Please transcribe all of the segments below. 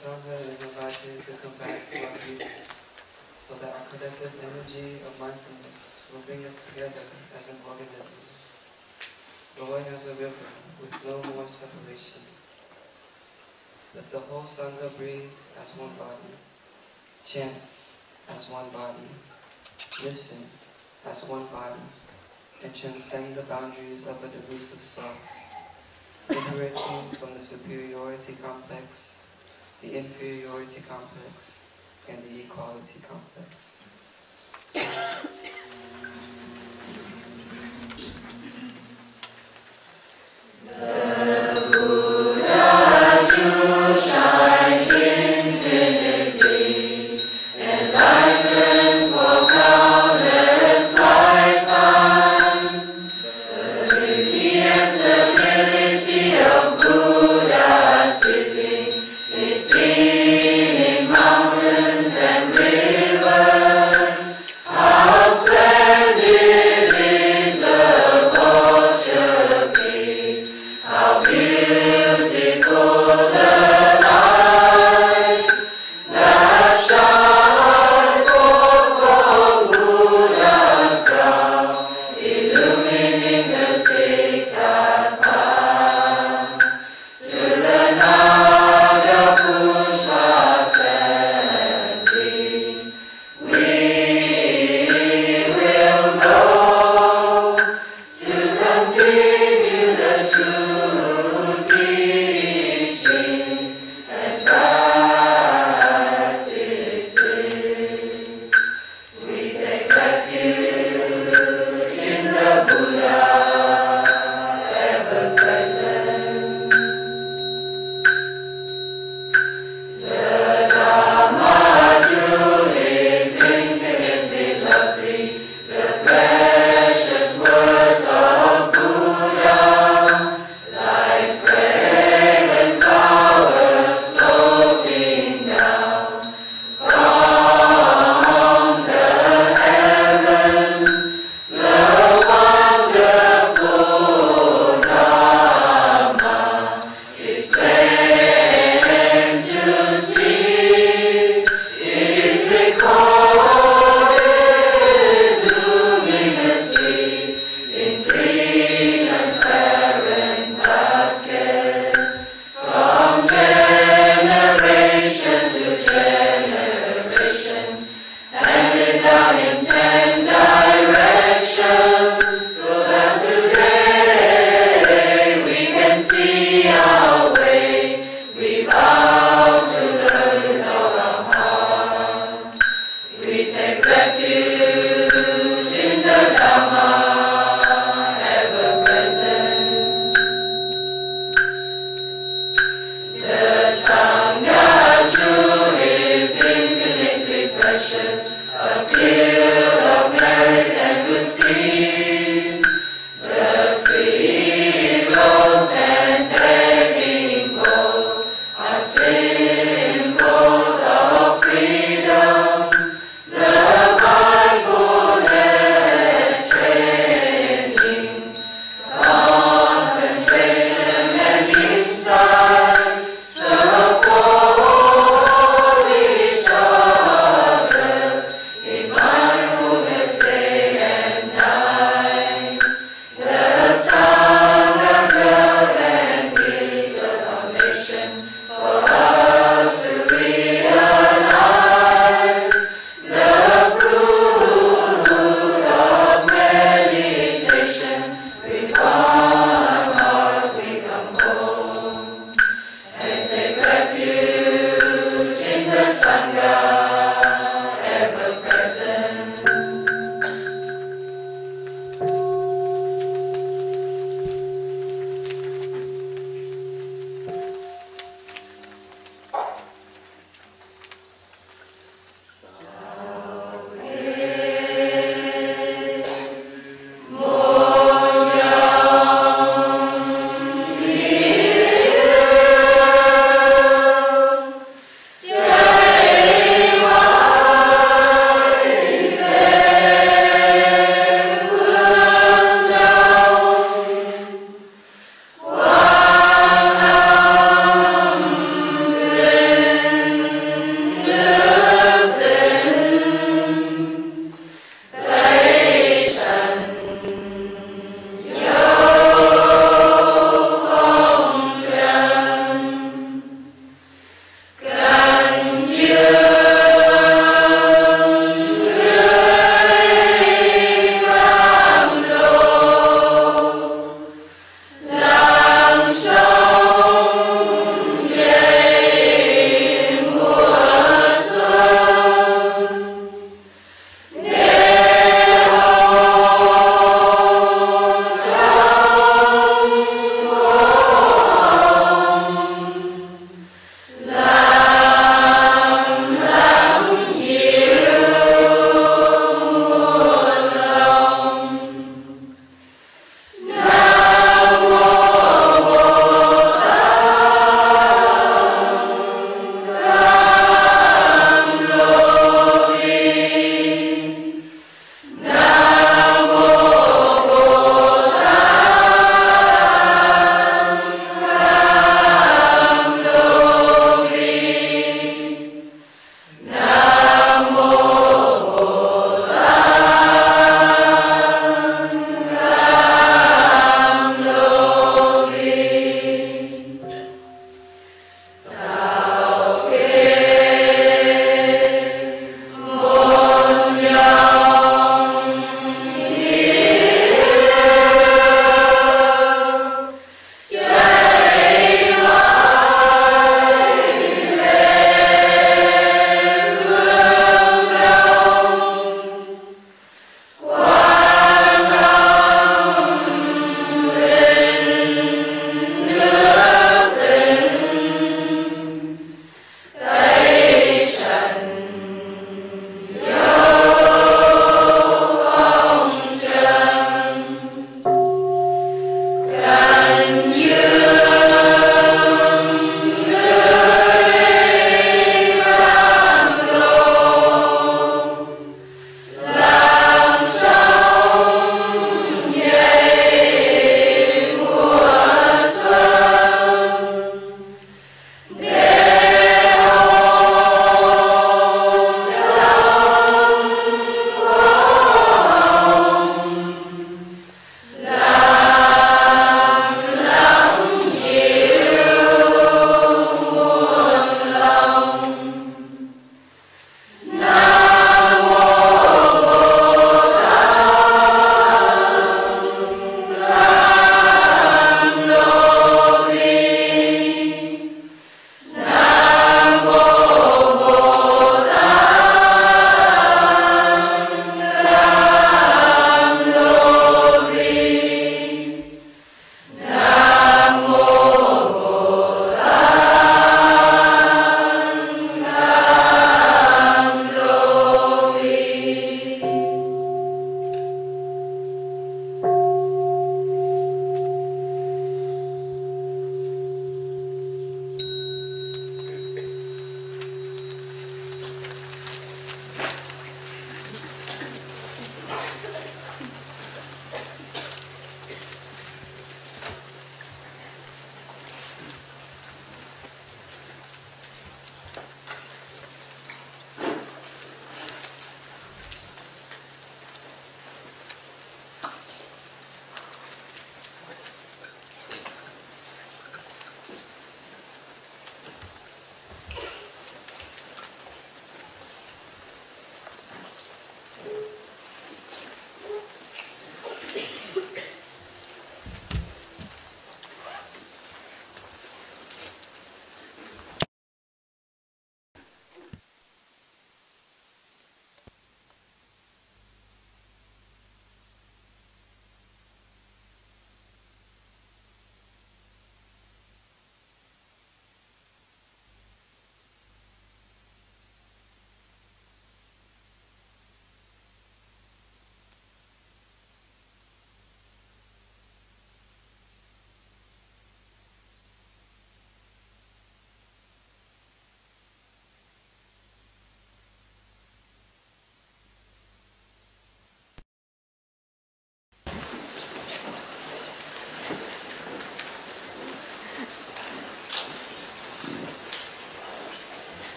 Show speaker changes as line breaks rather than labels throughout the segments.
Sangha is invited to come back to our feet so that our collective energy of mindfulness will bring us together as an organism, flowing as a river with no more separation. Let the whole Sangha breathe as one body, chant as one body, listen as one body, and transcend the boundaries of a delusive self, liberating from the superiority complex, the inferiority complex, and the equality complex.
Symbols of freedom, the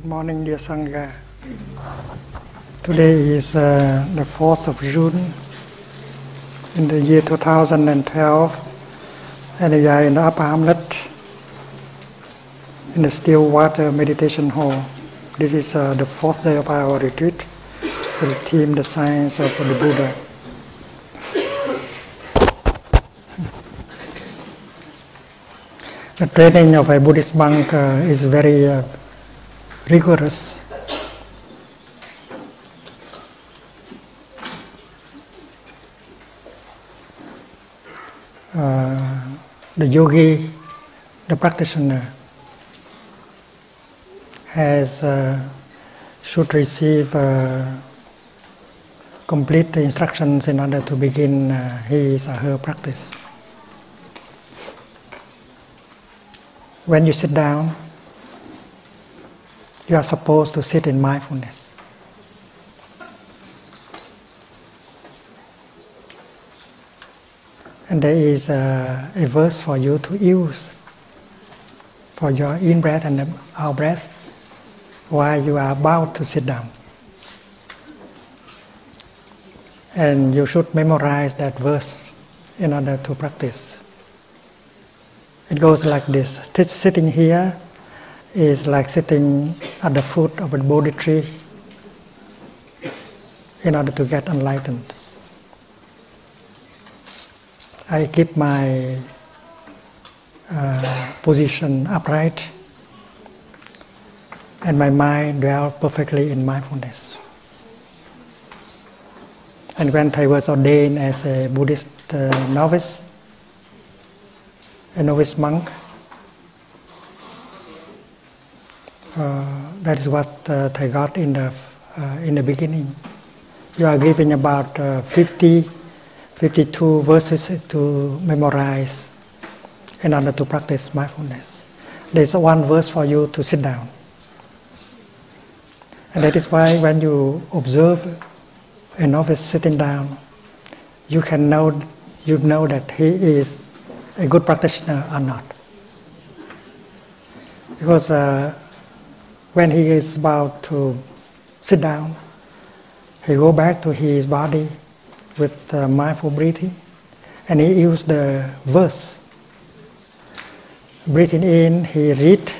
Good morning, dear Sangha. Today is the 4th of June in the year 2012, and we are in the Upper Hamlet in the still water meditation hall. This is the 4th day of our retreat with the theme The Science of the Buddha. The training of a Buddhist monk is very rigorous. The yogi, the practitioner, should receive complete instructions in order to begin his or her practice. When you sit down, you are supposed to sit in mindfulness. And there is a verse for you to use for your in-breath and out-breath while you are about to sit down. And you should memorize that verse in order to practice. It goes like this. Sitting here is like sitting at the foot of a Bodhi tree in order to get enlightened. I keep my position upright and my mind dwells perfectly in mindfulness. And when I was ordained as a Buddhist novice, a novice monk, that is what I got in the beginning. You are given about 52 verses to memorize in order to practice mindfulness. There is one verse for you to sit down. And that is why when you observe a novice sitting down, you know that he is a good practitioner or not. Because when he is about to sit down, he go back to his body with mindful breathing, and he used the verse. Breathing in, he read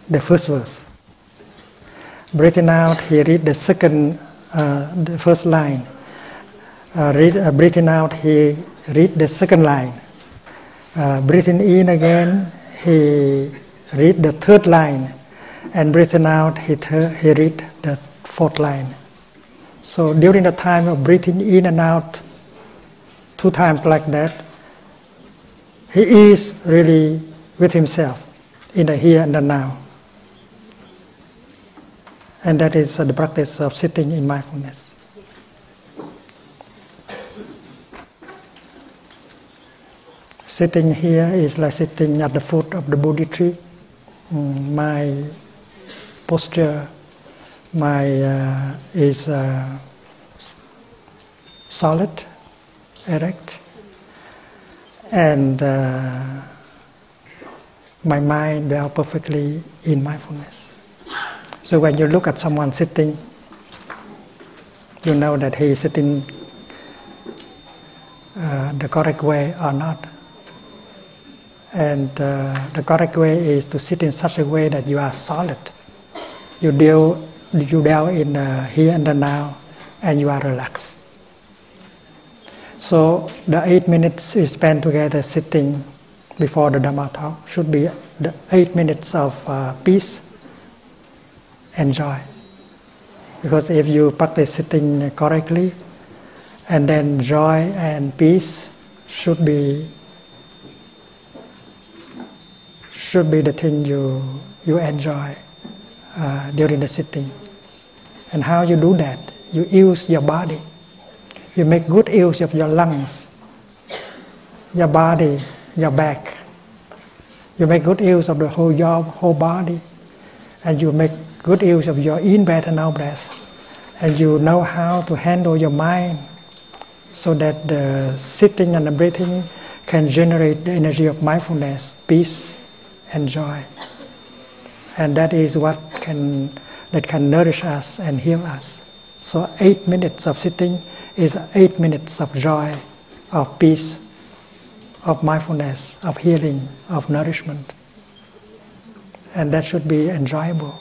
the first verse. Breathing out, he read the first line. Breathing out, he read the second line. Breathing in again, he read the third line, and breathing out, he read the fourth line. So during the time of breathing in and out, 2 times like that, he is really with himself in the here and the now. And that is the practice of sitting in mindfulness. Sitting here is like sitting at the foot of the Bodhi tree. My posture is solid, erect, and my mind dwells perfectly in mindfulness. So when you look at someone sitting, you know that he is sitting the correct way or not. And the correct way is to sit in such a way that you are solid. You dwell in the here and the now, and you are relaxed. So the 8 minutes we spend together sitting before the Dhamma talk should be the 8 minutes of peace and joy. Because if you practice sitting correctly, and then joy and peace should be the thing you enjoy during the sitting. And how you do that? You use your body. You make good use of your lungs, your body, your back. You make good use of your whole body, and you make good use of your in-breath and out-breath. And you know how to handle your mind so that the sitting and the breathing can generate the energy of mindfulness, peace, and joy. And that is what can nourish us and heal us. So 8 minutes of sitting is 8 minutes of joy, of peace, of mindfulness, of healing, of nourishment. And that should be enjoyable.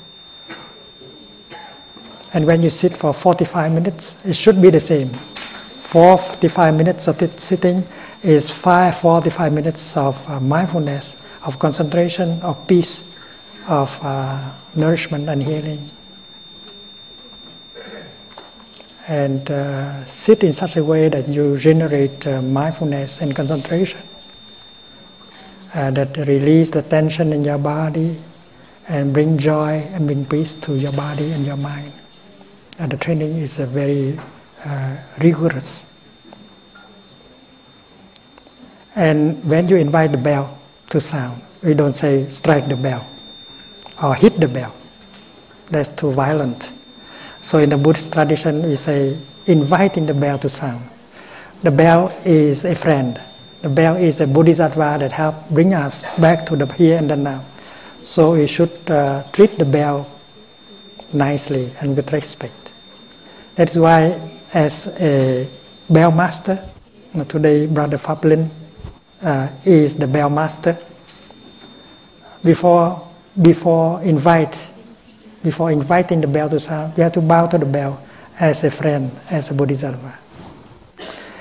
And when you sit for 45 minutes, it should be the same. 45 minutes of sitting is 45 minutes of mindfulness, of concentration, of peace, of nourishment and healing. And sit in such a way that you generate mindfulness and concentration, that release the tension in your body and bring joy and bring peace to your body and your mind. And the training is very rigorous. And when you invite the bell to sound, we don't say strike the bell or hit the bell. That's too violent. So in the Buddhist tradition, we say inviting the bell to sound. The bell is a friend. The bell is a bodhisattva that helps bring us back to the here and the now. So we should treat the bell nicely and with respect. That's why, as a bell master, today Brother Fablin is the bell master. Before inviting the bell to sound, you have to bow to the bell as a friend, as a bodhisattva.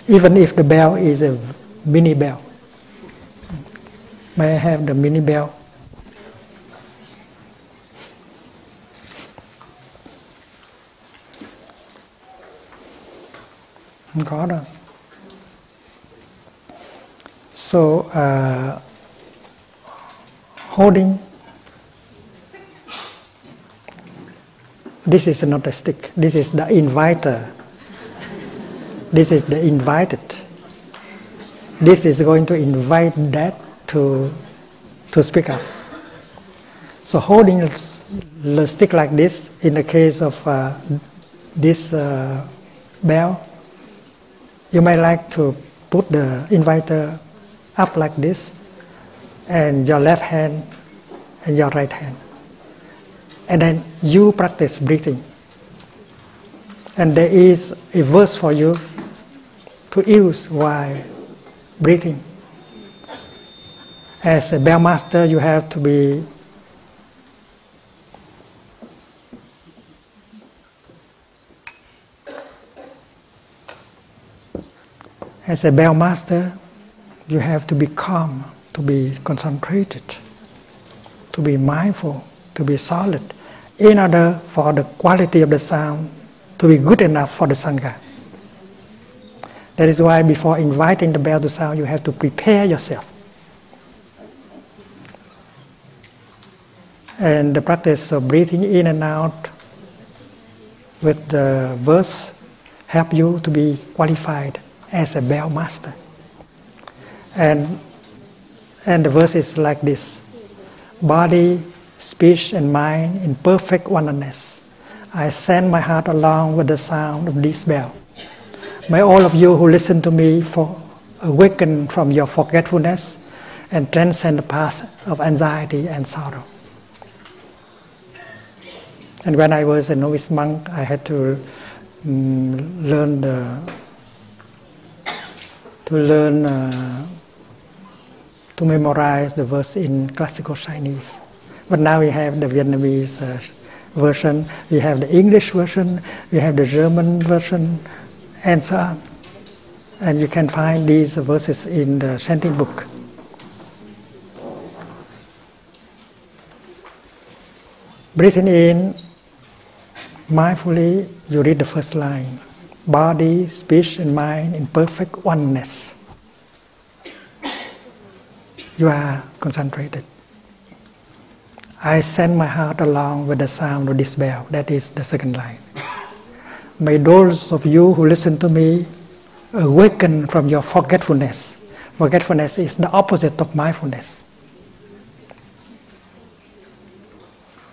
Even if the bell is a mini bell. May I have the mini bell? Không có đâu. So holding, this is not a stick, this is the inviter. This is the invited. This is going to invite that to speak up. So holding the stick like this, in the case of this bell, you might like to put the inviter up like this, and your left hand and your right hand. And then you practice breathing. And there is a verse for you to use while breathing. As a bell master, you have to be calm, to be concentrated, to be mindful, to be solid, in order for the quality of the sound to be good enough for the Sangha. That is why before inviting the bell to sound, you have to prepare yourself. And the practice of breathing in and out with the verse help you to be qualified as a bell master. And the verse is like this: body, speech and mind in perfect oneness. I send my heart along with the sound of this bell. May all of you who listen to me awaken from your forgetfulness and transcend the path of anxiety and sorrow. And when I was a novice monk, I had to to memorize the verse in classical Chinese. But now we have the Vietnamese version, we have the English version, we have the German version, and so on. And you can find these verses in the chanting book. Breathing in, mindfully, you read the first line. Body, speech and mind in perfect oneness. You are concentrated. I send my heart along with the sound of this bell. That is the second line. May those of you who listen to me awaken from your forgetfulness. Forgetfulness is the opposite of mindfulness.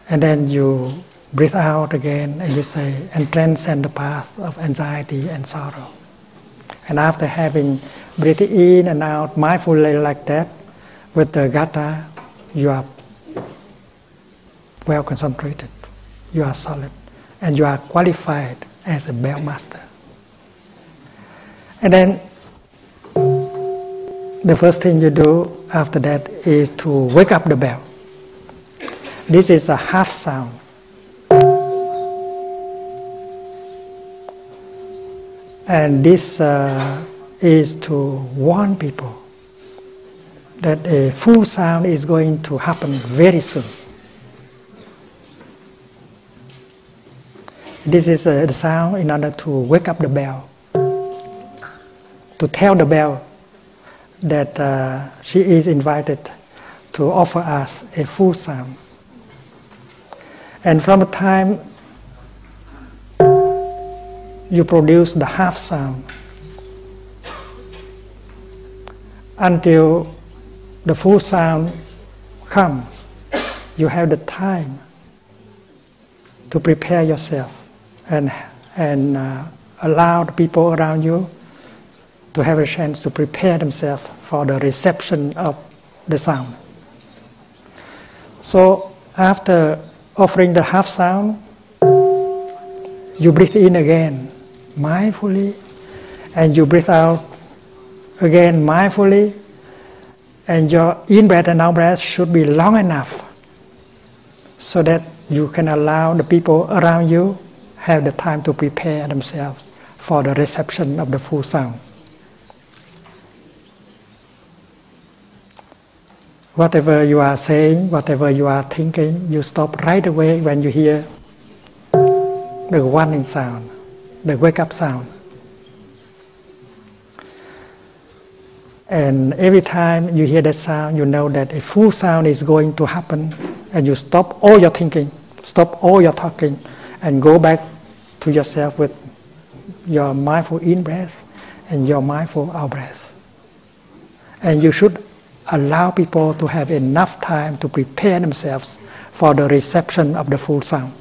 And then you breathe out again and you say, and transcend the path of anxiety and sorrow. And after having breathed in and out mindfully like that, with the gatha, you are well concentrated. you are solid, and you are qualified as a bell master. And then the first thing you do after that is to wake up the bell. This is a half sound. And this is to warn people that a full sound is going to happen very soon. This is the sound in order to wake up the bell, to tell the bell that she is invited to offer us a full sound. And from the time you produce the half sound until the full sound comes, you have the time to prepare yourself and allow the people around you to have a chance to prepare themselves for the reception of the sound. So after offering the half sound, you breathe in again mindfully, and you breathe out again mindfully, and your in-breath and out-breath should be long enough so that you can allow the people around you have the time to prepare themselves for the reception of the full sound. Whatever you are saying, whatever you are thinking, you stop right away when you hear the warning sound, the wake-up sound. And every time you hear that sound, you know that a full sound is going to happen, and you stop all your thinking, stop all your talking, and go back to yourself with your mindful in-breath and your mindful out-breath. And you should allow people to have enough time to prepare themselves for the reception of the full sound.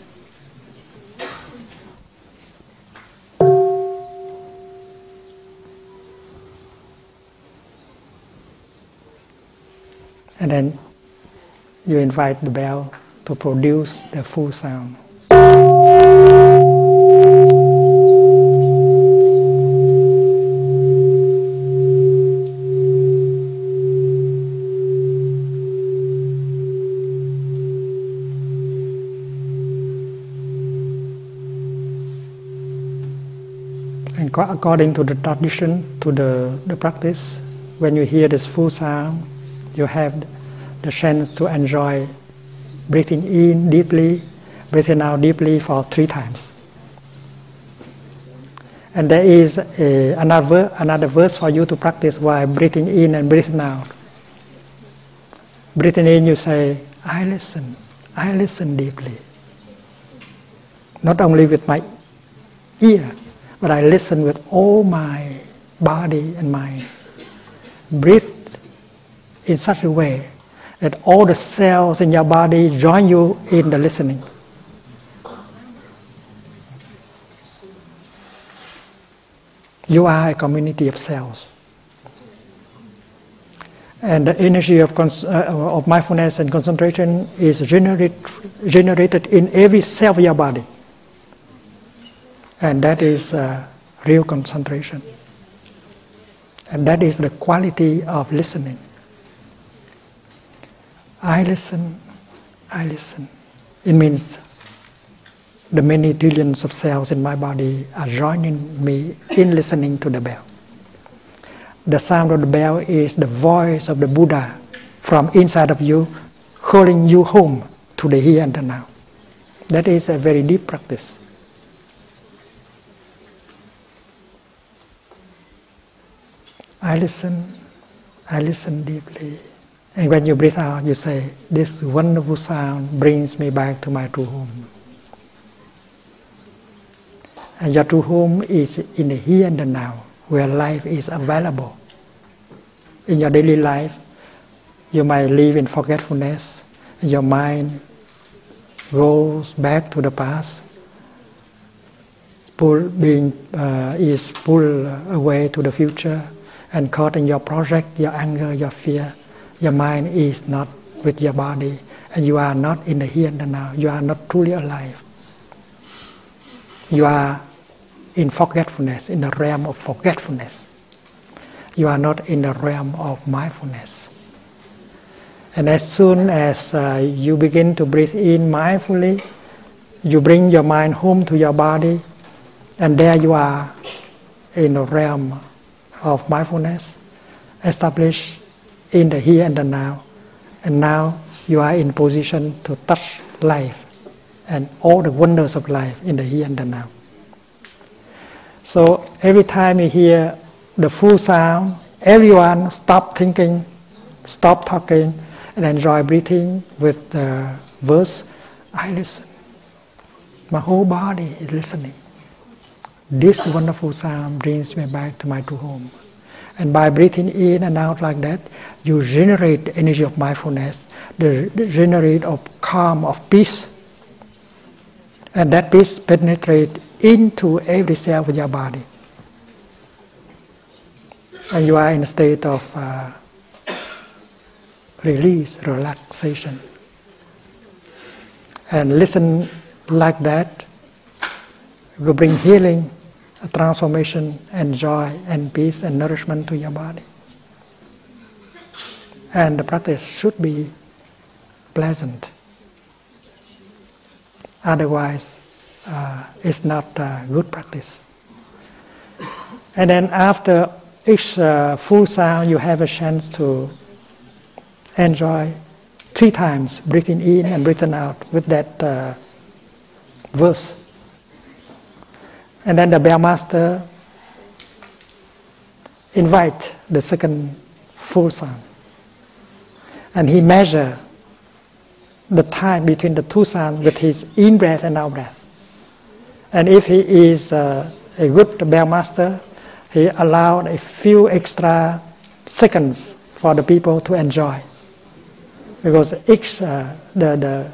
And then you invite the bell to produce the full sound. And according to the tradition, to the practice, when you hear this full sound, you have the chance to enjoy breathing in deeply, breathing out deeply for 3 times. And there is another verse for you to practice while breathing in and breathing out. Breathing in, you say, I listen deeply. Not only with my ear, but I listen with all my body and mind. Breathe in such a way that all the cells in your body join you in the listening. You are a community of cells. And the energy of mindfulness and concentration is generated in every cell of your body. And that is real concentration. And that is the quality of listening. I listen. It means the many trillions of cells in my body are joining me in listening to the bell. The sound of the bell is the voice of the Buddha from inside of you, calling you home to the here and the now. That is a very deep practice. I listen deeply. And when you breathe out, you say, this wonderful sound brings me back to my true home. And your true home is in the here and the now, where life is available. In your daily life, you might live in forgetfulness, and your mind goes back to the past, is pulled away to the future, and caught in your project, your anger, your fear. Your mind is not with your body, and you are not in the here and the now. You are not truly alive. you are in forgetfulness, in the realm of forgetfulness. You are not in the realm of mindfulness. And as soon as you begin to breathe in mindfully, you bring your mind home to your body, and there you are in the realm of mindfulness, established in the here and the now. And now you are in position to touch life and all the wonders of life in the here and the now. So every time you hear the full sound, everyone stop thinking, stop talking, and enjoy breathing with the verse, I listen. My whole body is listening. This wonderful sound brings me back to my true home. And by breathing in and out like that, you generate the energy of mindfulness, the generate of calm, of peace. And that peace penetrates into every cell of your body. And you are in a state of release, relaxation. And listen like that, will bring healing, transformation, and joy, and peace, and nourishment to your body. And the practice should be pleasant. Otherwise, it's not a good practice. And then after each full sound, you have a chance to enjoy 3 times breathing in and breathing out with that verse. And then the bell master invite the second full sound. And he measure the time between the 2 sounds with his in-breath and out-breath. And if he is a good bell master, he allowed a few extra seconds for the people to enjoy. Because each, the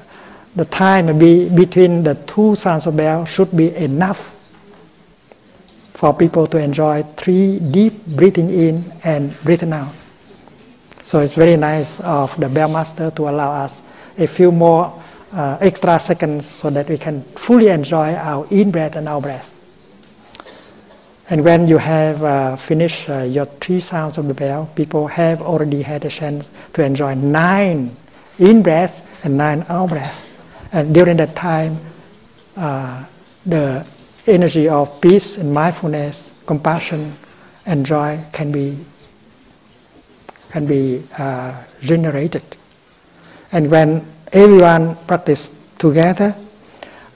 time between the 2 sounds of bell should be enough for people to enjoy 3 deep breathing in and breathing out. So it's very nice of the bell master to allow us a few more extra seconds so that we can fully enjoy our in-breath and out-breath. And when you have finished your 3 sounds of the bell, people have already had a chance to enjoy 9 in-breath and 9 out-breath. And during that time, the energy of peace and mindfulness, compassion and joy can be generated. And when everyone practice together,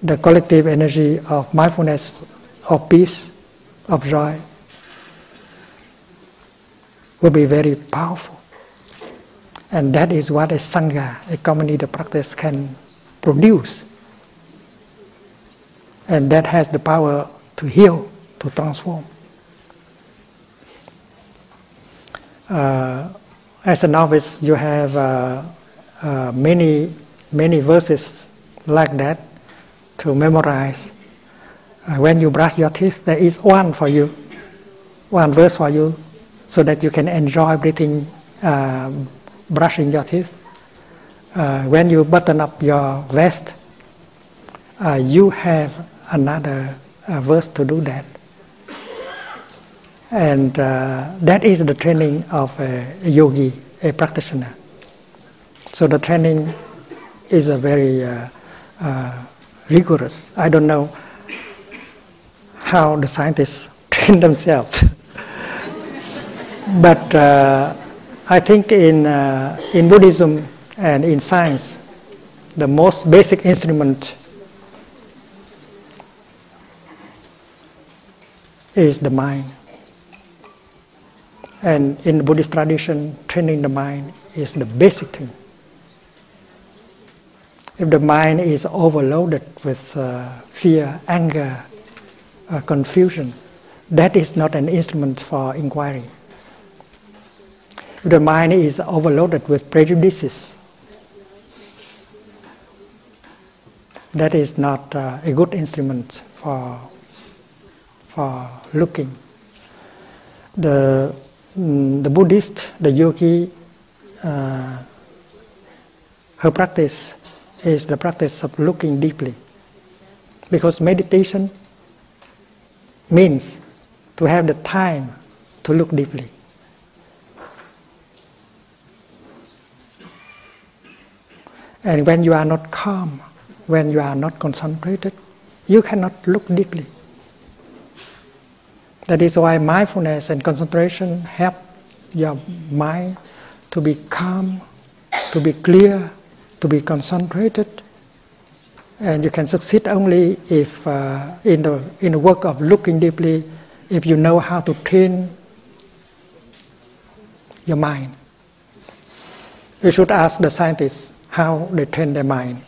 the collective energy of mindfulness, of peace, of joy will be very powerful. And that is what a sangha, a community of practice, can produce. And that has the power to heal, to transform. As a novice, you have many verses like that to memorize. When you brush your teeth, there is one for you, one verse for you, so that you can enjoy breathing, brushing your teeth. When you button up your vest, you have another verse to do that. And that is the training of a yogi, a practitioner. So the training is a very rigorous. I don't know how the scientists train themselves. But I think in Buddhism and in science, the most basic instrument is the mind. And in the Buddhist tradition, training the mind is the basic thing. If the mind is overloaded with fear, anger, confusion, that is not an instrument for inquiry. If the mind is overloaded with prejudices, that is not a good instrument for looking. The Buddhist, the yogi, her practice is the practice of looking deeply. Because meditation means to have the time to look deeply. And when you are not calm, when you are not concentrated, you cannot look deeply. That is why mindfulness and concentration help your mind to be calm, to be clear, to be concentrated. And you can succeed only if in the work of looking deeply, if you know how to train your mind. You should ask the scientists how they train their mind,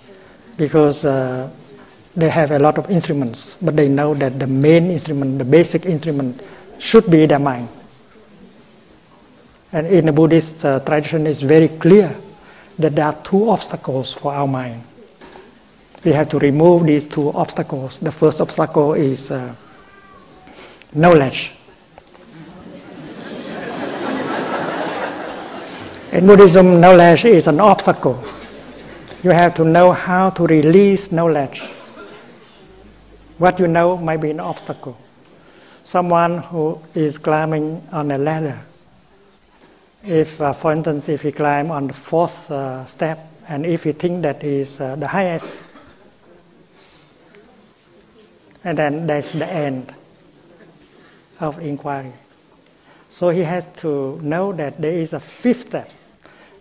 because they have a lot of instruments, but they know that the main instrument, the basic instrument, should be their mind. And in the Buddhist tradition, it's very clear that there are two obstacles for our mind. We have to remove these two obstacles. The first obstacle is knowledge. In Buddhism, knowledge is an obstacle. You have to know how to release knowledge. What you know might be an obstacle. Someone who is climbing on a ladder, if, for instance, if he climbs on the fourth step, and if he thinks that he is the highest, and then that's the end of inquiry. So he has to know that there is a fifth step,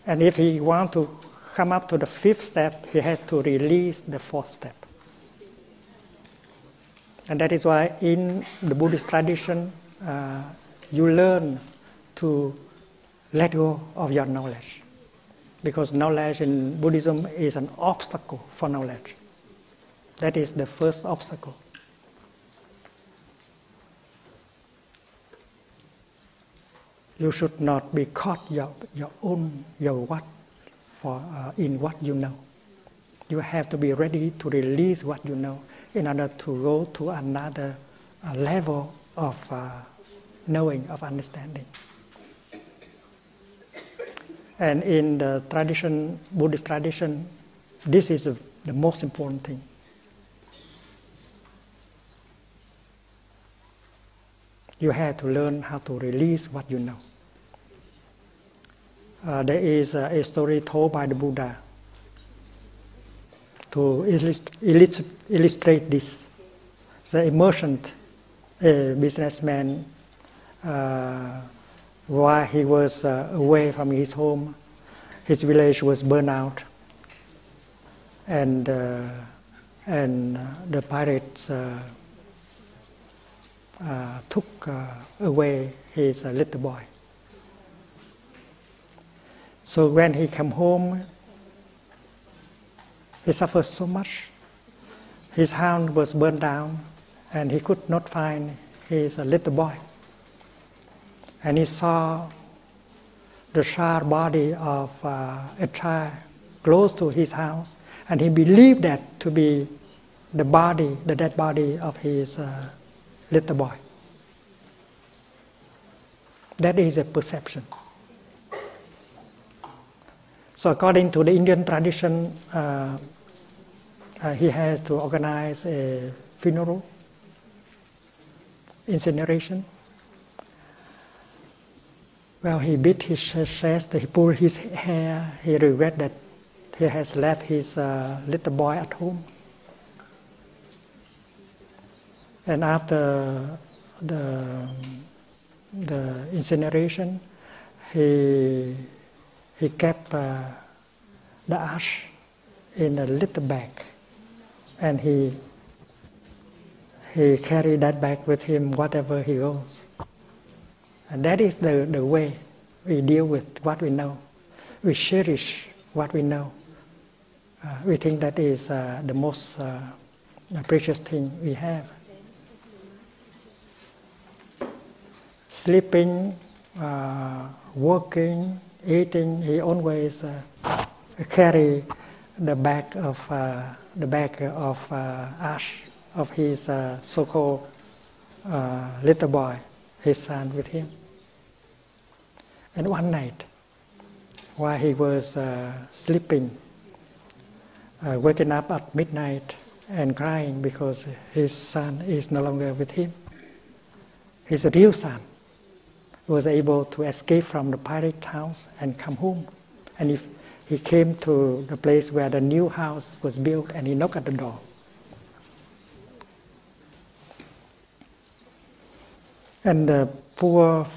and if he wants to come up to the fifth step, he has to release the fourth step. And that is why in the Buddhist tradition, you learn to let go of your knowledge. Because knowledge in Buddhism is an obstacle for knowledge. That is the first obstacle. You should not be caught in what you know. You have to be ready to release what you know in order to go to another level of knowing, of understanding. And in the tradition, Buddhist tradition, this is the most important thing. You have to learn how to release what you know. There is a story told by the Buddha to illustrate this. The merchant, a businessman, while he was away from his home, his village was burned out, and the pirates took away his little boy. So when he came home, he suffered so much. His house was burned down, and he could not find his little boy. And he saw the charred body of a child close to his house, and he believed that to be the dead body of his little boy. That is a perception. So according to the Indian tradition, he has to organize a funeral, incineration. Well, he beat his chest, he pulled his hair, he regret that he has left his little boy at home. And after the incineration, he kept the ash in a little bag, and he carried that bag with him wherever he goes. And that is the way we deal with what we know. We cherish what we know. We think that is the most precious thing we have. Sleeping, working, eating, he always carry the bag of ash of his so-called little boy, his son, with him. And one night, while he was sleeping, waking up at midnight and crying because his son is no longer with him, his real son, was able to escape from the pirate house and come home. And if he came to the place where the new house was built, and he knocked at the door. And the poor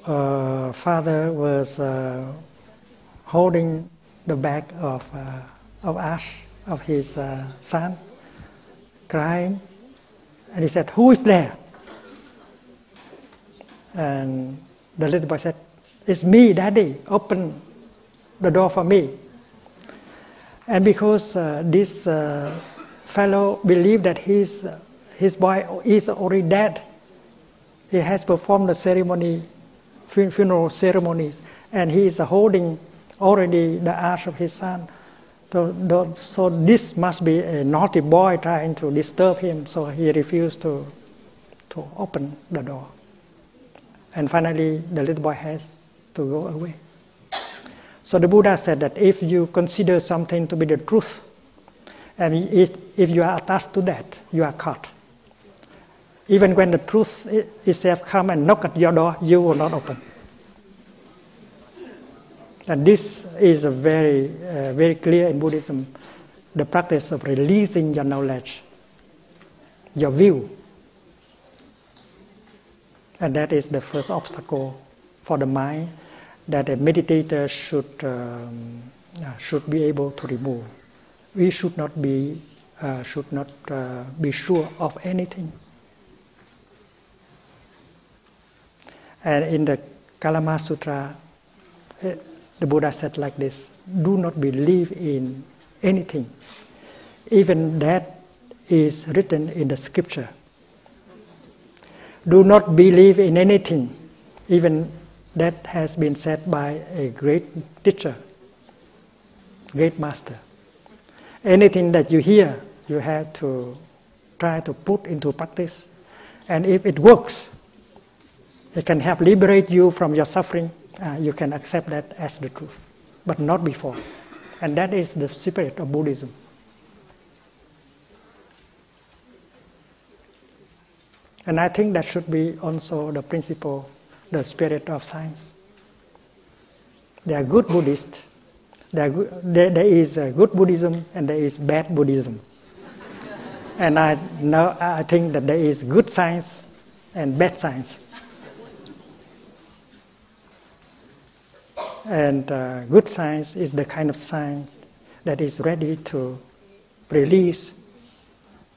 father was holding the bag of ash of his son, crying. And he said, "Who is there?" And the little boy said, "It's me, Daddy. Open the door for me." And because this fellow believed that his boy is already dead, he has performed the ceremony, funeral ceremonies, and he is holding already the ash of his son. So this must be a naughty boy trying to disturb him. So he refused to open the door. And finally, the little boy has to go away. So the Buddha said that if you consider something to be the truth, and if you are attached to that, you are caught. Even when the truth itself come and knock at your door, you will not open. And this is a very clear in Buddhism, the practice of releasing your knowledge, your view. And that is the first obstacle for the mind that a meditator should be able to remove. We should not be sure of anything. And in the Kalama Sutra, the Buddha said like this: do not believe in anything, even that is written in the scripture. Do not believe in anything, even that has been said by a great teacher, great master. Anything that you hear, you have to try to put into practice. And if it works, it can help liberate you from your suffering, you can accept that as the truth, but not before. And that is the spirit of Buddhism. And I think that should be also the principle, the spirit of science. There are good Buddhists. There is good Buddhism and there is bad Buddhism. And I think that there is good science and bad science. And good science is the kind of science that is ready to release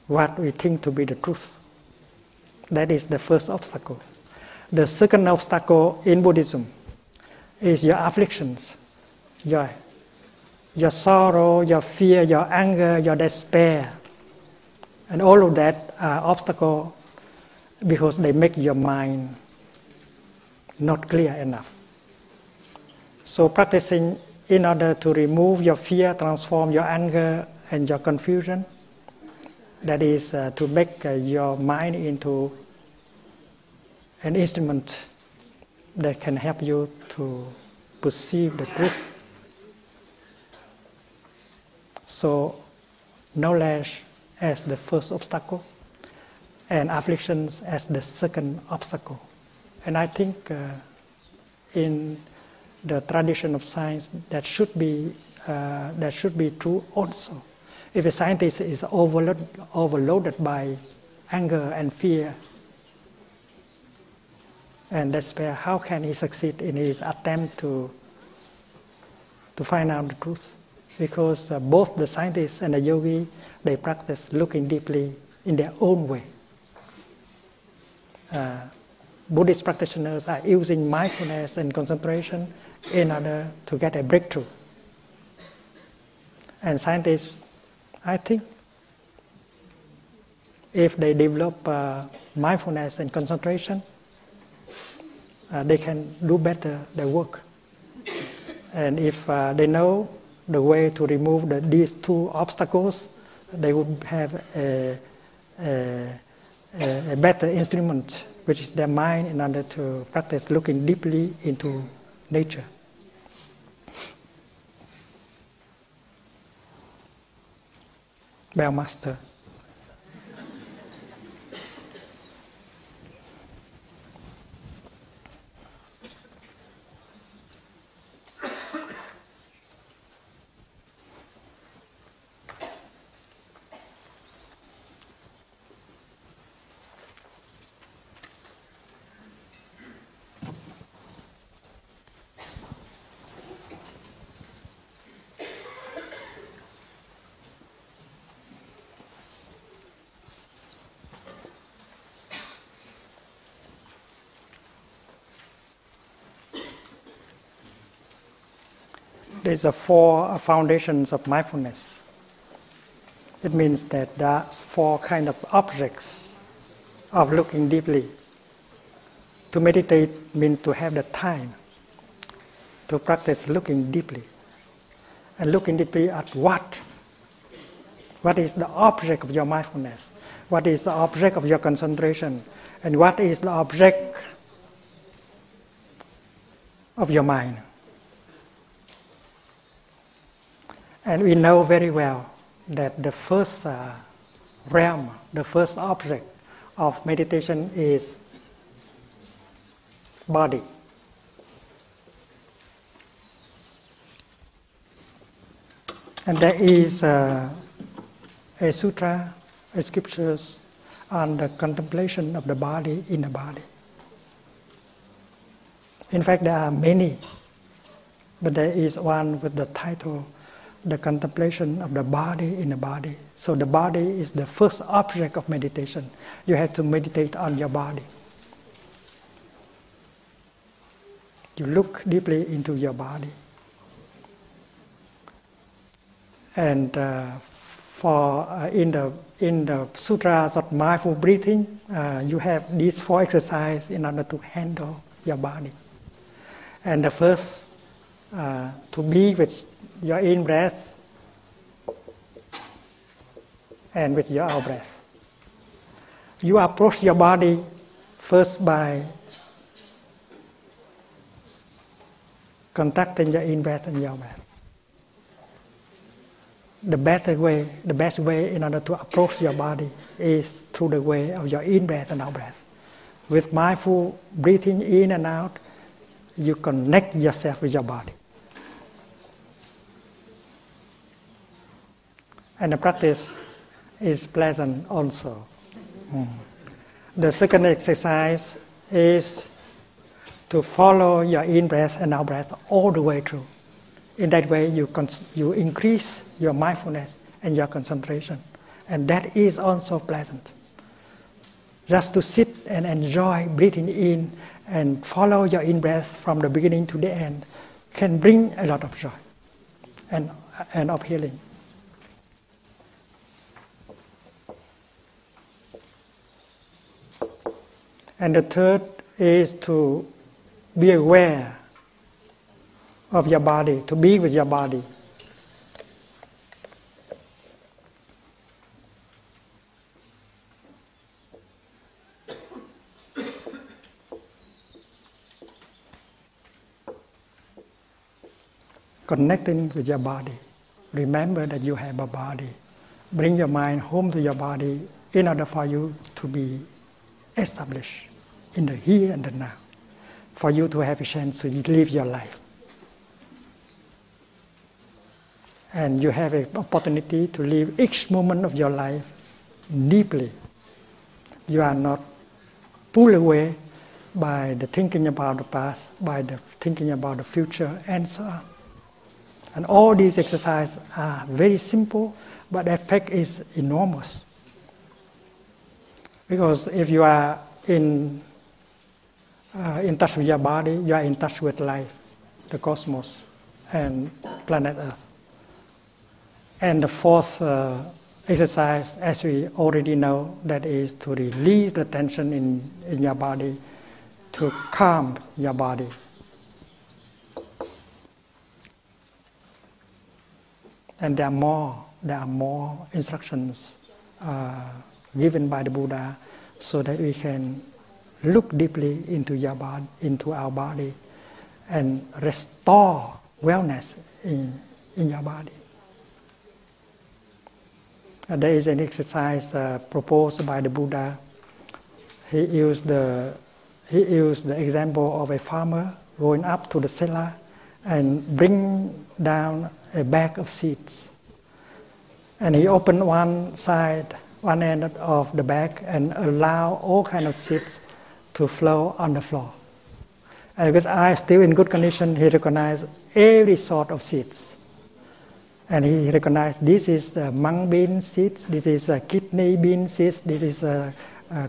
what we think to be the truth. That is the first obstacle. The second obstacle in Buddhism is your afflictions, your sorrow, your fear, your anger, your despair. And all of that are obstacles because they make your mind not clear enough. So practicing in order to remove your fear, transform your anger and your confusion, that is to make your mind into an instrument that can help you to perceive the truth. So knowledge as the first obstacle and afflictions as the second obstacle. And I think in the tradition of science that should be true also. If a scientist is overloaded by anger and fear and despair, how can he succeed in his attempt to find out the truth? Because both the scientists and the yogi, they practice looking deeply in their own way. Buddhist practitioners are using mindfulness and concentration in order to get a breakthrough. And scientists, I think, if they develop mindfulness and concentration, they can do better their work. And if they know the way to remove these two obstacles, they would have a better instrument, which is their mind, in order to practice looking deeply into nature. Bell Master. There's a four foundations of mindfulness. It means that there are four kind of objects of looking deeply. To meditate means to have the time to practice looking deeply. And looking deeply at what? What is the object of your mindfulness? What is the object of your concentration? And what is the object of your mind? And we know very well that the first realm, the first object of meditation is body. And there is a sutra, a scriptures on the contemplation of the body in the body. In fact, there are many, but there is one with the title, The Contemplation of the Body in the Body. So the body is the first object of meditation. You have to meditate on your body. You look deeply into your body. And in the sutras of mindful breathing, you have these four exercises in order to handle your body. And the first, to be with your in breath and with your out breath. You approach your body first by contacting your in breath and your out breath. The best way in order to approach your body is through the way of your in breath and out breath. With mindful breathing in and out, you connect yourself with your body. And the practice is pleasant also. The second exercise is to follow your in breath and out breath all the way through. In that way, you increase your mindfulness and your concentration. And that is also pleasant. Just to sit and enjoy breathing in and follow your in-breath from the beginning to the end can bring a lot of joy and of healing. And the third is to be aware of your body, to be with your body. Connecting with your body. Remember that you have a body. Bring your mind home to your body in order for you to be established in the here and the now, for you to have a chance to live your life. And you have an opportunity to live each moment of your life deeply. You are not pulled away by the thinking about the past, by the thinking about the future, and so on. And all these exercises are very simple, but the effect is enormous. Because if you are in touch with your body, you are in touch with life, the cosmos, and planet Earth. And the fourth exercise, as we already know, that is to release the tension in your body, to calm your body. And there are more instructions given by the Buddha, so that we can look deeply into our body, and restore wellness in your body. There is an exercise proposed by the Buddha. He used the example of a farmer going up to the cellar and bring down a bag of seeds. And he opened one end of the bag, and allow all kinds of seeds to flow on the floor. And with eyes still in good condition, he recognized every sort of seeds. And he recognized this is the mung bean seeds, this is kidney bean seeds, this is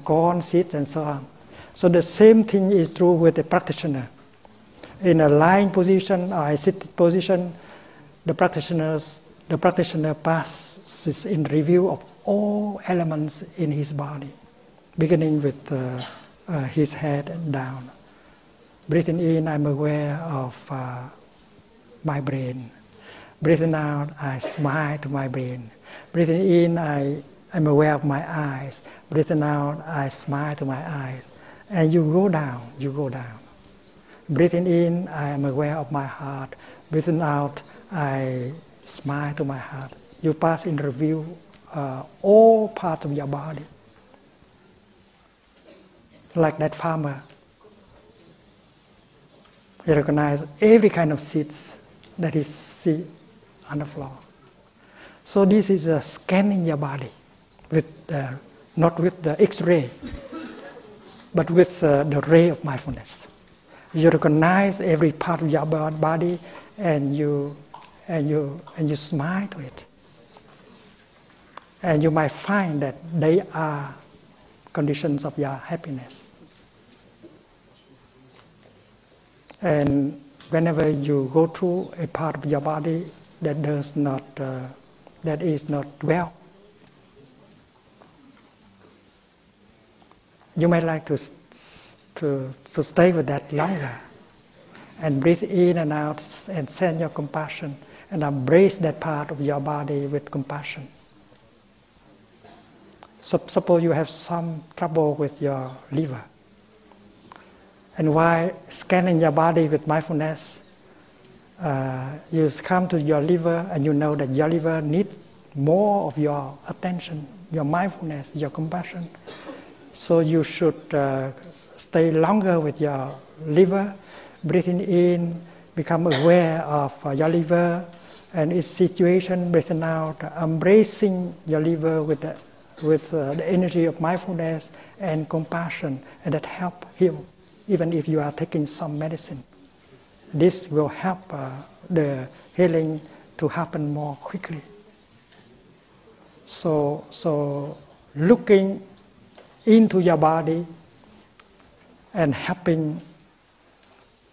corn seeds, and so on. So the same thing is true with the practitioner. In a lying position or a seated position, the practitioner passes in review of all elements in his body, beginning with his head and down. Breathing in, I'm aware of my brain. Breathing out, I smile to my brain. Breathing in, I'm aware of my eyes. Breathing out, I smile to my eyes. And you go down, you go down. Breathing in, I am aware of my heart. Breathing out, I smile to my heart. You pass in review all parts of your body. Like that farmer. He recognizes every kind of seeds that he sees on the floor. So this is scanning your body, with not with the X-ray, but with the ray of mindfulness. You recognize every part of your body, and you smile to it. And you might find that they are conditions of your happiness. And whenever you go through a part of your body that is not well, you might like to stay with that longer, and breathe in and out, and send your compassion, and embrace that part of your body with compassion. So, suppose you have some trouble with your liver, and while scanning your body with mindfulness, you come to your liver, and you know that your liver needs more of your attention, your mindfulness, your compassion. So you should stay longer with your liver, breathing in, become aware of your liver and its situation, breathing out, embracing your liver with the energy of mindfulness and compassion, and that help heal, even if you are taking some medicine. This will help the healing to happen more quickly. So looking into your body and helping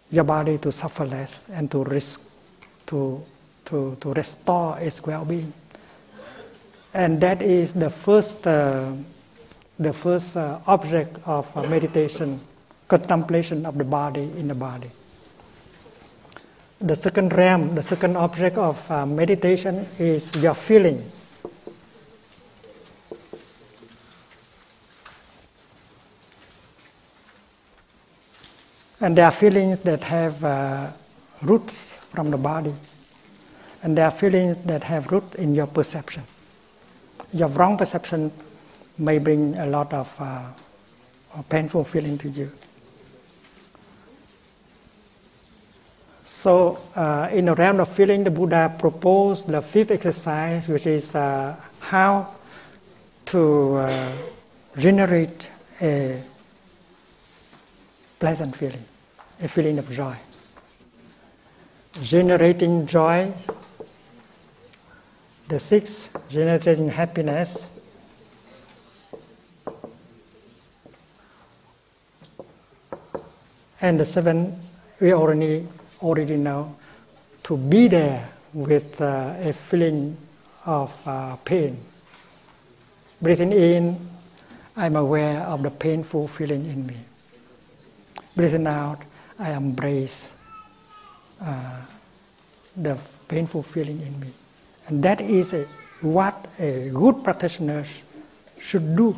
your body to suffer less and to restore its well-being. And that is the first object of meditation, contemplation of the body in the body. The second realm, the second object of meditation is your feeling. And there are feelings that have roots from the body. And there are feelings that have roots in your perception. Your wrong perception may bring a lot of painful feeling to you. So in the realm of feeling, the Buddha proposed the fifth exercise, which is how to generate a pleasant feeling, a feeling of joy. Generating joy. The sixth, generating happiness. And the seventh, we already know, to be there with a feeling of pain. Breathing in, I'm aware of the painful feeling in me. Breathing out, I embrace the painful feeling in me. And that is what a good practitioner should do.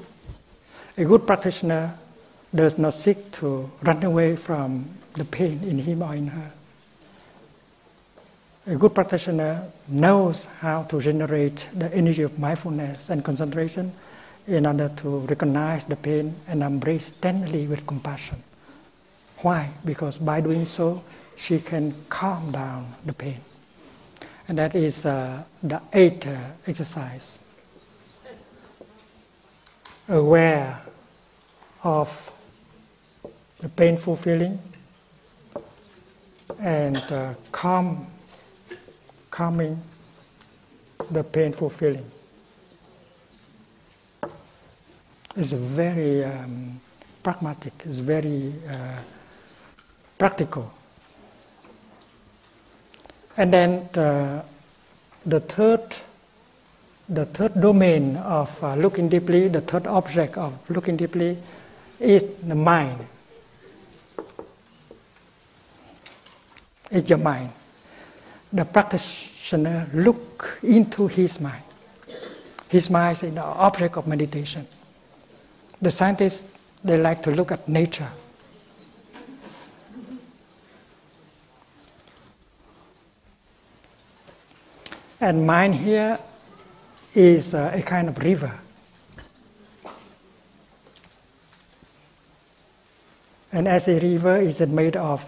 A good practitioner does not seek to run away from the pain in him or in her. A good practitioner knows how to generate the energy of mindfulness and concentration in order to recognize the pain and embrace tenderly with compassion. Why? Because by doing so, she can calm down the pain. And that is the eighth exercise. Aware of the painful feeling and calming the painful feeling. It's very pragmatic, it's very practical. And then the third domain of looking deeply, the third object of looking deeply is the mind. It's your mind. The practitioner look into his mind. His mind is the object of meditation. The scientists, they like to look at nature. And mind here is a kind of river. And as a river is made of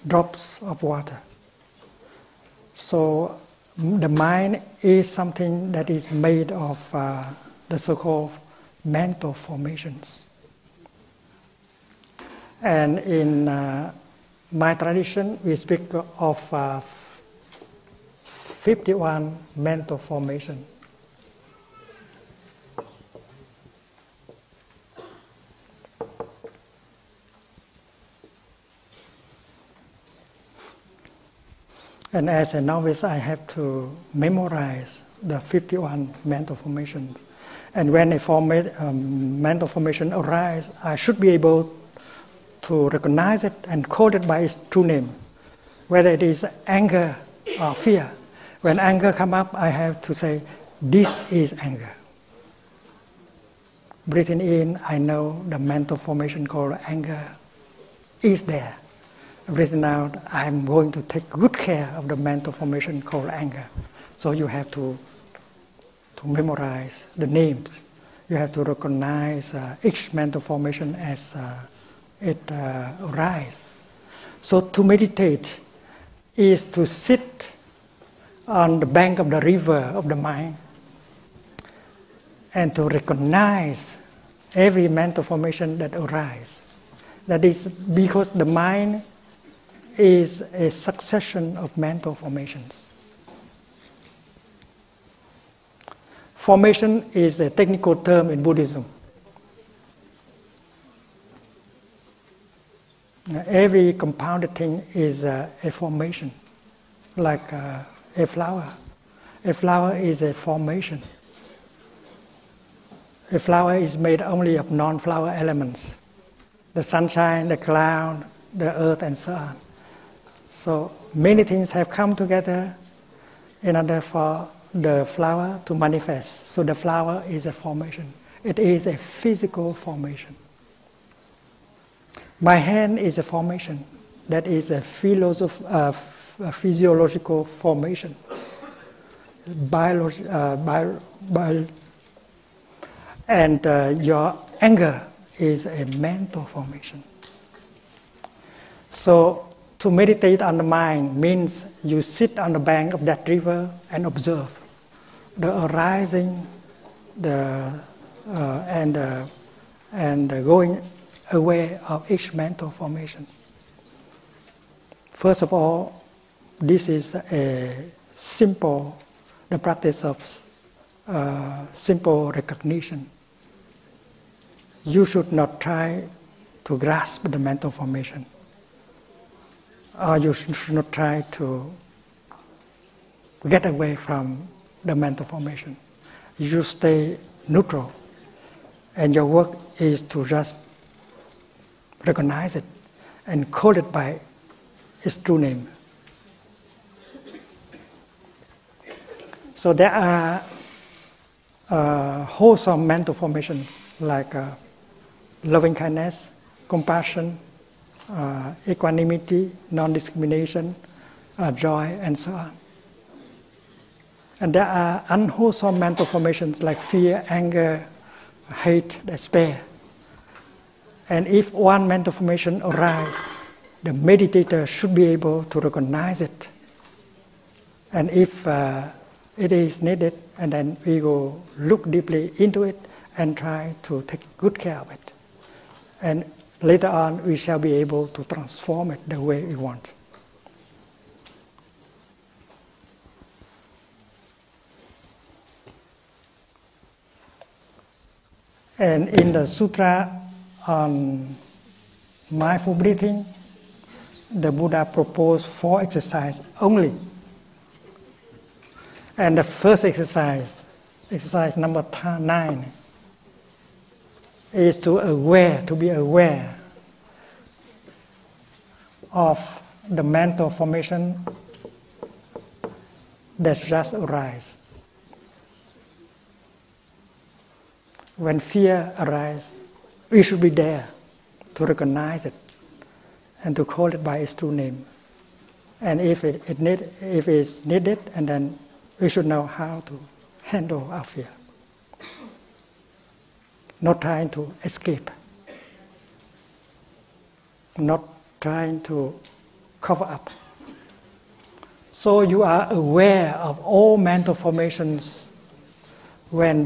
drops of water. So the mind is something that is made of the so-called mental formations. And in my tradition, we speak of 51 mental formations. And as a novice, I have to memorize the 51 mental formations. And when a mental formation arises, I should be able to recognize it and call it by its true name, whether it is anger or fear. When anger comes up, I have to say, this is anger. Breathing in, I know the mental formation called anger is there. Breathing out, I'm going to take good care of the mental formation called anger. So you have to memorize the names. You have to recognize each mental formation as it arises. So to meditate is to sit on the bank of the river of the mind and to recognize every mental formation that arises. That is because the mind is a succession of mental formations. Formation is a technical term in Buddhism. Every compounded thing is a formation, like a flower. A flower is a formation. A flower is made only of non-flower elements, the sunshine, the cloud, the earth, and so on. So many things have come together in order for the flower to manifest. So the flower is a formation. It is a physical formation. My hand is a formation. That is a physiological formation. And your anger is a mental formation. So to meditate on the mind means you sit on the bank of that river and observe the arising, and the going away of each mental formation. First of all, this is the practice of simple recognition. You should not try to grasp the mental formation. Or you should not try to get away from the mental formation. You stay neutral. And your work is to just recognize it and call it by its true name. So there are wholesome mental formations like loving kindness, compassion, equanimity, non-discrimination, joy, and so on. And there are unwholesome mental formations like fear, anger, hate, despair. And if one mental formation arises, the meditator should be able to recognize it. And if it is needed, and then we go look deeply into it and try to take good care of it. And later on, we shall be able to transform it the way we want. And in the sutra on mindful breathing, the Buddha proposed 4 exercises only. And the first exercise number 9, is to be aware of the mental formation that just arise. When fear arises, we should be there to recognize it and to call it by its true name. And if it's needed, and then we should know how to handle our fear. Not trying to escape. Not trying to cover up. So you are aware of all mental formations when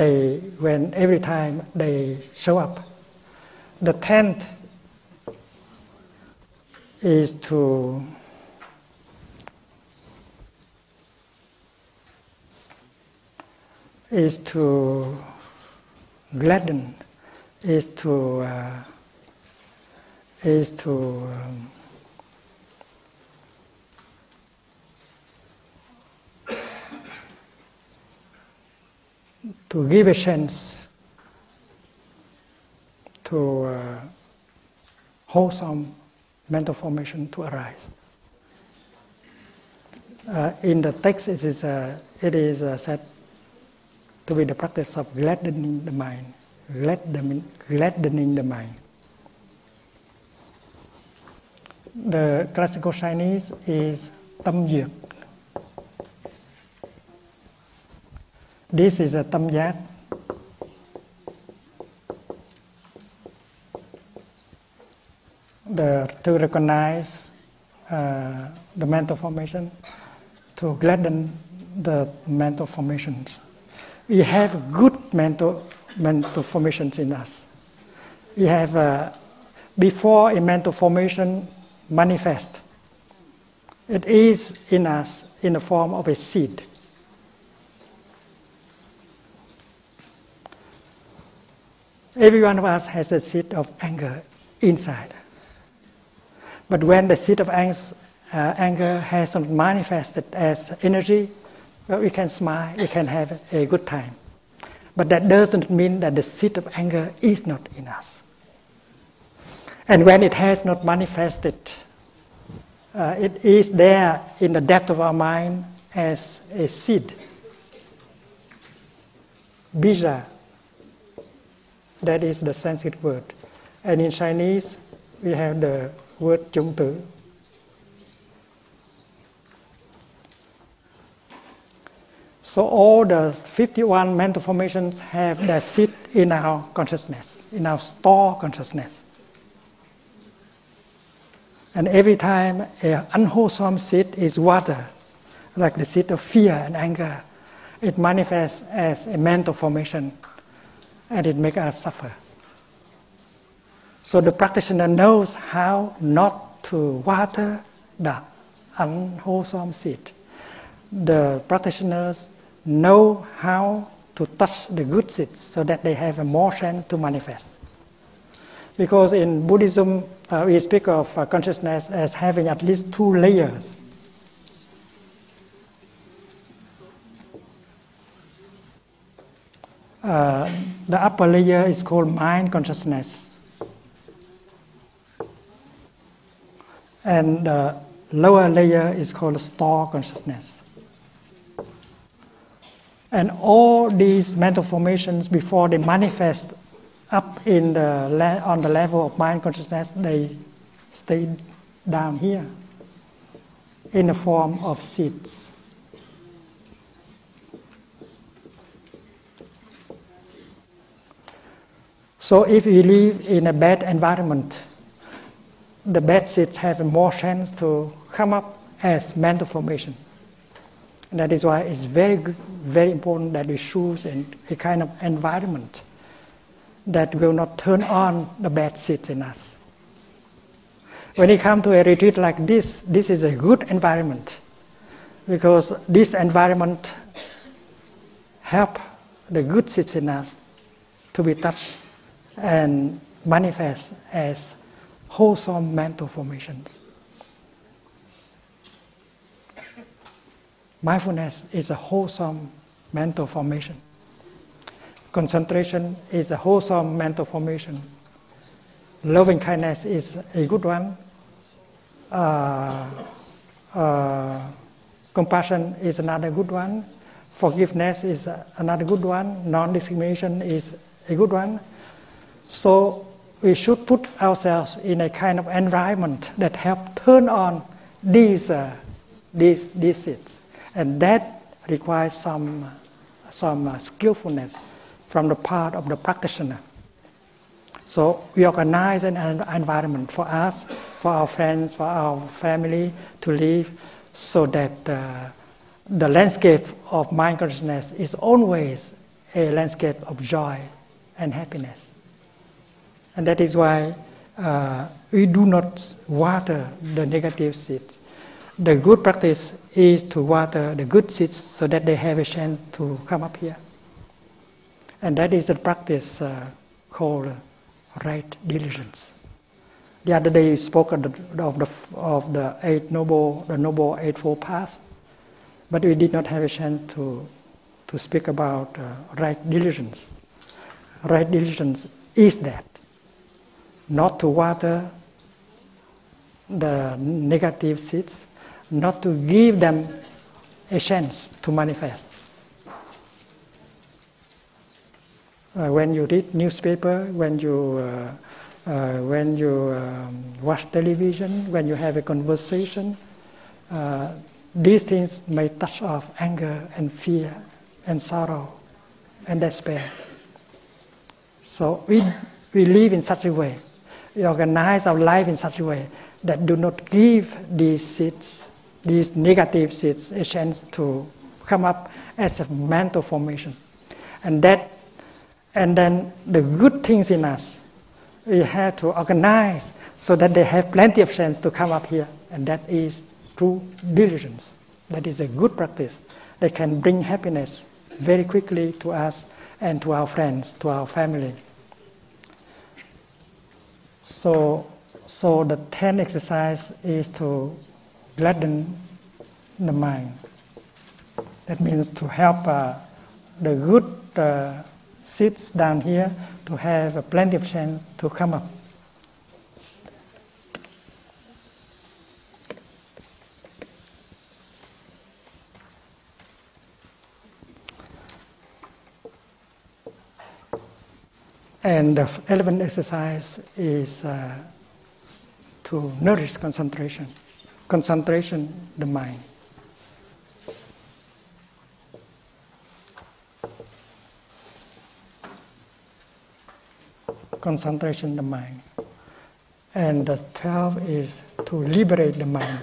every time they show up. The 10th is to gladden, is to give a chance to wholesome mental formation to arise. In the text, it is said to be the practice of gladdening the mind. Gladdening the mind. The classical Chinese is tâm duyệt. This is a tâm giác. To recognize the mental formation, to gladden the mental formations. We have good mental formations in us. We have, before a mental formation manifests, it is in us in the form of a seed. Every one of us has a seed of anger inside. But when the seed of anger has not manifested as energy, well, we can smile, we can have a good time. But that doesn't mean that the seed of anger is not in us. And when it has not manifested, it is there in the depth of our mind as a seed. Bija, that is the Sanskrit word. And in Chinese, we have the word chung tử. So all the 51 mental formations have their seed in our consciousness, in our store consciousness. And every time an unwholesome seed is watered, like the seed of fear and anger, it manifests as a mental formation and it makes us suffer. So the practitioner knows how not to water the unwholesome seed. The practitioners know how to touch the good seeds so that they have a more chance to manifest. Because in Buddhism, we speak of consciousness as having at least 2 layers. The upper layer is called mind consciousness. And the lower layer is called store consciousness. And all these mental formations, before they manifest up on the level of mind consciousness, they stay down here in the form of seeds. So if we live in a bad environment, the bad seeds have more chance to come up as mental formation. And that is why it's very important that we choose a kind of environment that will not turn on the bad seeds in us. When you come to a retreat like this is a good environment, because this environment helps the good seeds in us to be touched and manifest as wholesome mental formations. Mindfulness is a wholesome mental formation. Concentration is a wholesome mental formation. Loving kindness is a good one. Compassion is another good one. Forgiveness is another good one. Non-discrimination is a good one. So we should put ourselves in a kind of environment that help turn on these seeds, and that requires some skillfulness from the part of the practitioner. So we organize an environment for us, for our friends, for our family to live, so that the landscape of mind consciousness is always a landscape of joy and happiness. And that is why we do not water the negative seeds. The good practice is to water the good seeds so that they have a chance to come up here. And that is a practice called right diligence. The other day we spoke of the Noble Eightfold Path, but we did not have a chance to speak about right diligence. Right diligence is that, not to water the negative seeds, not to give them a chance to manifest. When you read newspaper, when you watch television, when you have a conversation, these things may touch off anger and fear and sorrow and despair. So we live in such a way, we organize our life in such a way that do not give these seeds, these negative seeds, a chance to come up as a mental formation. And then the good things in us, we have to organize so that they have plenty of chance to come up here. And that is true diligence. That is a good practice that can bring happiness very quickly to us and to our friends, to our family. So the 10th exercise is to gladden the mind. That means to help the good seeds down here to have plenty of chance to come up. And the 11th exercise is to nourish concentration. Concentration, the mind. Concentration, the mind. And the 12th is to liberate the mind.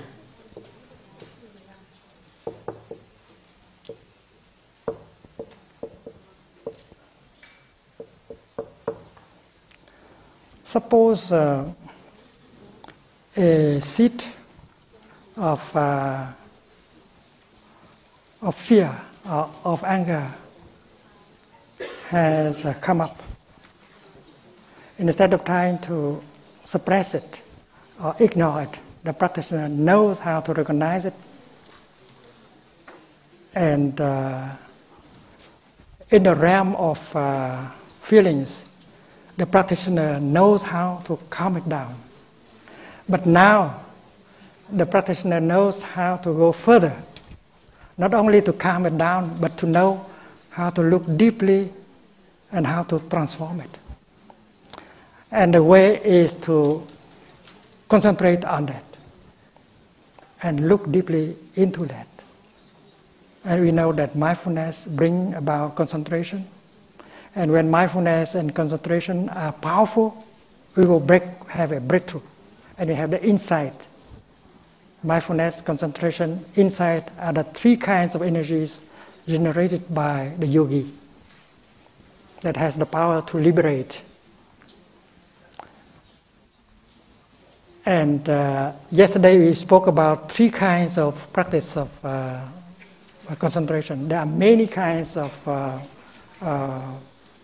Suppose a seed of fear or of anger has come up. Instead of trying to suppress it or ignore it, the practitioner knows how to recognize it. And in the realm of feelings, the practitioner knows how to calm it down. But now, the practitioner knows how to go further. Not only to calm it down, but to know how to look deeply and how to transform it. And the way is to concentrate on that and look deeply into that. And we know that mindfulness brings about concentration. And when mindfulness and concentration are powerful, we will have a breakthrough. And we have the insight. Mindfulness, concentration, insight are the three kinds of energies generated by the yogi that has the power to liberate. And yesterday we spoke about three kinds of practice of concentration. There are many kinds of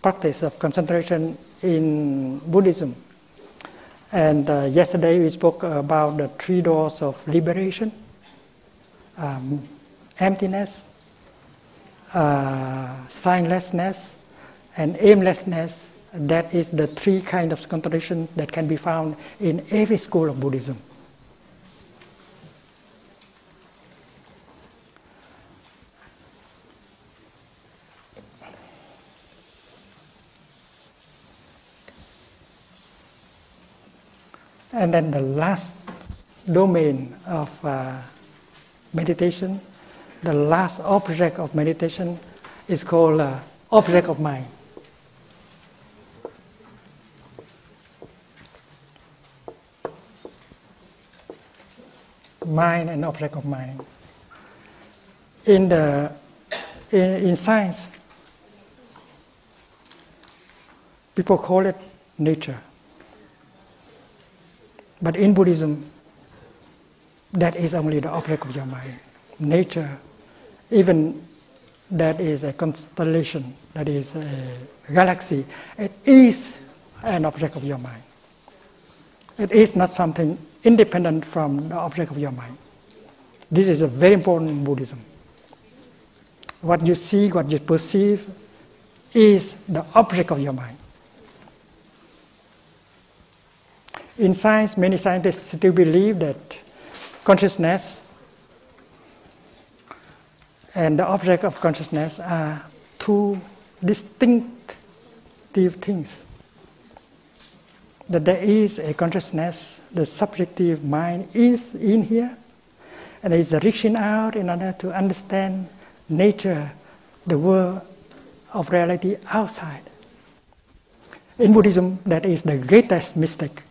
practice of concentration in Buddhism. And yesterday we spoke about the three doors of liberation. emptiness, signlessness, and aimlessness. That is the three kinds of contradiction that can be found in every school of Buddhism. And then the last domain of meditation, the last object of meditation is called object of mind. Mind and object of mind. In science, people call it nature. But in Buddhism, that is only the object of your mind. Nature, even that is a constellation, that is a galaxy, it is an object of your mind. It is not something independent from the object of your mind. This is a very important in Buddhism. What you see, what you perceive, is the object of your mind. In science, many scientists still believe that consciousness and the object of consciousness are two distinctive things. That there is a consciousness, the subjective mind is in here, and is reaching out in order to understand nature, the world of reality outside. In Buddhism, that is the greatest mistake.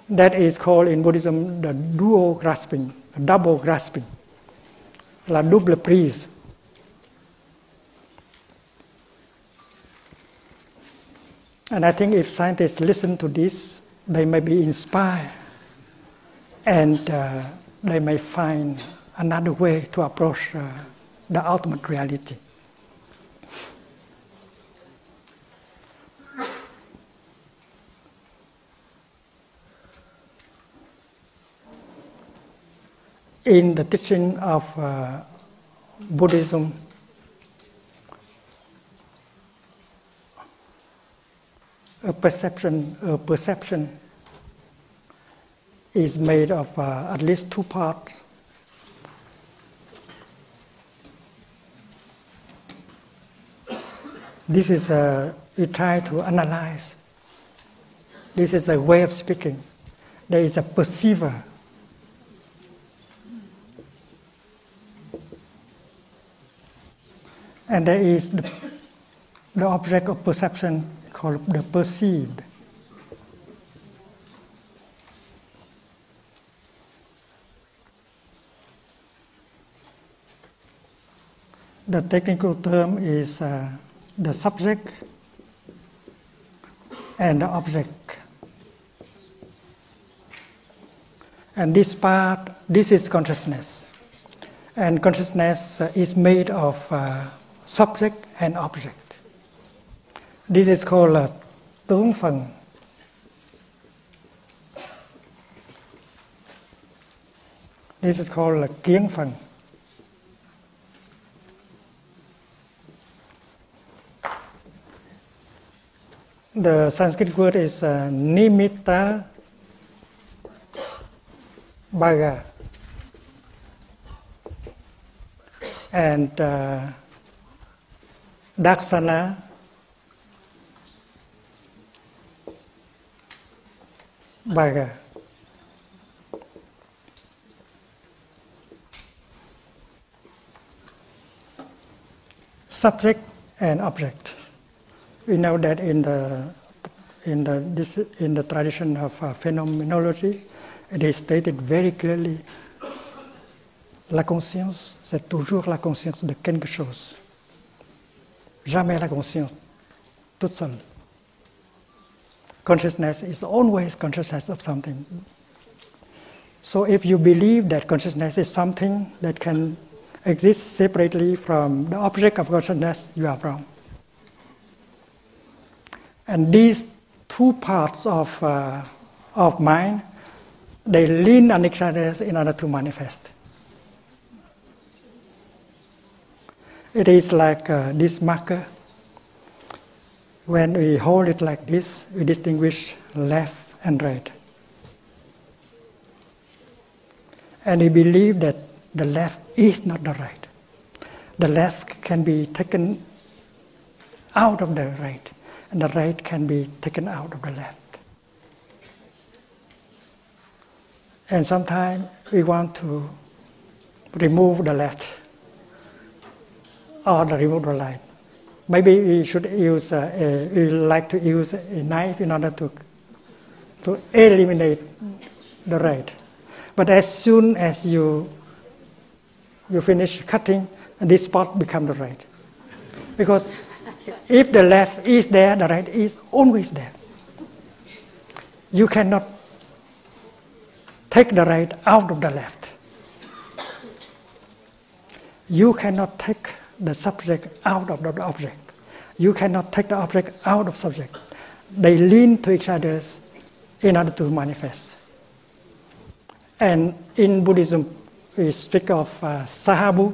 That is called in Buddhism the dual grasping, the double grasping, la double prise. And I think if scientists listen to this, they may be inspired and they may find another way to approach the ultimate reality. In the teaching of Buddhism, a perception is made of at least two parts. This is we try to analyze. This is a way of speaking. There is a perceiver. And there is the object of perception called the perceived. The technical term is the subject and the object. And this part, this is consciousness. And consciousness is made of subject and object. This is called tướng phần. This is called kiến phần. The Sanskrit word is nimitta bhaga. And daksana bhaga. Subject and object. We know that in the tradition of phenomenology, it is stated very clearly. La conscience, c'est toujours la conscience de quelque chose. Jamais la conscience toute seule. Consciousness is always consciousness of something. So if you believe that consciousness is something that can exist separately from the object of consciousness, you are wrong. And these two parts of mind They lean on each other in order to manifest. It is like this marker. When we hold it like this, we distinguish left and right. And we believe that the left is not the right. The left can be taken out of the right, and the right can be taken out of the left. And sometimes we want to remove the left or remove the right. Maybe we should use we like to use a knife in order to eliminate the right. But as soon as you finish cutting, this spot becomes the right. Because if the left is there, the right is always there. You cannot take the right out of the left. You cannot take the subject out of the object. You cannot take the object out of subject. They lean to each other in order to manifest. And in Buddhism, we speak of sahabu.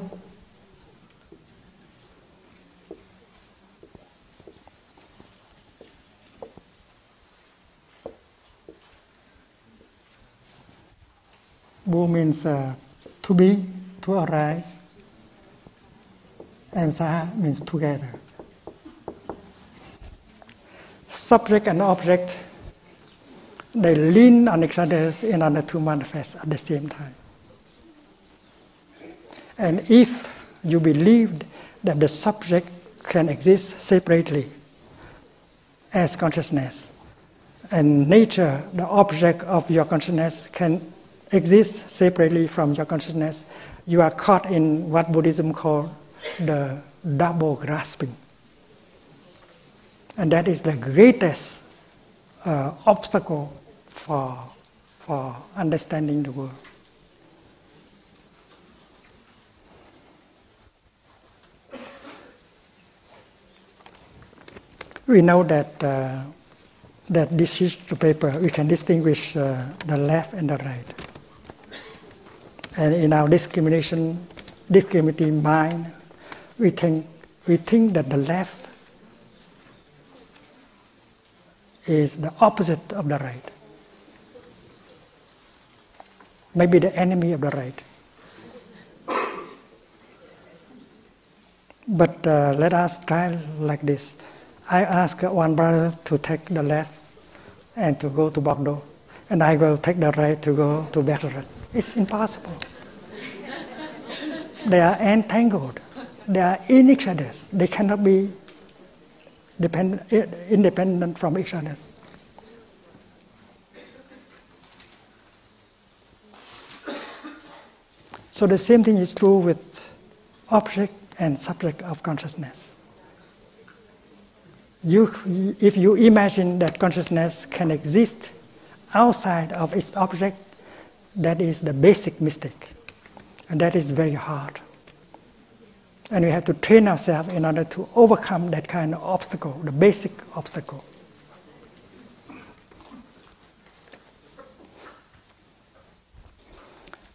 Bu means to be, to arise, and saha means together. Subject and object, they lean on each other in order to manifest at the same time. And if you believe that the subject can exist separately as consciousness, and nature, the object of your consciousness, can exist separately from your consciousness, you are caught in what Buddhism calls the double grasping. And that is the greatest obstacle for understanding the world. We know that that this is the paper. We can distinguish the left and the right. And in our discriminating mind, we think that the left is the opposite of the right. Maybe the enemy of the right. But let us try like this. I ask one brother to take the left and to go to Bordeaux, and I will take the right to go to Bergerac. It's impossible. They are entangled. They are in each other. They cannot be independent from each other. So the same thing is true with object and subject of consciousness. If you imagine that consciousness can exist outside of its object, that is the basic mistake. And that is very hard. And we have to train ourselves in order to overcome that kind of obstacle, the basic obstacle.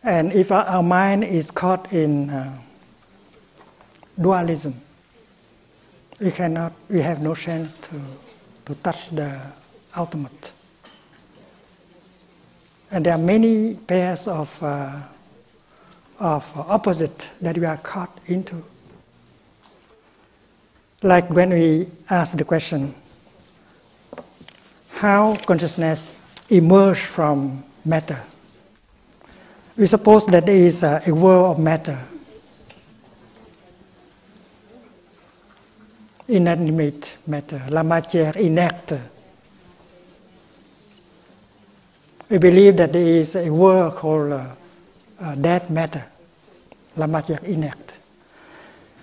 And if our mind is caught in dualism, we have no chance to touch the ultimate. And there are many pairs of opposite that we are caught into. Like when we ask the question, how consciousness emerges from matter? We suppose that there is a world of matter, inanimate matter, la matière inerte. We believe that there is a world called dead matter, la matière inerte.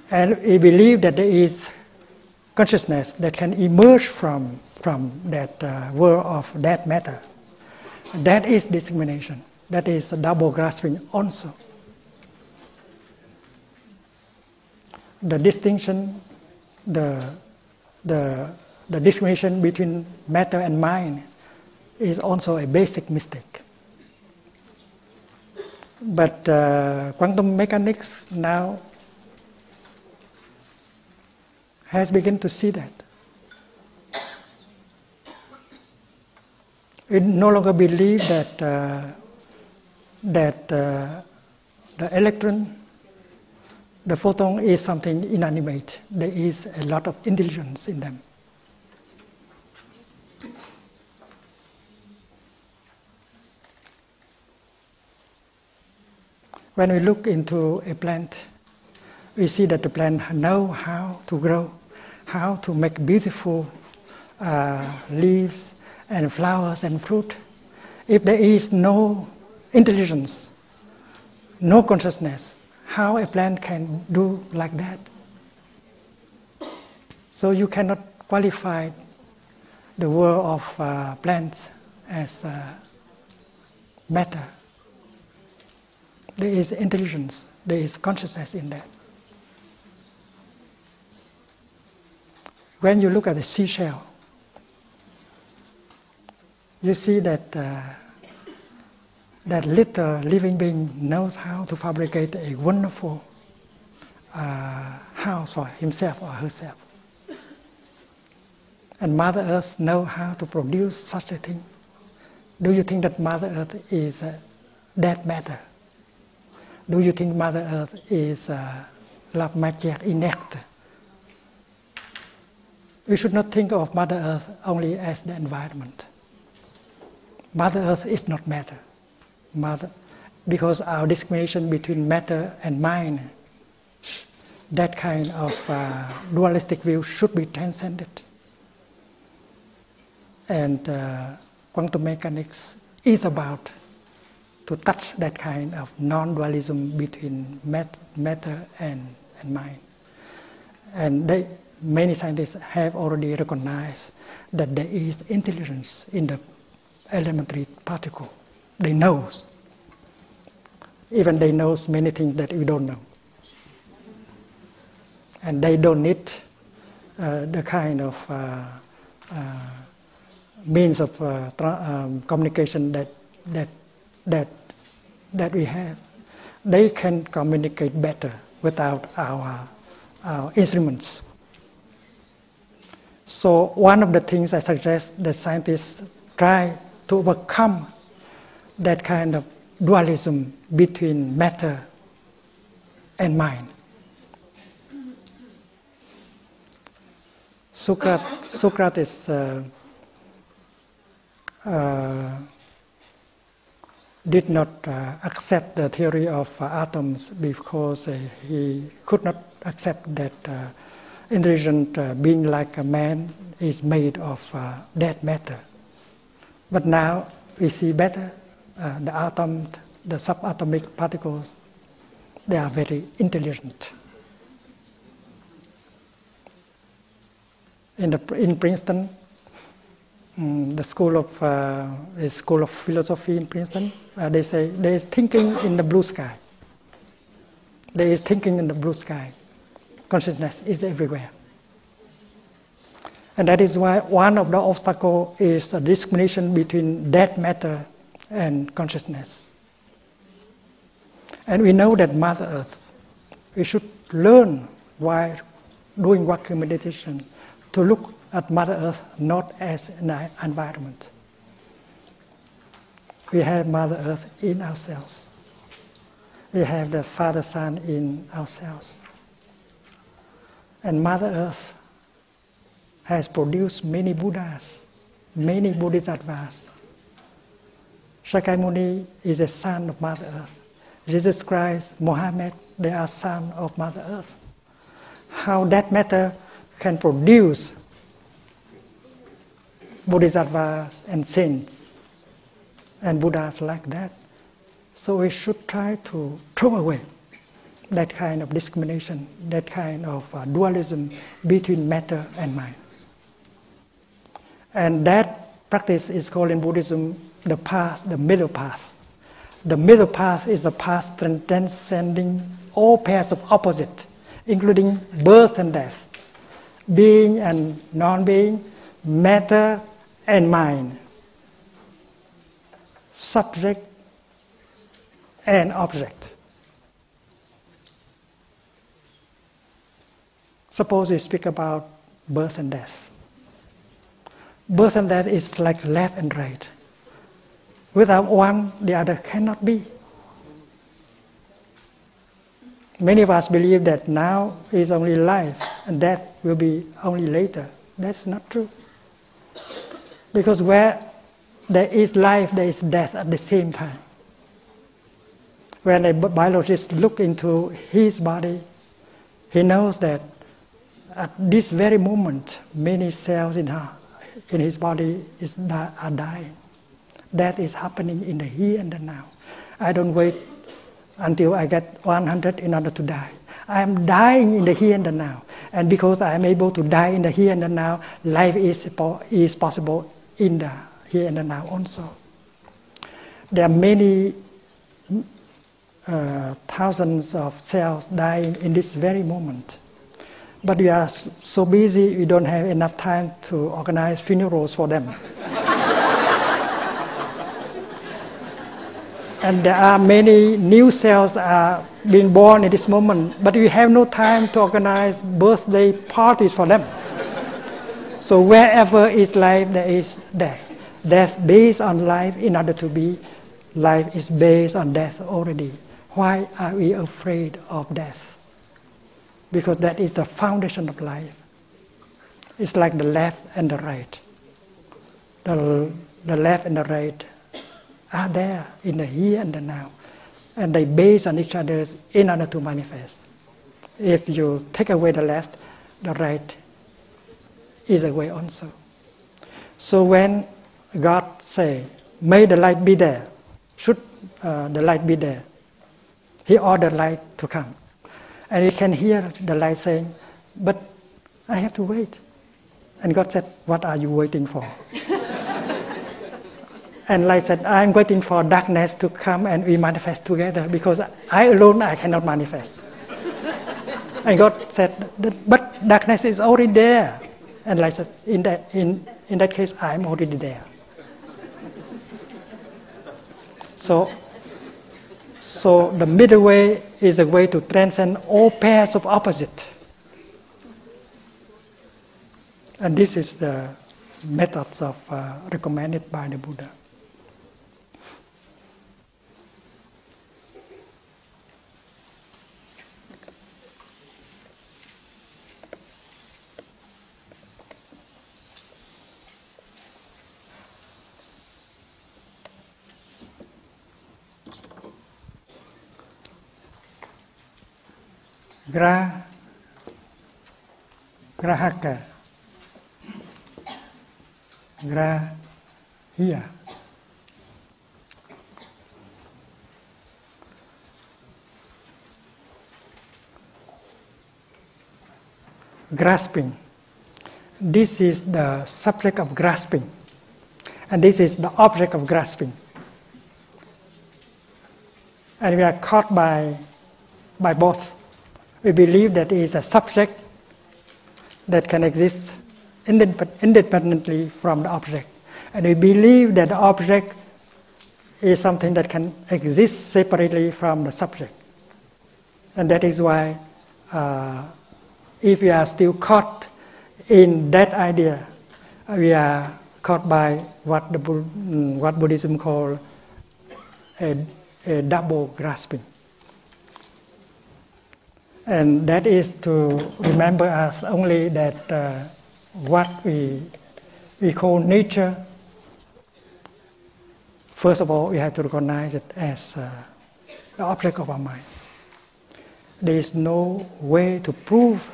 And we believe that there is consciousness that can emerge from that world of dead matter. That is discrimination. That is double grasping also. The distinction, the discrimination between matter and mind is also a basic mistake. But quantum mechanics now has begun to see that. We no longer believe that the electron, the photon is something inanimate. There is a lot of intelligence in them. When we look into a plant, we see that the plant knows how to grow, how to make beautiful leaves and flowers and fruit. If there is no intelligence, no consciousness, how a plant can do like that? So you cannot qualify the world of plants as matter. There is intelligence, there is consciousness in that. When you look at the seashell, you see that that little living being knows how to fabricate a wonderful house for himself or herself. And Mother Earth knows how to produce such a thing. Do you think that Mother Earth is dead matter? Do you think Mother Earth is la matière inerte? We should not think of Mother Earth only as the environment. Mother Earth is not matter. Because our discrimination between matter and mind, that kind of dualistic view should be transcended. And quantum mechanics is about to touch that kind of non-dualism between matter and mind. And many scientists have already recognized that there is intelligence in the elementary particle. They know. Even they know many things that we don't know. And they don't need the kind of means of communication that we have. They can communicate better without our instruments. So one of the things I suggest that scientists try to overcome that kind of dualism between matter and mind. Socrates did not accept the theory of atoms because he could not accept that intelligent being like a man is made of dead matter. But now we see better the atom, the subatomic particles, they are very intelligent. In Princeton, the school of philosophy in Princeton, they say there is thinking in the blue sky. There is thinking in the blue sky. Consciousness is everywhere. And that is why one of the obstacles is the discrimination between dead matter and consciousness. And we know that Mother Earth, we should learn while doing Wakya meditation to look at Mother Earth not as an environment. We have Mother Earth in ourselves. We have the Father Sun in ourselves. And Mother Earth has produced many Buddhas, many Bodhisattvas. Shakyamuni is a son of Mother Earth. Jesus Christ, Mohammed, they are sons of Mother Earth. How that matter can produce Bodhisattvas and saints and Buddhas like that. So we should try to throw away that kind of discrimination, that kind of dualism between matter and mind. And that practice is called in Buddhism the path, the middle path. The middle path is the path transcending all pairs of opposite, including birth and death, being and non-being, matter and mind, subject and object. Suppose we speak about birth and death. Birth and death is like left and right. Without one, the other cannot be. Many of us believe that now is only life and death will be only later. That's not true. Because where there is life, there is death at the same time. When a biologist looks into his body, he knows that at this very moment, many cells in his body are dying. That is happening in the here and the now. I don't wait until I get 100 in order to die. I am dying in the here and the now. And because I am able to die in the here and the now, life is possible in the here and the now also. There are many thousands of cells dying in this very moment. But we are so busy, we don't have enough time to organize funerals for them. And there are many new cells are being born in this moment, but we have no time to organize birthday parties for them. So wherever is life, there is death. Death based on life in order to be. Life is based on death already. Why are we afraid of death? Because that is the foundation of life. It's like the left and the right. The left and the right are there in the here and the now. And they base on each other in order to manifest. If you take away the left, the right is away also. So when God say, may the light be there, should the light be there, He ordered light to come. And you can hear the light saying, but I have to wait. And God said, what are you waiting for? And light said, I'm waiting for darkness to come and we manifest together because I alone, I cannot manifest. And God said, but darkness is already there. And light said, in that case, I'm already there. So the middle way is a way to transcend all pairs of opposite. And this is the methods of recommended by the Buddha. Grahaka, Grahya. Grasping. This is the subject of grasping. And this is the object of grasping. And we are caught by both. We believe that it is a subject that can exist independently from the object. And we believe that the object is something that can exist separately from the subject. And that is why if we are still caught in that idea, we are caught by what Buddhism calls a double grasping. And that is to remember us only that what we call nature, first of all, we have to recognize it as the object of our mind. There is no way to prove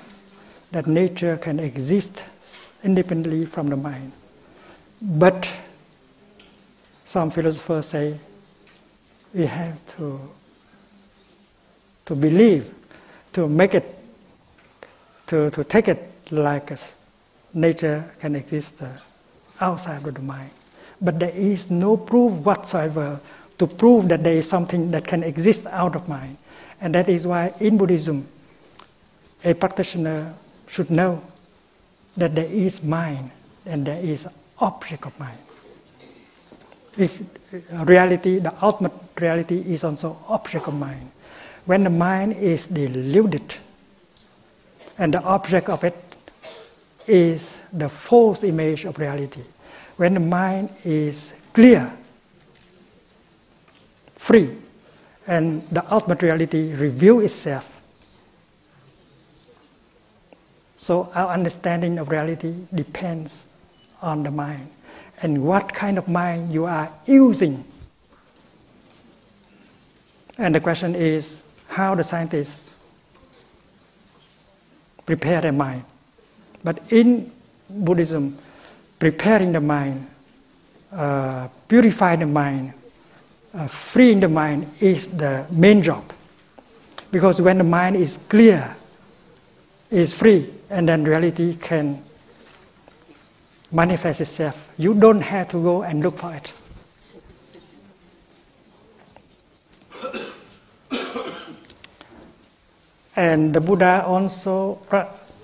that nature can exist independently from the mind. But some philosophers say we have to believe, to make it, to take it like nature can exist outside of the mind. But there is no proof whatsoever to prove that there is something that can exist out of mind. And that is why in Buddhism, a practitioner should know that there is mind and there is object of mind. Reality, the ultimate reality is also object of mind. When the mind is deluded, and the object of it is the false image of reality. When the mind is clear, free, and the ultimate reality reveals itself. So our understanding of reality depends on the mind and what kind of mind you are using. And the question is how the scientists prepare their mind. But in Buddhism, preparing the mind, purifying the mind, freeing the mind is the main job. Because when the mind is clear, is free, and then reality can manifest itself. You don't have to go and look for it. And the Buddha also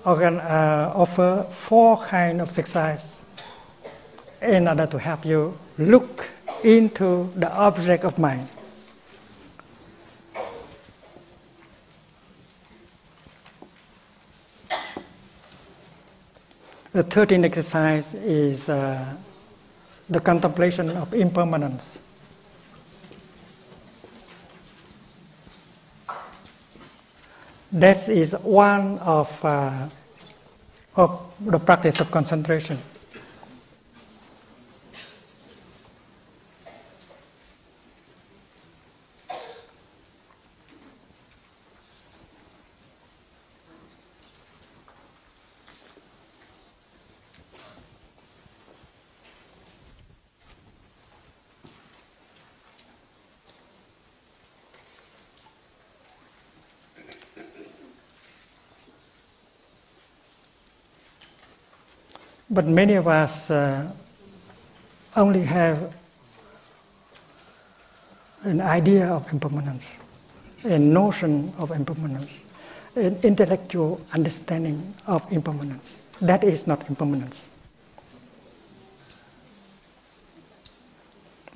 offer 4 kinds of exercise in order to help you look into the object of mind. The 13th exercise is the contemplation of impermanence. That is one of the practice of concentration. But many of us only have an idea of impermanence, a notion of impermanence, an intellectual understanding of impermanence. That is not impermanence.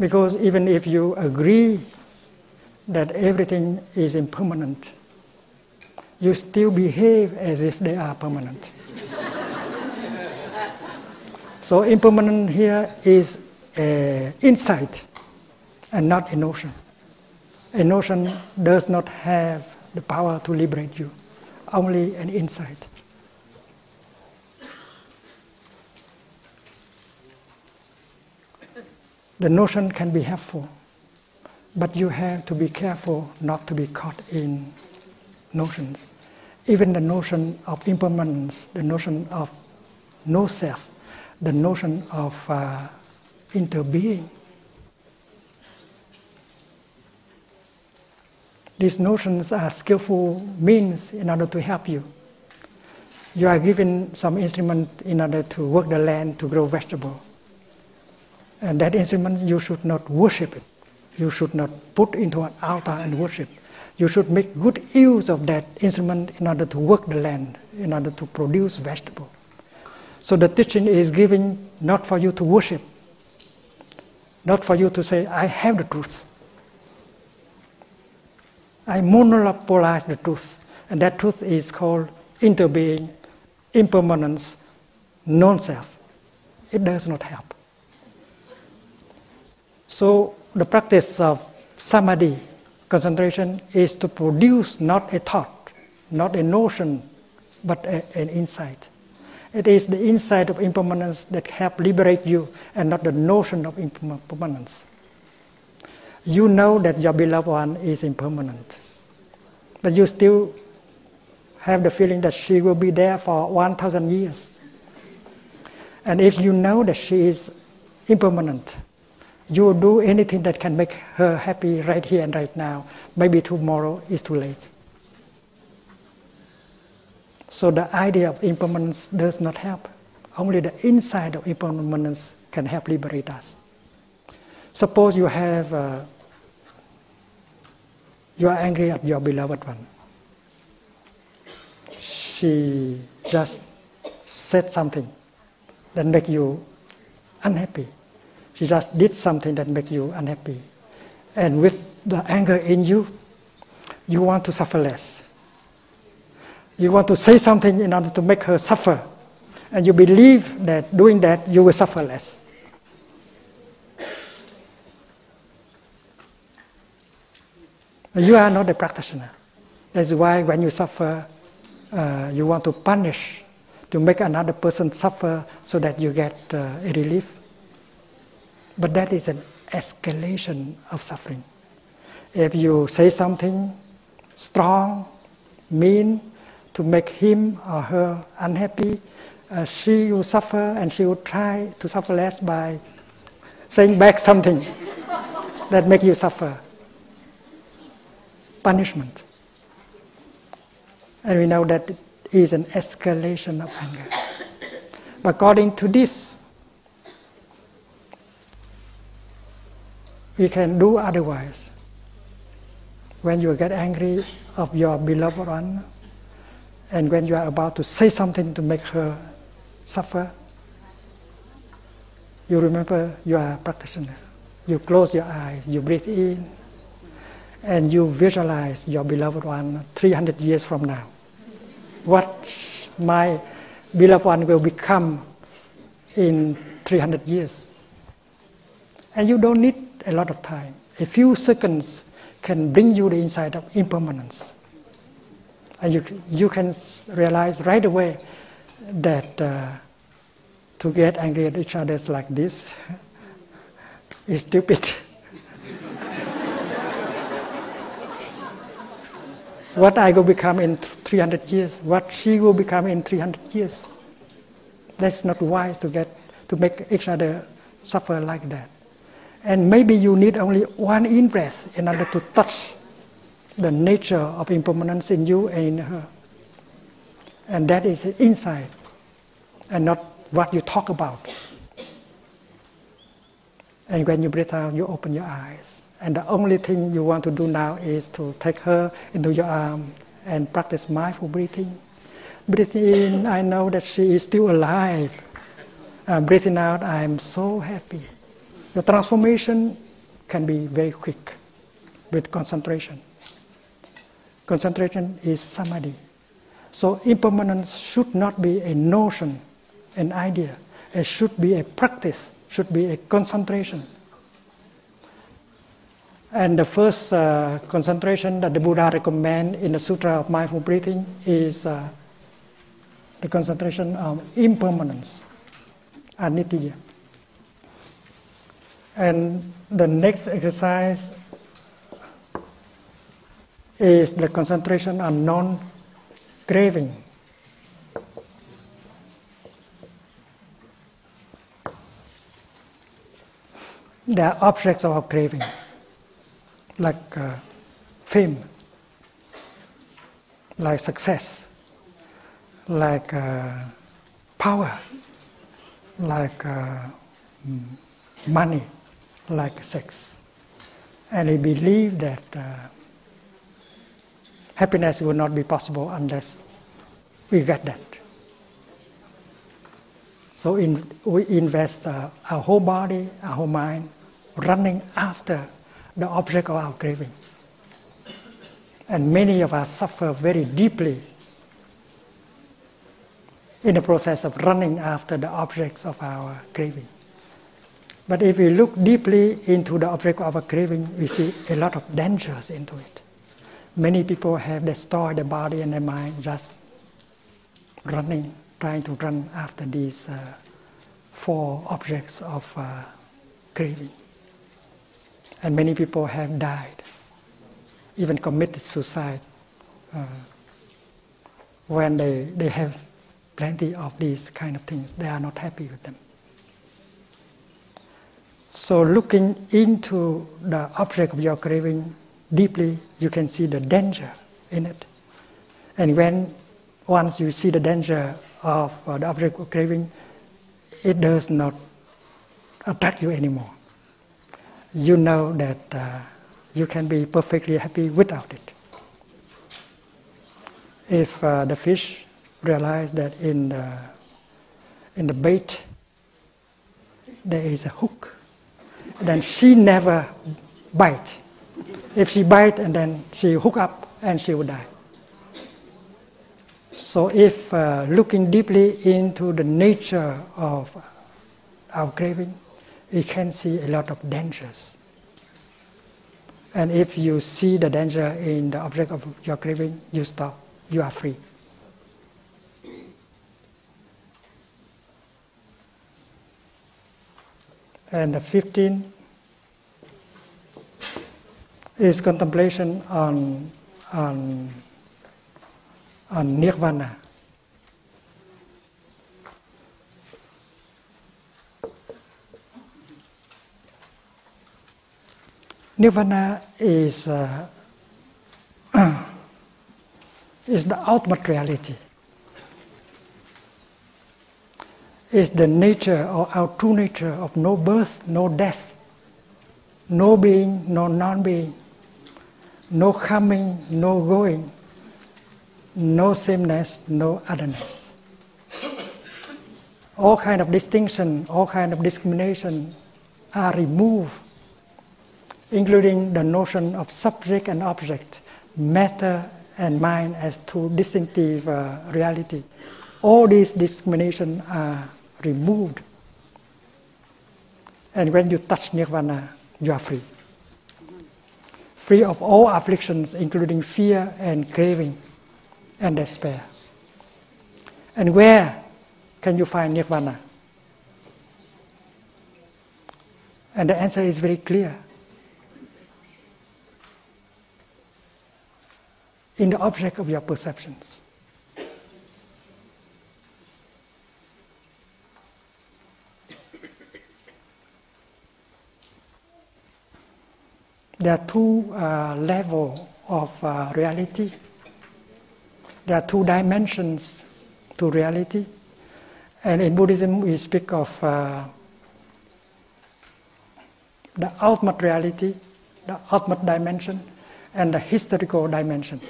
Because even if you agree that everything is impermanent, you still behave as if they are permanent. So impermanent here is an insight and not a notion. A notion does not have the power to liberate you, only an insight. The notion can be helpful, but you have to be careful not to be caught in notions. Even the notion of impermanence, the notion of no self, the notion of interbeing. These notions are skillful means in order to help you. You are given some instrument in order to work the land to grow vegetable. And that instrument, you should not worship it. You should not put into an altar and worship. You should make good use of that instrument in order to work the land, in order to produce vegetable. So the teaching is given not for you to worship, not for you to say, I have the truth. I monopolize the truth. And that truth is called interbeing, impermanence, non-self. It does not help. So the practice of samadhi, concentration, is to produce not a thought, not a notion, but an insight. It is the insight of impermanence that helps liberate you and not the notion of impermanence. You know that your beloved one is impermanent, but you still have the feeling that she will be there for 1,000 years. And if you know that she is impermanent, you will do anything that can make her happy right here and right now. Maybe tomorrow is too late. So the idea of impermanence does not help. Only the insight of impermanence can help liberate us. Suppose you are angry at your beloved one. She just said something that makes you unhappy. She just did something that makes you unhappy. And with the anger in you, you want to suffer less. You want to say something in order to make her suffer. And you believe that doing that, you will suffer less. You are not a practitioner. That's why when you suffer, you want to punish, to make another person suffer so that you get a relief. But that is an escalation of suffering. If you say something strong, mean, to make him or her unhappy, she will suffer, and she will try to suffer less by saying back something that makes you suffer. Punishment. And we know that it is an escalation of anger. But according to this, we can do otherwise. When you get angry of your beloved one, and when you are about to say something to make her suffer, you remember you are a practitioner. You close your eyes, you breathe in, and you visualize your beloved one 300 years from now. What my beloved one will become in 300 years. And you don't need a lot of time. A few seconds can bring you the insight of impermanence. And you can realize right away that to get angry at each other like this is stupid. What I will become in 300 years, what she will become in 300 years. That's not wise to make each other suffer like that. And maybe you need only one in-breath in order to touch the nature of impermanence in you and in her. And that is insight, and not what you talk about. And when you breathe out, you open your eyes. And the only thing you want to do now is to take her into your arm and practice mindful breathing. Breathing in, I know that she is still alive. Breathing out, I am so happy. The transformation can be very quick with concentration. Concentration is samadhi. So impermanence should not be a notion, an idea. It should be a practice, should be a concentration. And the first concentration that the Buddha recommends in the Sutra of Mindful Breathing is the concentration on impermanence, anicca. And the next exercise is the concentration on non-craving. There are objects of our craving, like fame, like success, like power, like money, like sex. And we believe that happiness will not be possible unless we get that. So we invest our whole body, our whole mind, running after the object of our craving. And many of us suffer very deeply in the process of running after the objects of our craving. But if we look deeply into the object of our craving, we see a lot of dangers into it. Many people have destroyed their body and their mind just running, trying to run after these four objects of craving. And many people have died, even committed suicide, when they have plenty of these kind of things. They are not happy with them. So looking into the object of your craving deeply, you can see the danger in it. And once you see the danger of the object of craving, it does not attract you anymore. You know that you can be perfectly happy without it. If the fish realize that in the bait there is a hook, then she never bite. If she bite, and then she hook up and she will die. So if looking deeply into the nature of our craving, we can see a lot of dangers. And if you see the danger in the object of your craving, you stop, you are free. And the 15th is contemplation on nirvana. Nirvana is the ultimate reality. Is the nature or our true nature of no birth, no death, no being, no non-being, no coming, no going, no sameness, no otherness. All kind of distinction, all kind of discrimination are removed, including the notion of subject and object, matter and mind as two distinctive reality. All these discriminations are removed. And when you touch nirvana, you are free. Free of all afflictions, including fear and craving and despair. And where can you find nirvana? And the answer is very clear. In the object of your perceptions. There are two levels of reality. There are two dimensions to reality. And in Buddhism, we speak of the ultimate reality, the ultimate dimension, and the historical dimension.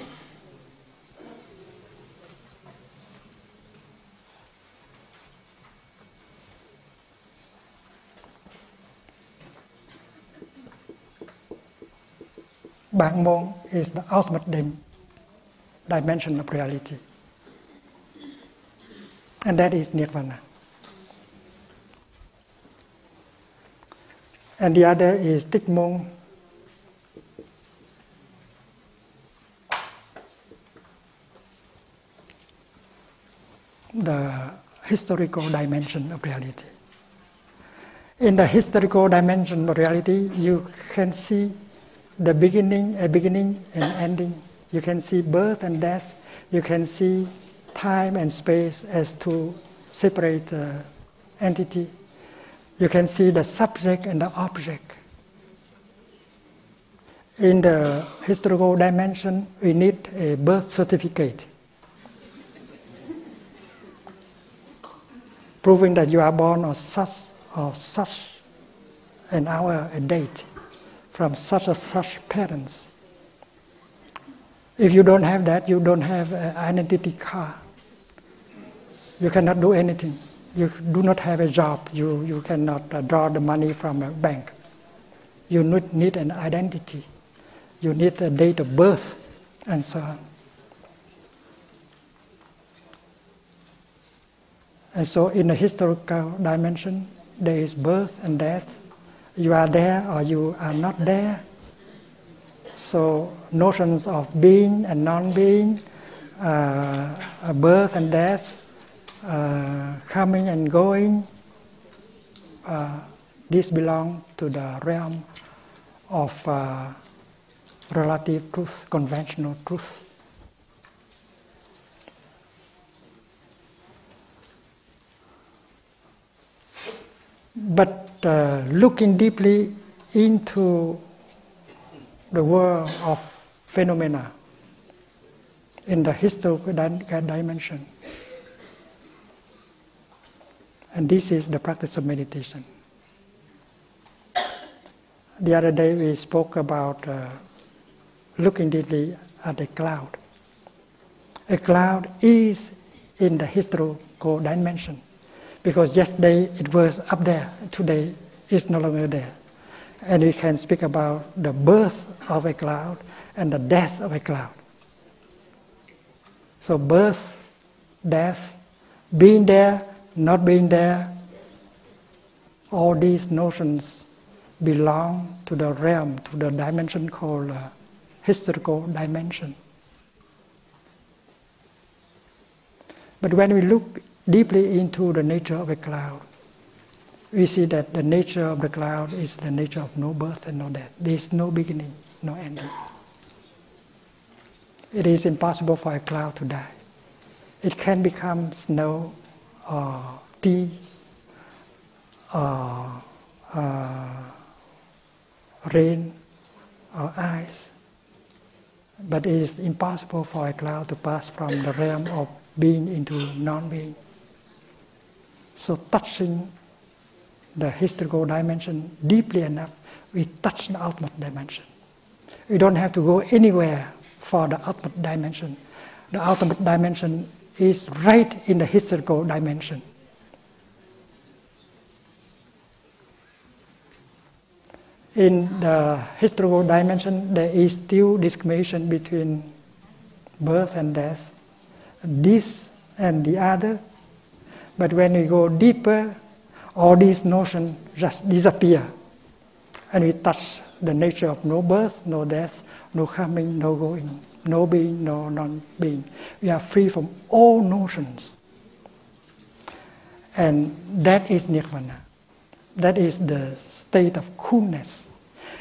Bang Mong is the ultimate dimension of reality. And that is nirvana. And the other is Thich Mong. The historical dimension of reality. In the historical dimension of reality, you can see a beginning and ending. You can see birth and death. You can see time and space as two separate entities. You can see the subject and the object. In the historical dimension, we need a birth certificate, proving that you are born on such an hour, a date, from such parents. If you don't have that, you don't have an identity card. You cannot do anything. You do not have a job. You cannot draw the money from a bank. You need an identity. You need a date of birth, and so on. And so in the historical dimension, there is birth and death. You are there or you are not there. So notions of being and non-being, birth and death, coming and going, these belong to the realm of relative truth, conventional truth. But looking deeply into the world of phenomena in the historical dimension, and this is the practice of meditation. The other day we spoke about looking deeply at a cloud. A cloud is in the historical dimension, because yesterday it was up there, today it's no longer there. And we can speak about the birth of a cloud and the death of a cloud. So birth, death, being there, not being there, all these notions belong to the realm, to the dimension called historical dimension. But when we look deeply into the nature of a cloud, we see that the nature of the cloud is the nature of no birth and no death. There is no beginning, no ending. It is impossible for a cloud to die. It can become snow or tea or rain or ice. But it is impossible for a cloud to pass from the realm of being into non-being. So touching the historical dimension deeply enough, we touch the ultimate dimension. We don't have to go anywhere for the ultimate dimension. The ultimate dimension is right in the historical dimension. In the historical dimension, there is still discrimination between birth and death, this and the other. But when we go deeper, all these notions just disappear. And we touch the nature of no birth, no death, no coming, no going, no being, no non-being. We are free from all notions. And that is nirvana. That is the state of coolness.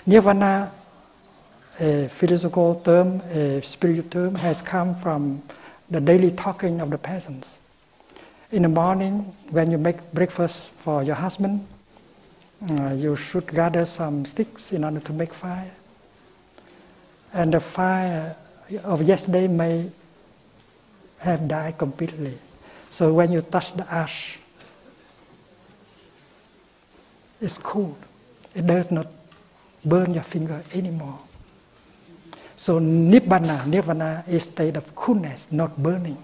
Nirvana, a philosophical term, a spiritual term, has come from the daily talking of the peasants. In the morning, when you make breakfast for your husband, you should gather some sticks in order to make fire. And the fire of yesterday may have died completely. So when you touch the ash, it's cool. It does not burn your finger anymore. So nirvana is state of coolness, not burning.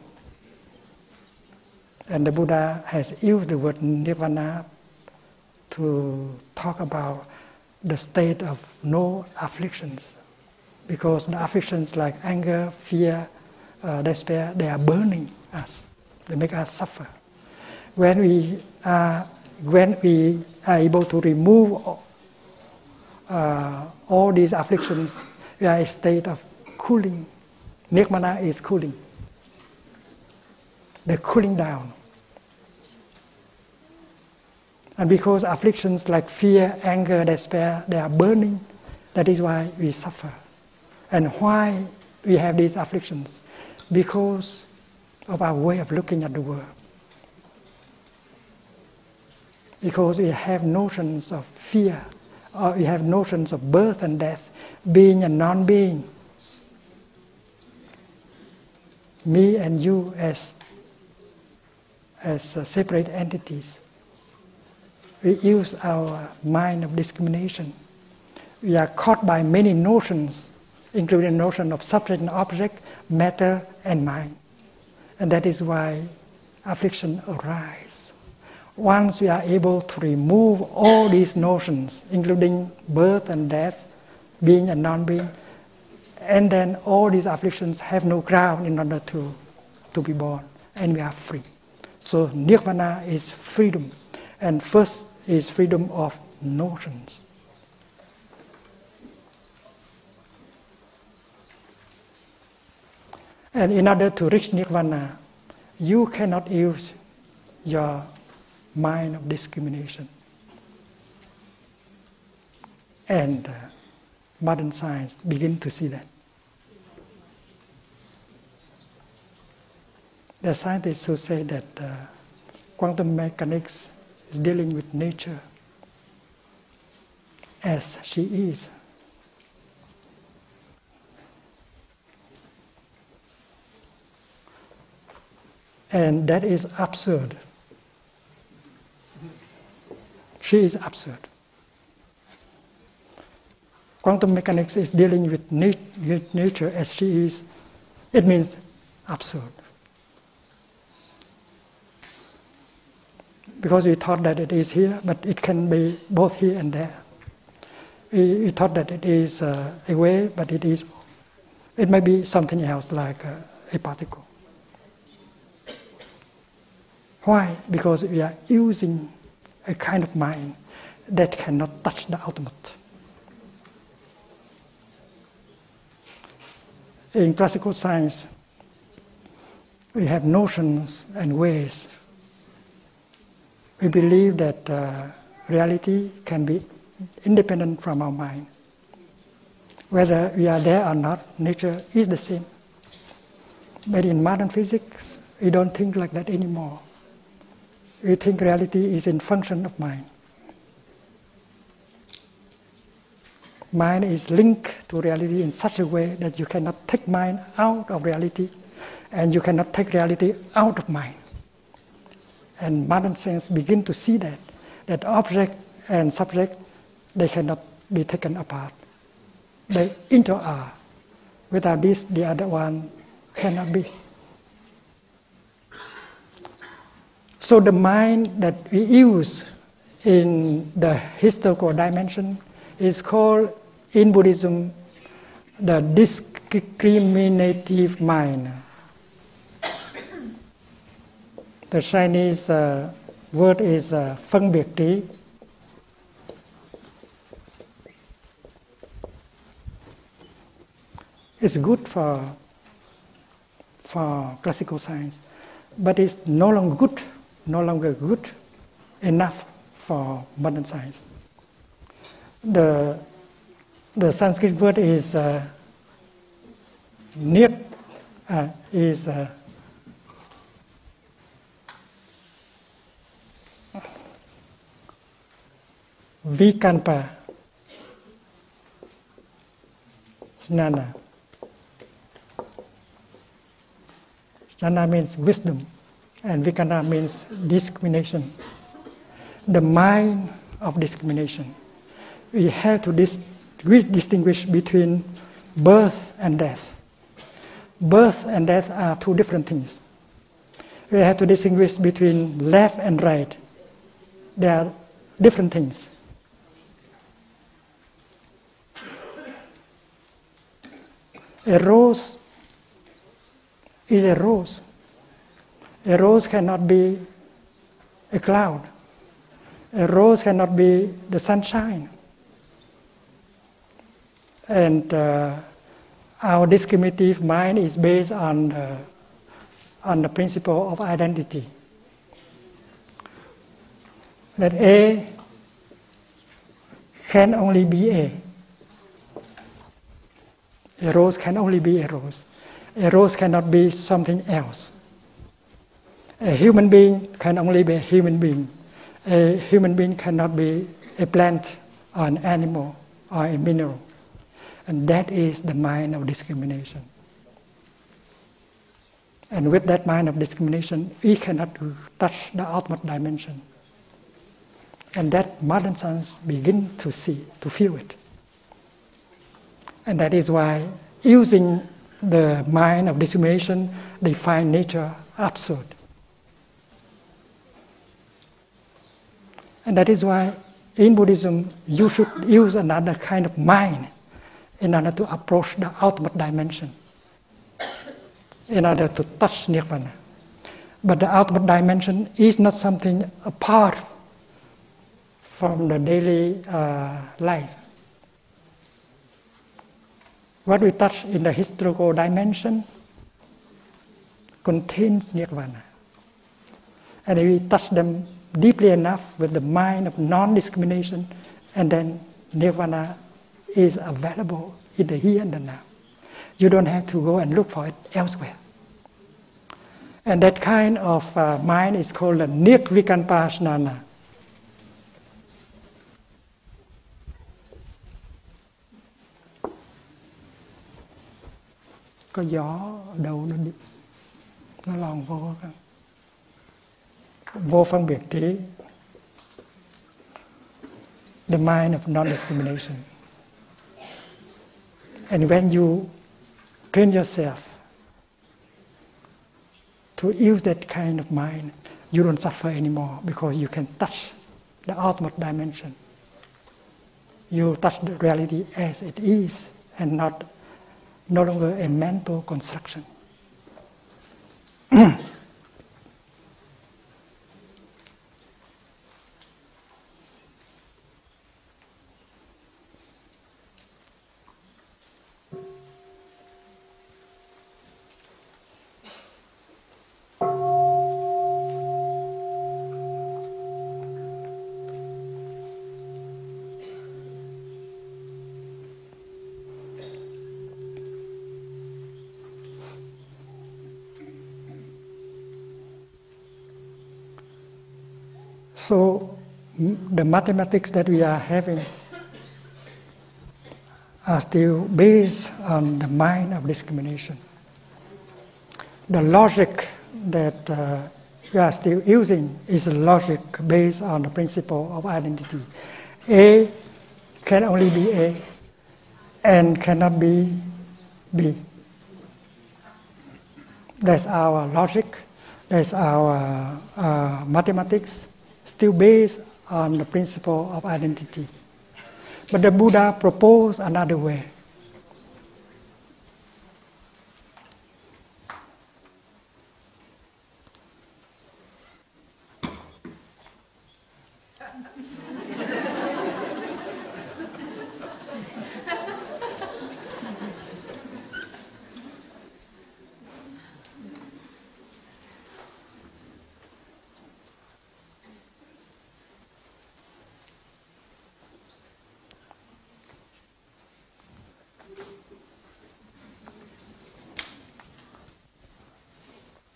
And the Buddha has used the word nirvana to talk about the state of no afflictions. Because the afflictions like anger, fear, despair, they are burning us. They make us suffer. When we are able to remove all these afflictions, we are in a state of cooling. Nirvana is cooling. The cooling down. And because afflictions like fear, anger, despair, they are burning, that is why we suffer. And why we have these afflictions? Because of our way of looking at the world. Because we have notions of fear, or we have notions of birth and death, being and non-being. Me and you as separate entities. We use our mind of discrimination. We are caught by many notions, including the notion of subject and object, matter and mind. And that is why affliction arises. Once we are able to remove all these notions, including birth and death, being and non-being, and then all these afflictions have no ground in order to be born, and we are free. So nirvana is freedom, and first is freedom of notions. And in order to reach nirvana, you cannot use your mind of discrimination. And modern science begin to see that. There are scientists who say that quantum mechanics is dealing with nature as she is. And that is absurd. She is absurd. Quantum mechanics is dealing with nature as she is. It means absurd. Because we thought that it is here, but it can be both here and there. We thought that it is a wave, but it may be something else like a particle. Why? Because we are using a kind of mind that cannot touch the ultimate. In classical science, we have notions and ways. We believe that reality can be independent from our mind. Whether we are there or not, nature is the same. But in modern physics, we don't think like that anymore. We think reality is in function of mind. Mind is linked to reality in such a way that you cannot take mind out of reality, and you cannot take reality out of mind. And modern science begin to see that object and subject, they cannot be taken apart. They inter-are. Without this, the other one cannot be. So the mind that we use in the historical dimension is called, in Buddhism, the discriminative mind. The Chinese word is phân biệt trí. It's good for classical science, but it's no longer good enough for modern science. The Sanskrit word is Nhat, is vikampa snana. Snana means wisdom, and vikana means discrimination. The mind of discrimination. We have to distinguish between birth and death. Birth and death are two different things. We have to distinguish between left and right. They are different things. A rose is a rose. A rose cannot be a cloud. A rose cannot be the sunshine. And our discriminative mind is based on the principle of identity. That A can only be A. A rose can only be a rose. A rose cannot be something else. A human being can only be a human being. A human being cannot be a plant or an animal or a mineral. And that is the mind of discrimination. And with that mind of discrimination, we cannot touch the ultimate dimension. And that modern science begin to see, to feel it. And that is why, using the mind of discrimination, they find nature absurd. And that is why, in Buddhism, you should use another kind of mind in order to approach the ultimate dimension, in order to touch nirvana. But the ultimate dimension is not something apart from the daily life. What we touch in the historical dimension contains nirvana. And if we touch them deeply enough with the mind of non-discrimination, and then nirvana is available in the here and the now. You don't have to go and look for it elsewhere. And that kind of mind is called the nirvikalpa jnana. Có gió ở đâu nó lòn vô không? Vô phân biệt trí. The mind of non-discrimination. And when you train yourself to use that kind of mind, you don't suffer anymore because you can touch the ultimate dimension. You touch the reality as it is and no longer a mental construction. So the mathematics that we are having are still based on the mind of discrimination. The logic that we are still using is a logic based on the principle of identity. A can only be A and cannot be B. That's our logic, that's our mathematics, still based on the principle of identity. But the Buddha proposed another way.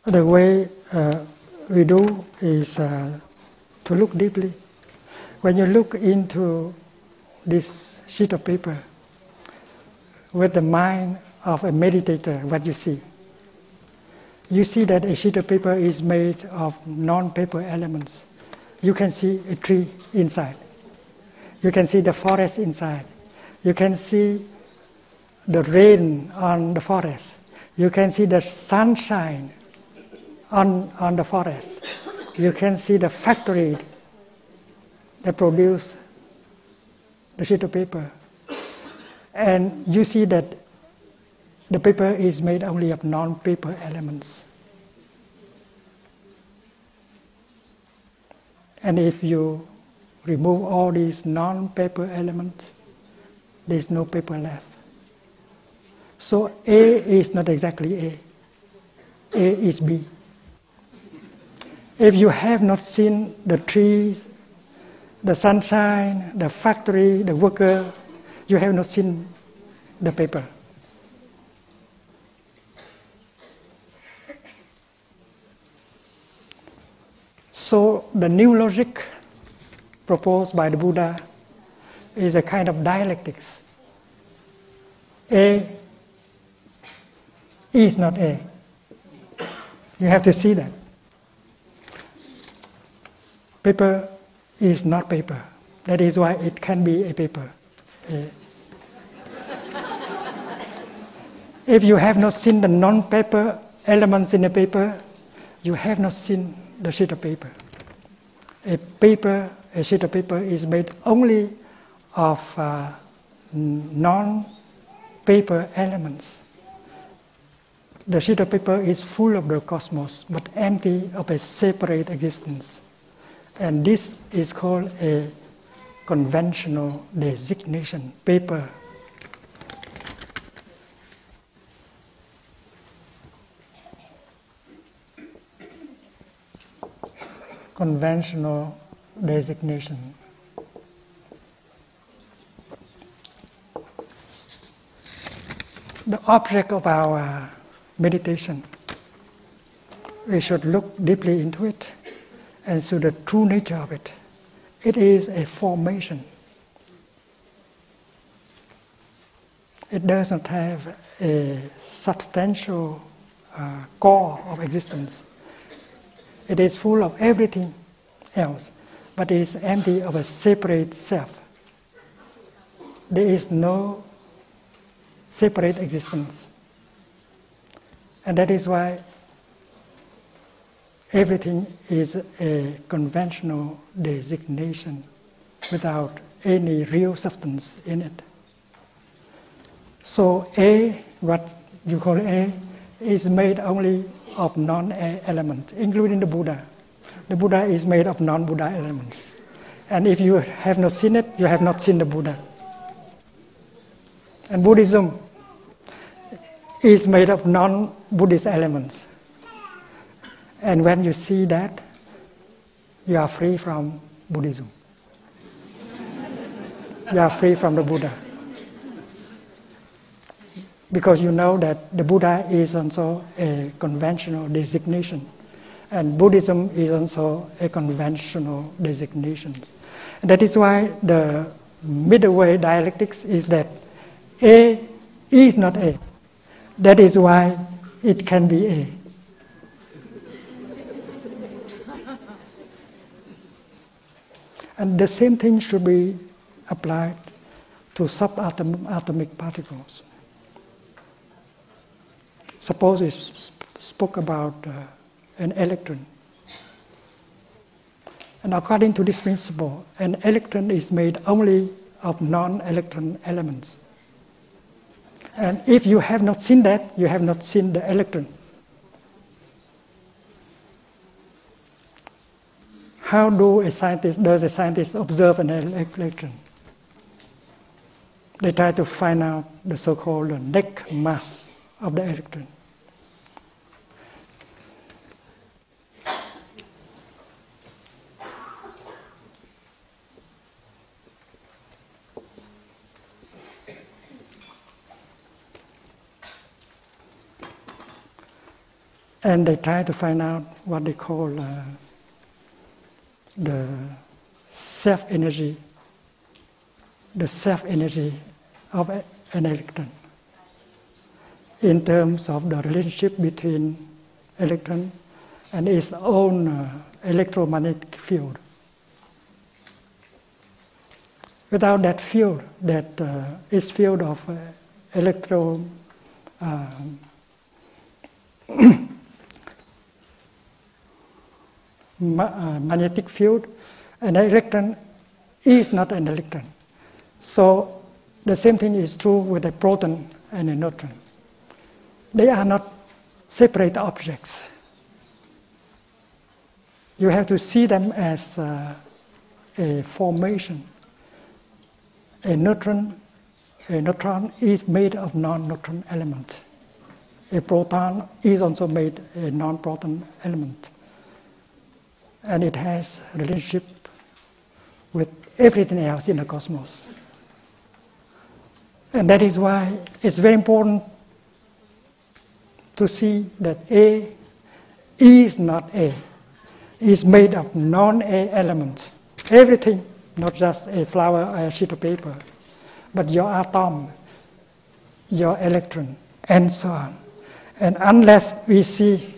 The way we do is to look deeply. When you look into this sheet of paper with the mind of a meditator, what you see? You see that a sheet of paper is made of non-paper elements. You can see a tree inside. You can see the forest inside. You can see the rain on the forest. You can see the sunshine on the forest. You can see the factory that produce the sheet of paper. And you see that the paper is made only of non-paper elements. And if you remove all these non-paper elements, there's no paper left. So A is not exactly A. A is B. If you have not seen the trees, the sunshine, the factory, the worker, you have not seen the paper. So the new logic proposed by the Buddha is a kind of dialectics. A is not A. You have to see that. Paper is not paper. That is why it can be a paper. If you have not seen the non-paper elements in the paper, you have not seen the sheet of paper. A sheet of paper is made only of non-paper elements. The sheet of paper is full of the cosmos, but empty of a separate existence. And this is called a conventional designation, paper. Conventional designation. The object of our meditation, we should look deeply into it and see the true nature of it. It is a formation. It does not have a substantial core of existence. It is full of everything else, but it is empty of a separate self. There is no separate existence. And that is why everything is a conventional designation without any real substance in it. So A, what you call A, is made only of non-A elements, including the Buddha. The Buddha is made of non-Buddha elements. And if you have not seen it, you have not seen the Buddha. And Buddhism is made of non-Buddhist elements. And when you see that, you are free from Buddhism. You are free from the Buddha. Because you know that the Buddha is also a conventional designation. And Buddhism is also a conventional designation. And that is why the middle way dialectics is that A is not A. That is why it can be A. And the same thing should be applied to subatomic particles. Suppose we spoke about an electron. And according to this principle, an electron is made only of non-electron elements. And if you have not seen that, you have not seen the electron. How does a scientist observe an electron? They try to find out the so-called neck mass of the electron. And they try to find out what they call the self-energy of an electron in terms of the relationship between electron and its own electromagnetic field. Without that field, its field of magnetic field, an electron is not an electron. So the same thing is true with a proton and a neutron. They are not separate objects. You have to see them as a formation. A neutron is made of non-neutron element. A proton is also made a non-proton element. And it has a relationship with everything else in the cosmos. And that is why it's very important to see that A is not A. It's made of non-A elements. Everything, not just a flower or a sheet of paper, but your atom, your electron, and so on. And unless we see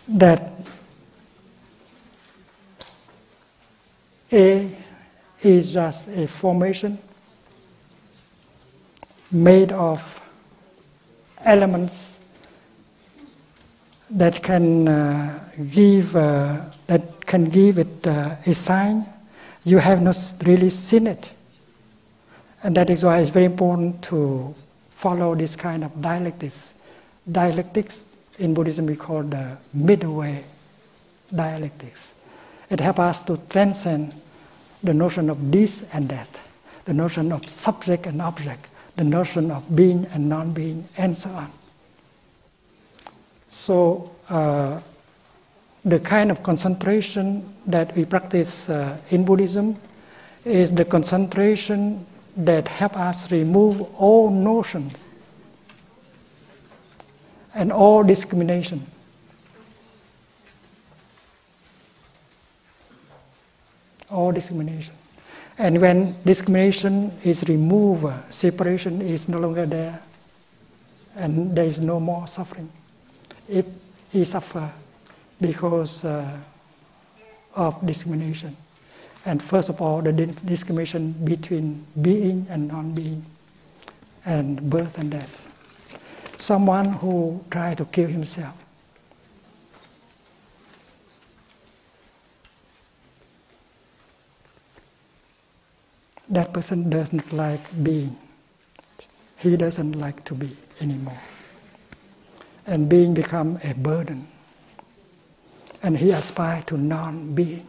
that A is just a formation made of elements that can give it a sign. You have not really seen it, and that is why it's very important to follow this kind of dialectics. Dialectics in Buddhism we call the middle way dialectics. It helps us to transcend the notion of this and that, the notion of subject and object, the notion of being and non-being, and so on. So the kind of concentration that we practice in Buddhism is the concentration that helps us remove all notions and all discrimination. All discrimination. And when discrimination is removed, separation is no longer there, and there is no more suffering. If he suffers because of discrimination, and first of all, the discrimination between being and non-being, and birth and death. Someone who tries to kill himself, that person does not like being. He doesn't like to be anymore. And being become a burden. And he aspires to non-being.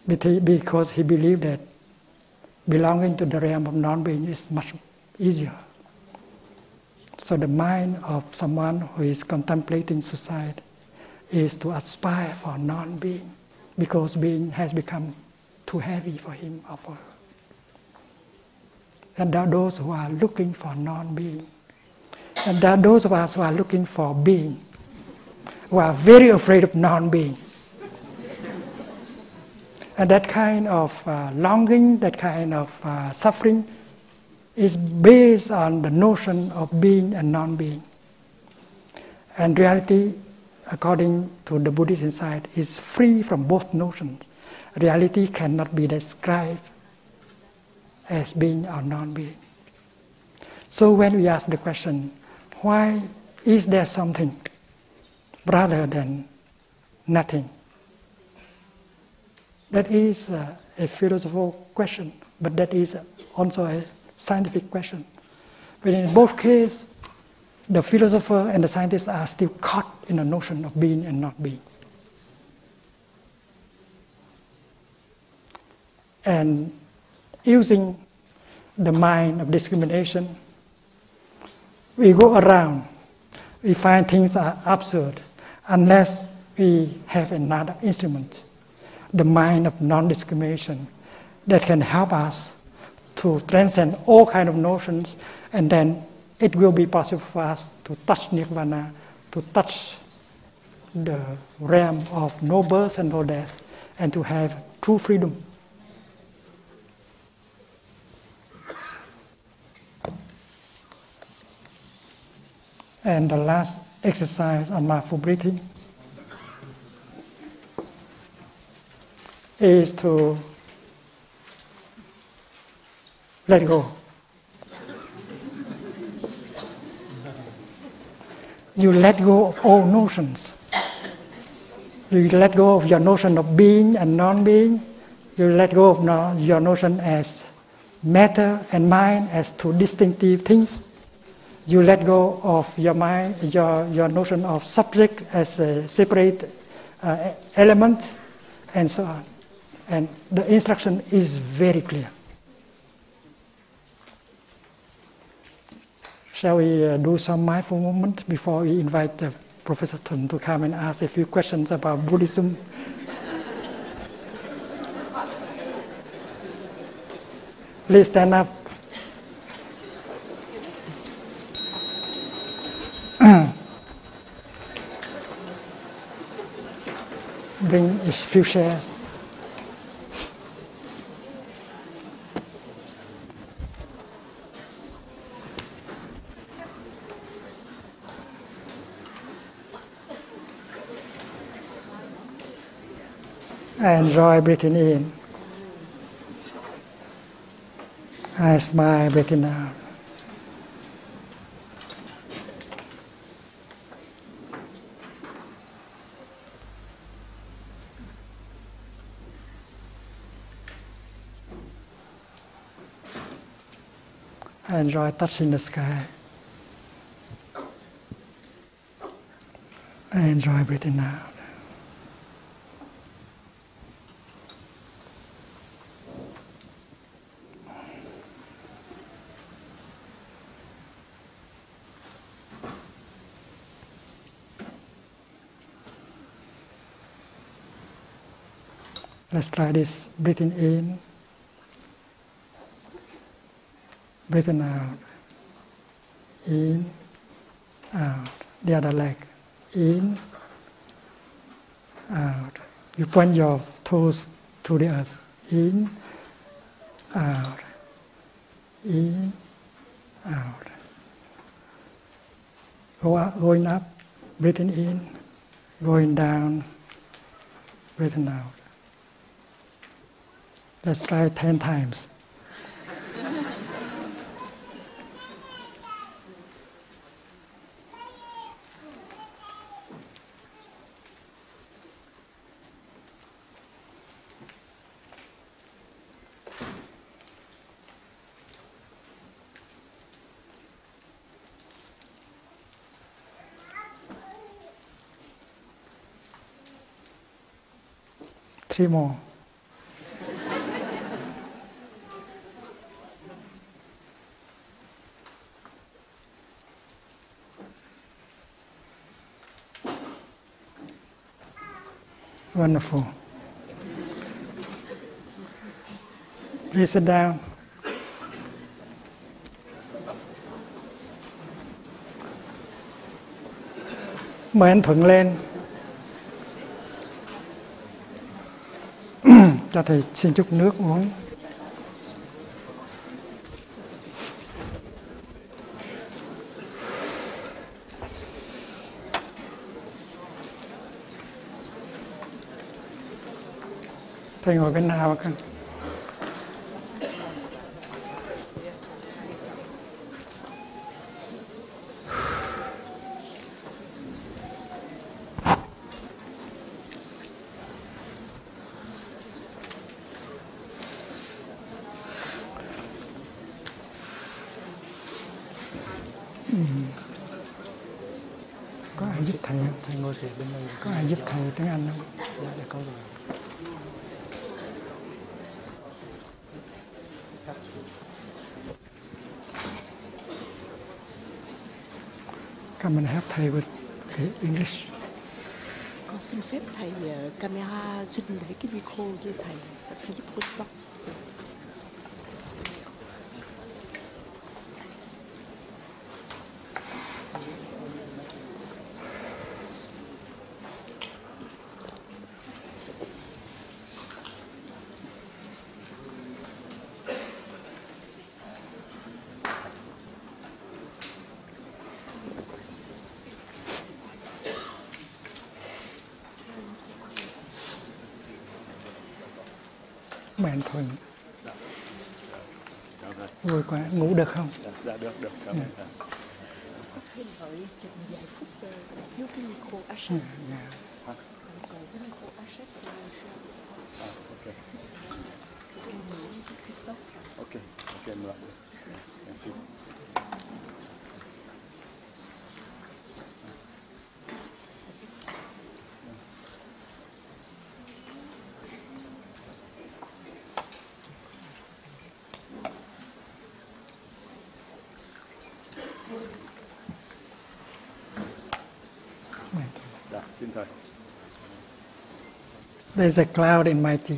Because he believes that belonging to the realm of non-being is much easier. So the mind of someone who is contemplating suicide is to aspire for non-being, because being has become too heavy for him or for her. And there are those who are looking for non-being. And there are those of us who are looking for being, who are very afraid of non-being. And that kind of longing, that kind of suffering is based on the notion of being and non-being. And reality, according to the Buddhist insight, is free from both notions. Reality cannot be described as being or non-being. So when we ask the question, why is there something rather than nothing? That is a philosophical question, but that is also a scientific question. But in both cases, the philosopher and the scientist are still caught in the notion of being and not being. And using the mind of discrimination, we go around, we find things are absurd unless we have another instrument, the mind of non-discrimination, that can help us to transcend all kinds of notions, and then it will be possible for us to touch nirvana, to touch the realm of no birth and no death, and to have true freedom. And the last exercise on mindful breathing is to let go. You let go of all notions. You let go of your notion of being and non-being. You let go of your notion as matter and mind as two distinctive things. You let go of your mind, your notion of subject as a separate element, and so on. And the instruction is very clear. Shall we do some mindful moment before we invite Professor Thich to come and ask a few questions about Buddhism? Please stand up. Bring a few chairs. I enjoy breathing in. I smile breathing out. I enjoy touching the sky. I enjoy breathing out. Let's try this. Breathing in, breathing out. In, out. The other leg. In, out. You point your toes to the earth. In, out. In, out. Going up, breathing in. Going down, breathing out. Let's try 10 times. Three more. Wonderful. Please sit down. Mời anh Thuận lên. Cho thầy xin chút nước uống. Thầy ngồi bên nào con? Có ai giúp thầy không?
Thầy ngồi phía bên này.
Có ai giúp thầy tiếng Anh không?
Dạ, để con rồi.
Come and help thầy with the English.
Con xin phép thầy camera xin để cái micro cho thầy Philip Postdoc.
Mời anh Thuận. Vui quá, ngủ được không?
Dạ được, cảm ơn.
Thêm hỏi chừng vài phút thiếu cái micro Asset. Còn cái micro Asset
Ok.
Christophe.
Ok, em lại. Merci. Dạ, xin thầy.
There's a cloud in my tea.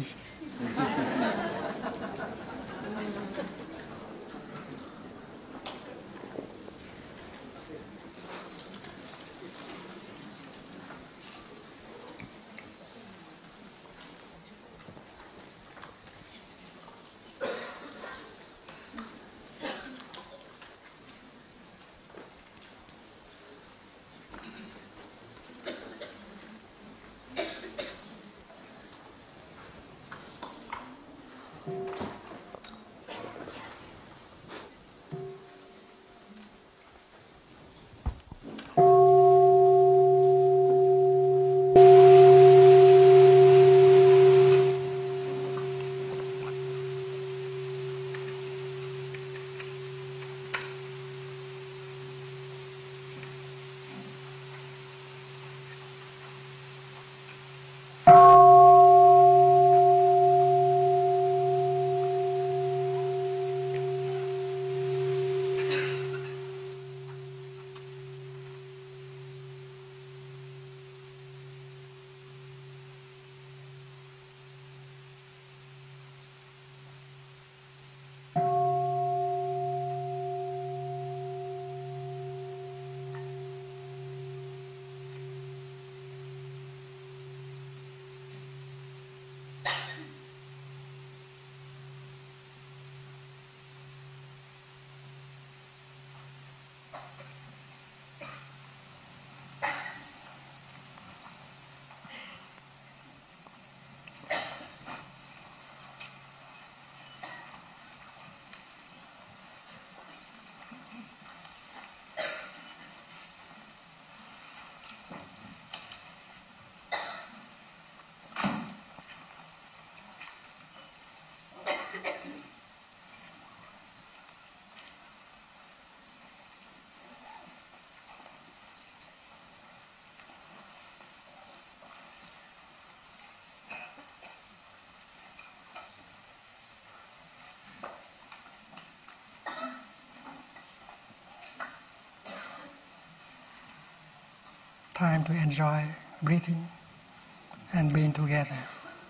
time to enjoy breathing and being together.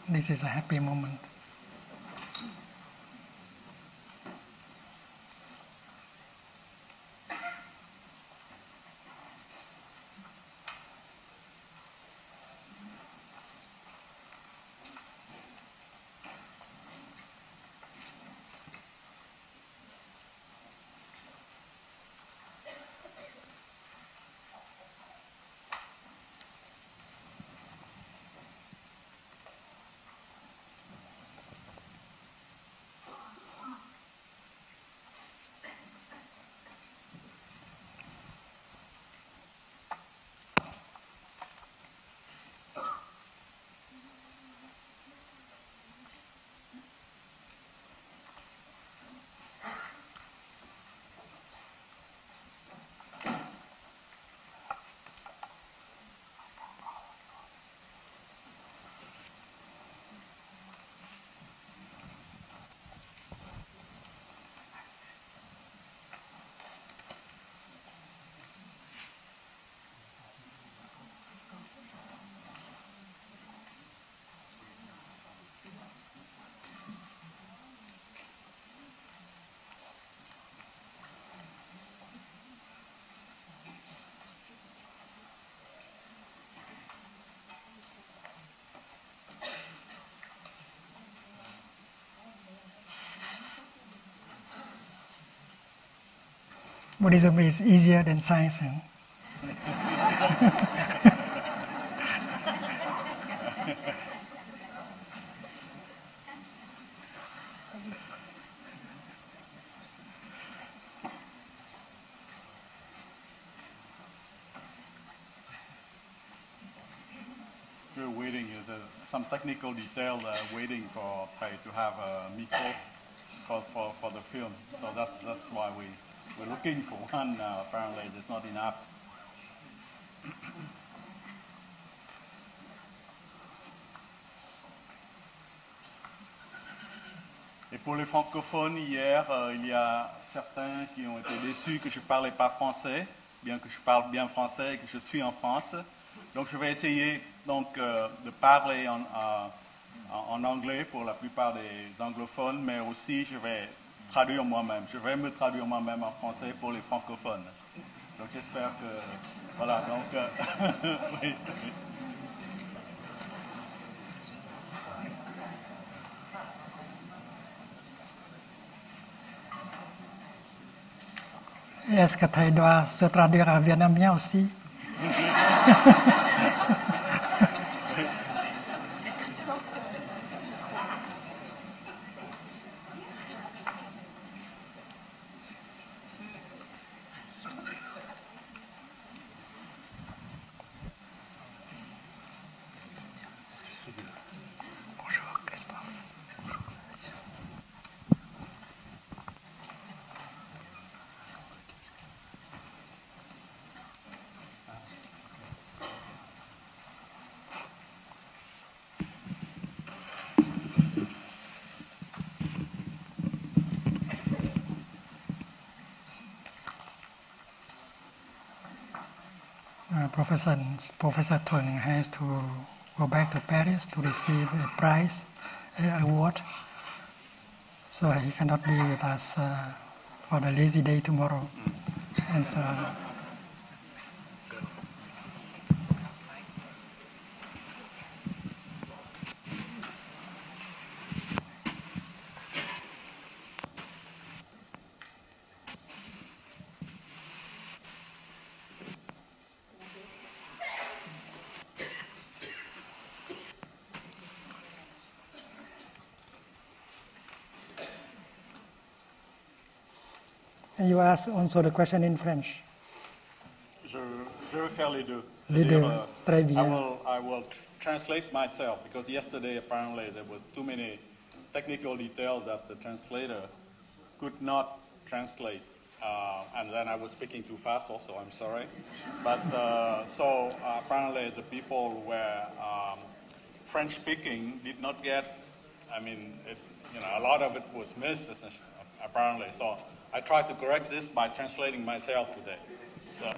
This is a happy moment. Buddhism is easier than science.
We're waiting. There's some technical detail waiting for Thầy to have a micro for the film. So that's why we're looking for one. Apparently, there's not enough. Et pour les francophones, hier, il y a certains qui ont été déçus que je ne parlais pas français, bien que je parle bien français et que je suis en France. Donc je vais essayer de parler en anglais pour la plupart des anglophones, mais aussi je vais traduire moi-même. Je vais me traduire moi-même en français pour les francophones. Donc j'espère que... Voilà, donc... oui.
Est-ce que Thầy doit se traduire en vietnamien aussi? Bonjour, Christophe. Professor Thuận has to go back to Paris to receive a prize, an award. So he cannot be with us for the lazy day tomorrow. And so and you ask also the question in French.
Je vais faire les deux.
Les deux, très bien.
I will translate myself because yesterday apparently there was too many technical details that the translator could not translate. And then I was speaking too fast also, I'm sorry. But so apparently the people who were French speaking did not get, I mean, a lot of it was missed apparently. So I tried to correct this by translating myself today. So,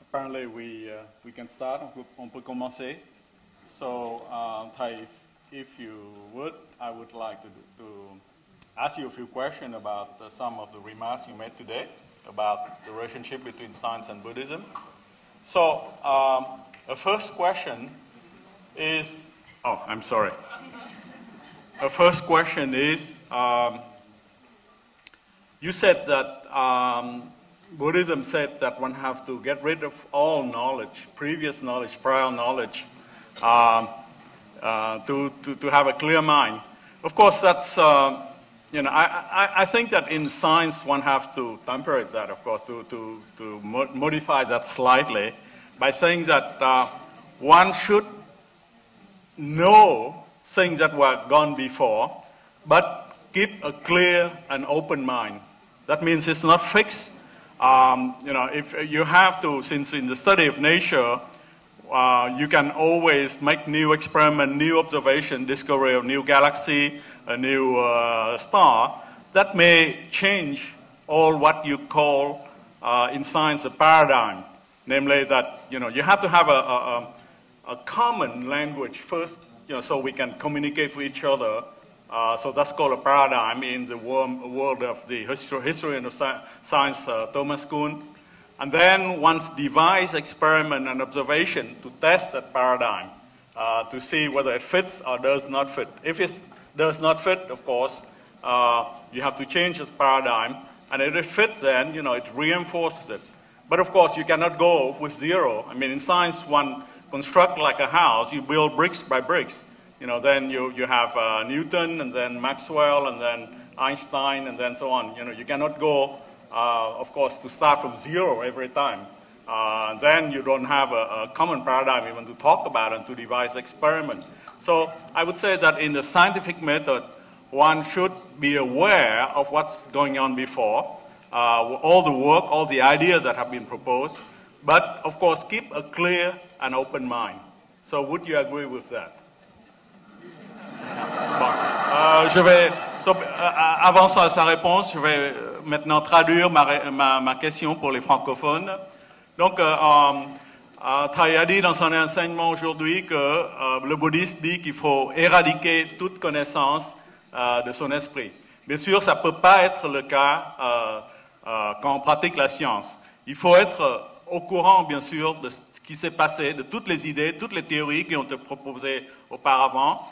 apparently we can start. On peut commencer. So, Thai, if you would, I would like to ask you a few questions about some of the remarks you made today about the relationship between science and Buddhism. So, the first question is, oh, I'm sorry. The first question is, you said that Buddhism said that one have to get rid of all knowledge, previous knowledge, prior knowledge, to have a clear mind. Of course, that's, you know, I think that in science one has to temperate that, of course, to modify that slightly by saying that one should know things that were gone before, but keep a clear and open mind. That means it's not fixed. You know, if you have to, since in the study of nature, you can always make new experiment, new observation, discovery of new galaxy, a new star, that may change all what you call in science a paradigm. Namely that, you know, you have to have a common language first, you know, so we can communicate with each other. So that's called a paradigm in the world of the historian of science, Thomas Kuhn. And then once devise experiment and observation to test that paradigm, to see whether it fits or does not fit. If it does not fit, of course, you have to change the paradigm. And if it fits, then, you know, it reinforces it. But of course, you cannot go with zero. I mean, in science, one construct like a house, you build bricks by bricks. You know, then you have Newton, and then Maxwell, and then Einstein, and then so on. You know, you cannot go, of course, to start from zero every time. Then you don't have a common paradigm even to talk about and to devise experiment. So I would say that in the scientific method, one should be aware of what's going on before, all the work, all the ideas that have been proposed, but of course keep a clear and open mind. So would you agree with that? Bon. Avant sa réponse, je vais maintenant traduire ma question pour les francophones. Donc, Thai a dit dans son enseignement aujourd'hui que le bouddhiste dit qu'il faut éradiquer toute connaissance de son esprit. Bien sûr, ça ne peut pas être le cas quand on pratique la science. Il faut être au courant, bien sûr, de ce qui s'est passé, de toutes les idées, toutes les théories qui ont été proposées auparavant,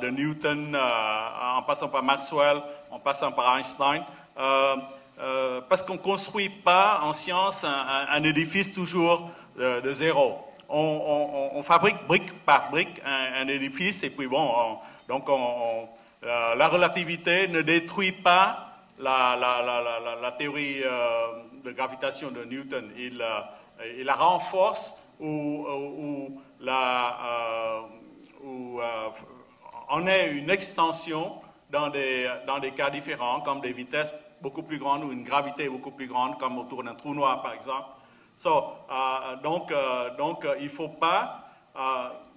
de Newton, en passant par Maxwell, en passant par Einstein, parce qu'on ne construit pas en science un édifice toujours de zéro. On fabrique brique par brique un édifice, et puis bon, la relativité ne détruit pas la théorie de gravitation de Newton. Il la renforce ou en est une extension dans des cas différents, comme des vitesses beaucoup plus grandes ou une gravité beaucoup plus grande, comme autour d'un trou noir, par exemple. Donc, il ne faut pas...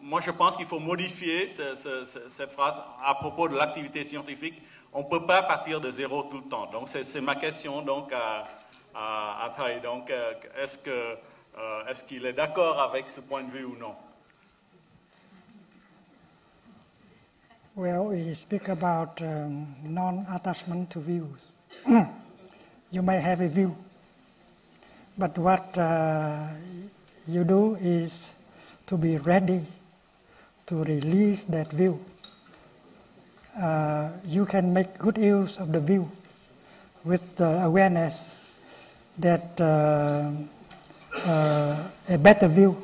moi, je pense qu'il faut modifier cette phrase à propos de l'activité scientifique. On ne peut pas partir de zéro tout le temps. Donc, c'est ma question donc, à Thai. Donc, est-ce qu'il est d'accord avec ce point de vue ou non?
Well, we speak about non-attachment to views. You may have a view, but what you do is to be ready to release that view. You can make good use of the view with the awareness that a better view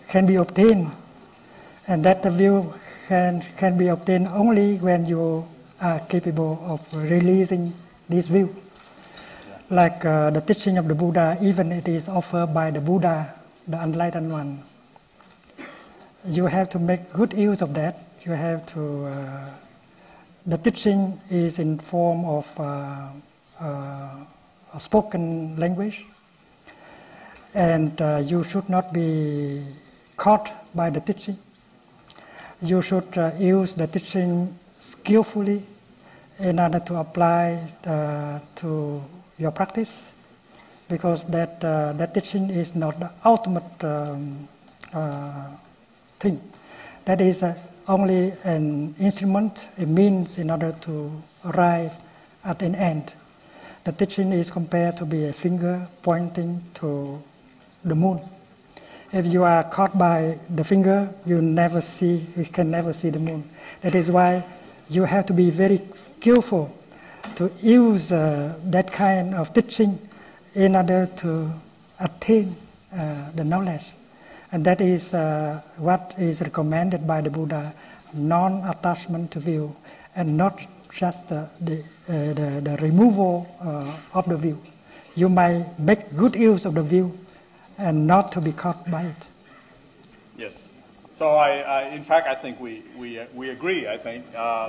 can be obtained, and that the view can be obtained only when you are capable of releasing this view. Like the teaching of the Buddha, even it is offered by the Buddha, the enlightened one. You have to make good use of that. You have to... the teaching is in form of a spoken language, and you should not be caught by the teaching. You should use the teaching skillfully in order to apply to your practice, because that teaching is not the ultimate thing. That is only an instrument, a means in order to arrive at an end. The teaching is compared to be a finger pointing to the moon. If you are caught by the finger, you can never see the moon. That is why you have to be very skillful to use that kind of teaching in order to attain the knowledge. And that is what is recommended by the Buddha, non-attachment to view, and not just the removal of the view. You might make good use of the view and not to be caught by it.
Yes. So in fact, I think we agree, I think.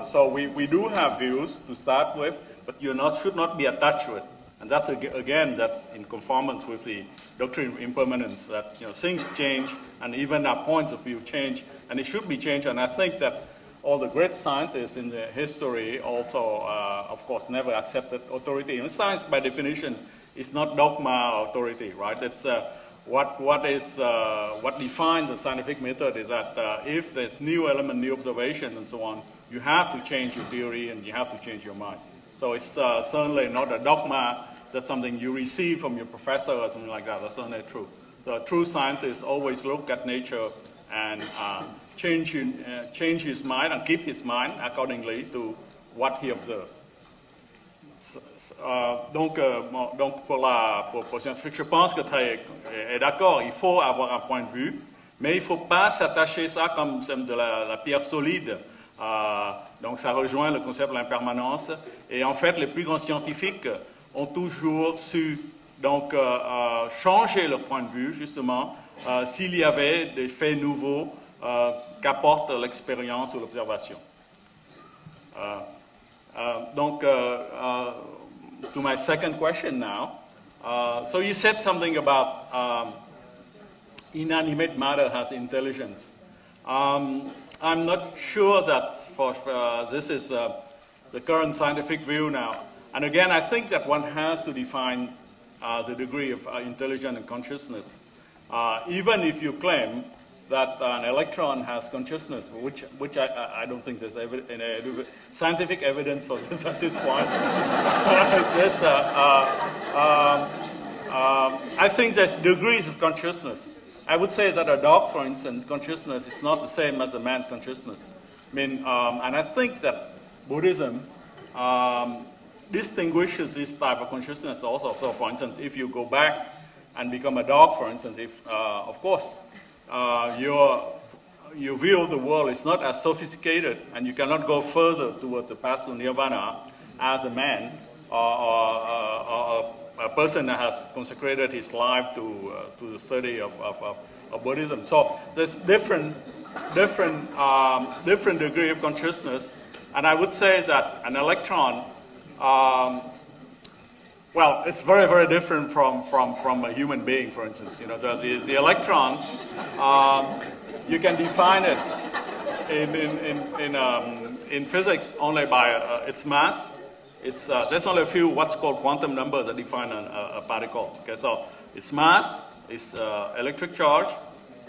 So we do have views to start with, but you should not be attached to it. And that's, again, that's in conformance with the doctrine of impermanence, that things change, and even our points of view change, and it should be changed. And I think that all the great scientists in the history also, of course, never accepted authority. And science, by definition, is not dogma or authority, right? It's what defines the scientific method is that if there's new element, new observation, and so on, you have to change your theory and you have to change your mind. So it's certainly not a dogma. That's something you receive from your professor or something like that. That's certainly true. So a true scientist always look at nature and change his mind and keep his mind accordingly to what he observes. Donc pour scientifique, je pense que Thich est d'accord, il faut avoir un point de vue, mais il ne faut pas s'attacher ça comme de la pierre solide. Donc ça rejoint le concept de l'impermanence. Et en fait, les plus grands scientifiques ont toujours su donc, changer leur point de vue, justement, s'il y avait des faits nouveaux qu'apporte l'expérience ou l'observation. Donc, to my second question now. So you said something about inanimate matter has intelligence. I'm not sure that this is the current scientific view now. And again, I think that one has to define the degree of intelligence and consciousness. Even if you claim that an electron has consciousness, which I don't think there's scientific evidence for this at this point. I think there's degrees of consciousness. I would say that a dog, for instance, consciousness is not the same as a man's consciousness. I mean, and I think that Buddhism distinguishes this type of consciousness also. So, for instance, if you go back and become a dog, for instance, if, of course, your view of the world is not as sophisticated, and you cannot go further towards the path to nirvana as a man or a person that has consecrated his life to the study of Buddhism. So there's different degree of consciousness, and I would say that an electron, well, it's very, very different from a human being, for instance. You know, the electron, you can define it in physics only by its mass. There's only a few what's called quantum numbers that define a particle. Okay, so its mass, its electric charge,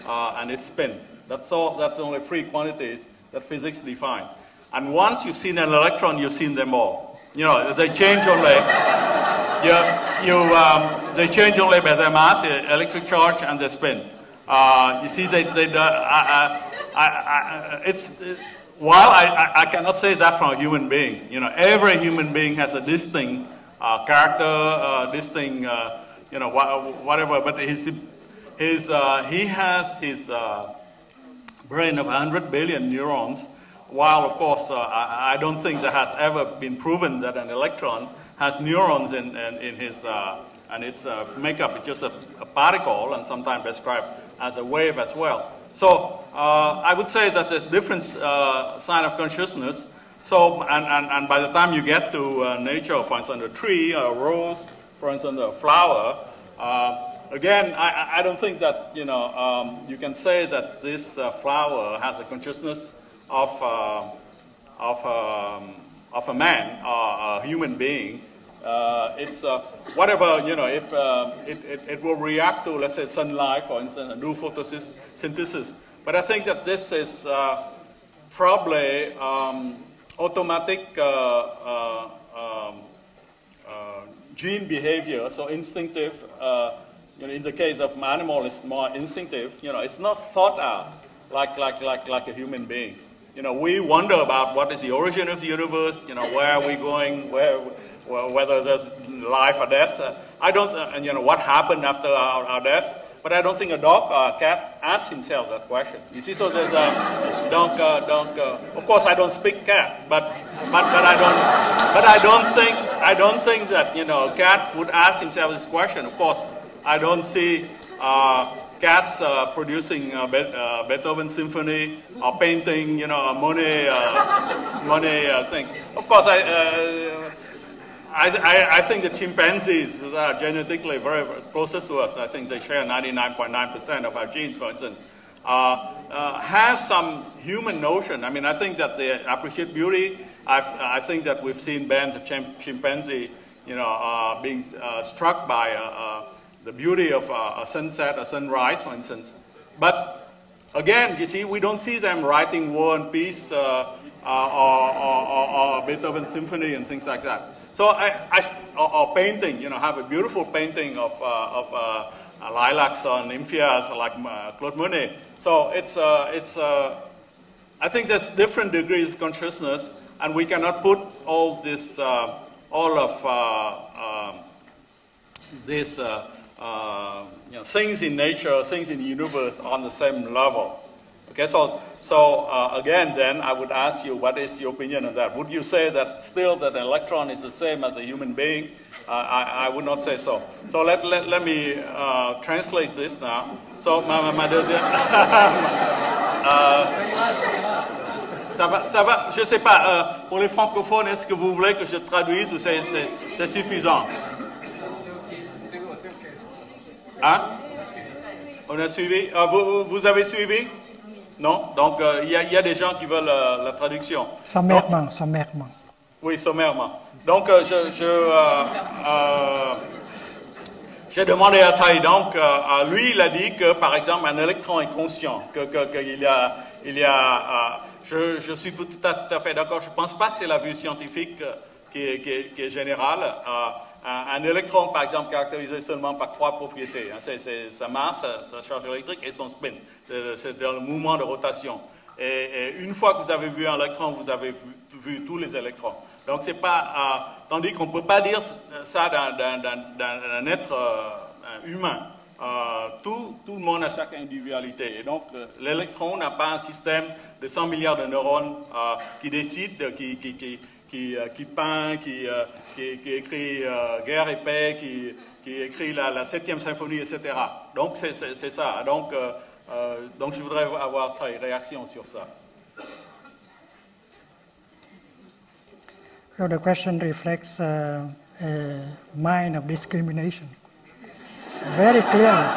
and its spin. That's all. That's only three quantities that physics define. And once you've seen an electron, you've seen them all. You know, they change only. They change only by their mass, the electric charge, and their spin. You see, while I cannot say that from a human being. You know, every human being has a distinct character, distinct, you know, whatever. But he has his brain of 100 billion neurons. While, of course, I don't think that has ever been proven that an electron has neurons in his, and its makeup is just a particle, and sometimes described as a wave as well. So I would say that's a different sign of consciousness. So, and by the time you get to nature, for instance, a tree, a rose, for instance, a flower, again, I don't think that, you know, you can say that this flower has a consciousness of a man or a human being. It's whatever, if it will react to, let's say, sunlight, for instance, and do photosynthesis. But I think that this is probably automatic gene behavior, so instinctive. In the case of animal, it's more instinctive. It's not thought out like a human being. We wonder about what is the origin of the universe. Where are we going? Whether there's life or death. I don't. What happened after our death. But I don't think a dog or a cat asks himself that question. You see, so there's of course, I don't speak cat, but I don't think that cat would ask himself this question. Of course, I don't see cats producing Beethoven symphony or painting, Monet things. Of course, I think the chimpanzees that are genetically very closest to us, I think they share 99.9% of our genes, for instance, have some human notion. I mean, I think that they appreciate beauty. I think that we've seen bands of chimpanzee, being struck by the beauty of a sunset, a sunrise, for instance. But again, you see, we don't see them writing War and Peace or Beethoven symphony and things like that. So or painting, have a beautiful painting of lilacs or nymphias like Claude Monet. So I think there's different degrees of consciousness, and we cannot put all this, things in nature, things in the universe on the same level. Okay, so again, then I would ask you, what is your opinion on that? Would you say that still that an electron is the same as a human being? I would not say so. So let me translate this now. So ma deuxième. Ça va, je sais pas. Pour les francophones, est-ce que vous voulez que je traduise ou c'est suffisant? Hein? On a suivi? Vous avez suivi? Non? Donc, il y a des gens qui veulent la traduction.
Sommairement.
Oui, sommairement. Donc, j'ai demandé à Thich, donc, lui, il a dit que, par exemple, un électron est conscient, je suis tout à fait d'accord. Je ne pense pas que c'est la vue scientifique qui est générale. Un électron, par exemple, caractérisé seulement par 3 propriétés. C'est sa masse, sa charge électrique et son spin. C'est le mouvement de rotation. Et une fois que vous avez vu un électron, vous avez vu tous les électrons. Donc, c'est pas... tandis qu'on ne peut pas dire ça d'un être humain. Tout le monde a chaque individualité. Et donc, l'électron n'a pas un système de 100 milliards de neurones qui décide, qui peint, qui écrit Guerre et paix, qui écrit la 7e symphonie, etc. Donc, c'est ça. Donc, je voudrais avoir ta réaction sur ça.
So the question reflects a mind of discrimination. Very clearly.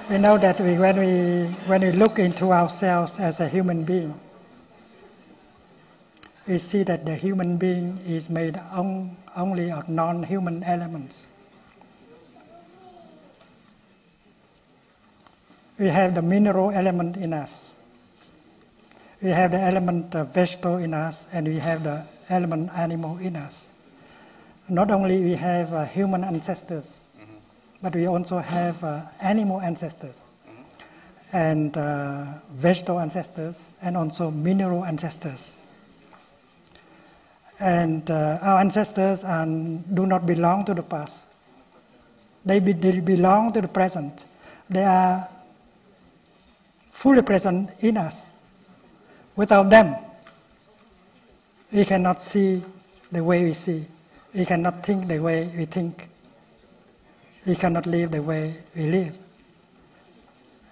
We know that when we look into ourselves as a human being, we see that the human being is made only of non-human elements. We have the mineral element in us. We have the element vegetable in us, and we have the element animal in us. Not only we have human ancestors, but we also have animal ancestors, and vegetable ancestors, and also mineral ancestors. And our ancestors do not belong to the past. They belong to the present. They are fully present in us. Without them, we cannot see the way we see. We cannot think the way we think. We cannot live the way we live.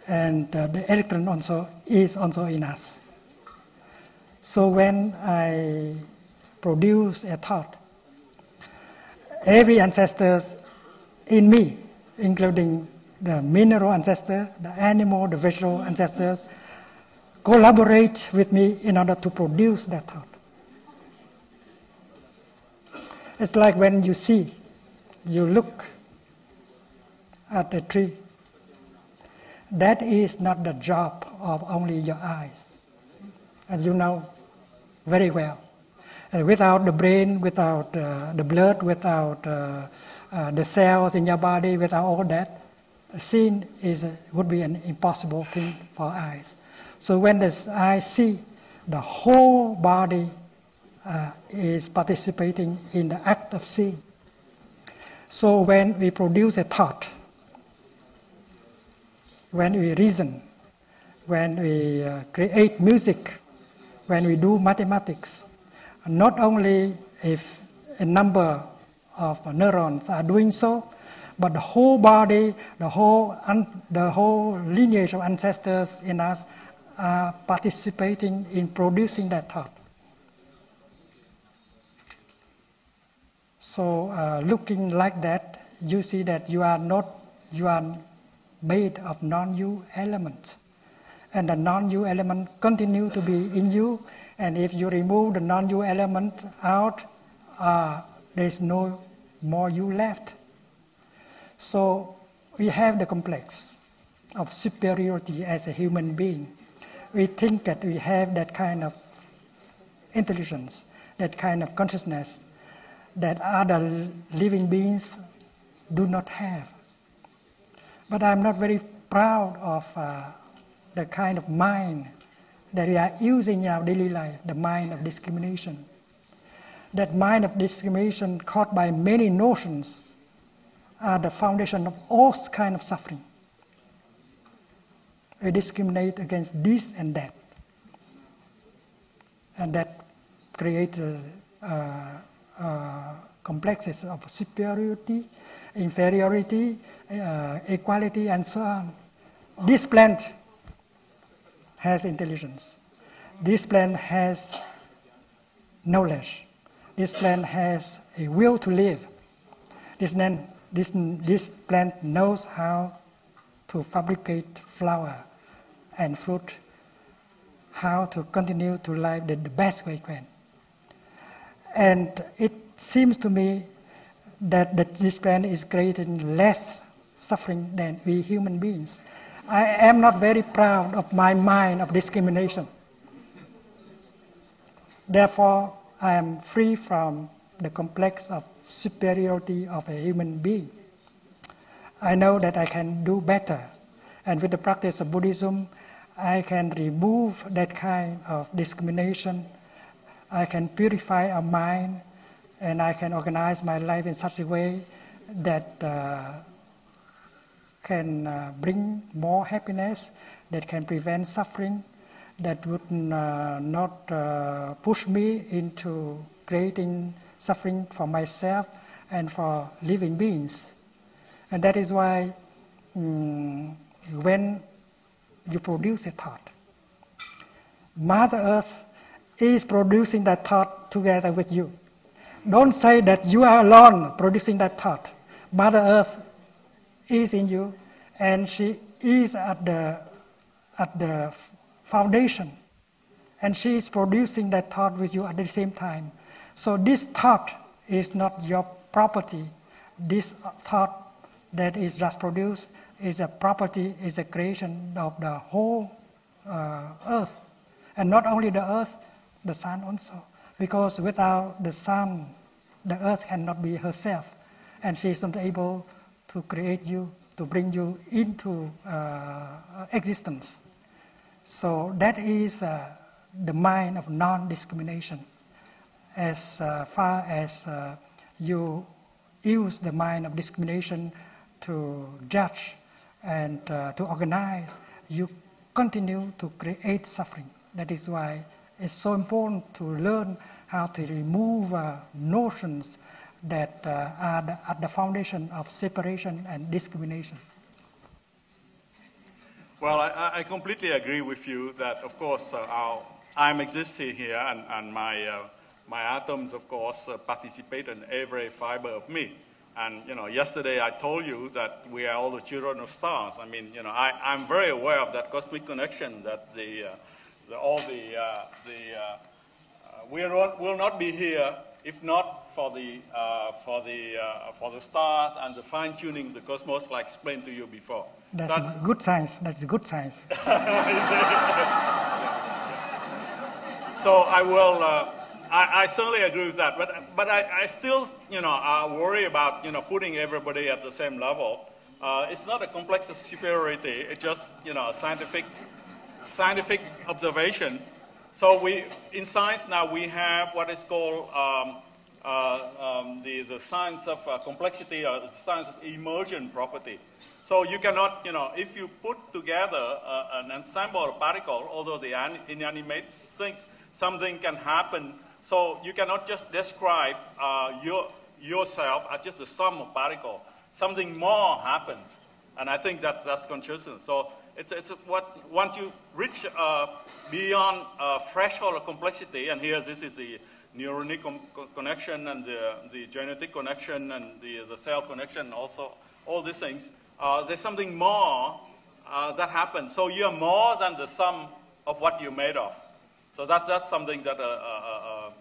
And the electron is also in us. So when I produce a thought, every ancestor in me, including the mineral ancestor, the animal, the vegetable ancestors, collaborate with me in order to produce that thought. It's like when you see, you look at a tree. That is not the job of only your eyes. And you know very well. Without the brain, without the blood, without the cells in your body, without all that, seeing would be an impossible thing for eyes. So when the eye see, the whole body is participating in the act of seeing. So when we produce a thought, when we reason, when we create music, when we do mathematics, not only if a number of neurons are doing so, but the whole body, the whole lineage of ancestors in us are participating in producing that thought. So looking like that, you see that you are made of non-you elements. And the non-you element continue to be in you. And if you remove the non-you element out, there's no more you left. So we have the complex of superiority as a human being. We think that we have that kind of intelligence, that kind of consciousness that other living beings do not have. But I'm not very proud of the kind of mind that we are using in our daily life, the mind of discrimination. That mind of discrimination caused by many notions are the foundation of all kinds of suffering. We discriminate against this and that. And that creates complexes of superiority, inferiority, equality, and so on. This plant has intelligence. This plant has knowledge. This plant has a will to live. This plant knows how to fabricate flower and fruit, how to continue to live the best way it can. And it seems to me that this plant is creating less suffering than we human beings. I am not very proud of my mind of discrimination. Therefore, I am free from the complex of superiority of a human being. I know that I can do better. And with the practice of Buddhism, I can remove that kind of discrimination. I can purify our mind, and I can organize my life in such a way that can bring more happiness, that can prevent suffering, that would not push me into creating suffering for myself and for living beings. And that is why when you produce a thought, Mother Earth is producing that thought together with you. Don't say that you are alone producing that thought. Mother Earth is in you, and she is at the foundation, and she is producing that thought with you at the same time. So this thought is not your property. This thought that is just produced is a property, is a creation of the whole earth. And not only the earth, the sun also. Because without the sun, the earth cannot be herself. And she is not able to create you, to bring you into existence. So that is the mind of non-discrimination. As far as you use the mind of discrimination to judge and to organize, you continue to create suffering. That is why it's so important to learn how to remove notions that are at the foundation of separation and discrimination.
Well, I completely agree with you that, of course, I'm existing here, and my atoms, of course, participate in every fiber of me. And, yesterday I told you that we are all the children of stars. I mean, I'm very aware of that cosmic connection, that we will not be here if not for the stars and the fine-tuning of the cosmos, like explained to you before.
That's good science. That's good science.
So I will. I certainly agree with that, but I still, worry about, putting everybody at the same level. It's not a complex of superiority. It's just, a scientific observation. So in science now we have what is called the science of complexity, or the science of immersion property. So you cannot, if you put together an ensemble of particles, although they are inanimate, something can happen. So you cannot just describe yourself as just the sum of particles. Something more happens, and I think that's consciousness. So it's what once you reach beyond threshold of complexity, and here this is the neuronic connection and the genetic connection and the cell connection, also all these things. There's something more that happens. So you're more than the sum of what you're made of. So that's something that a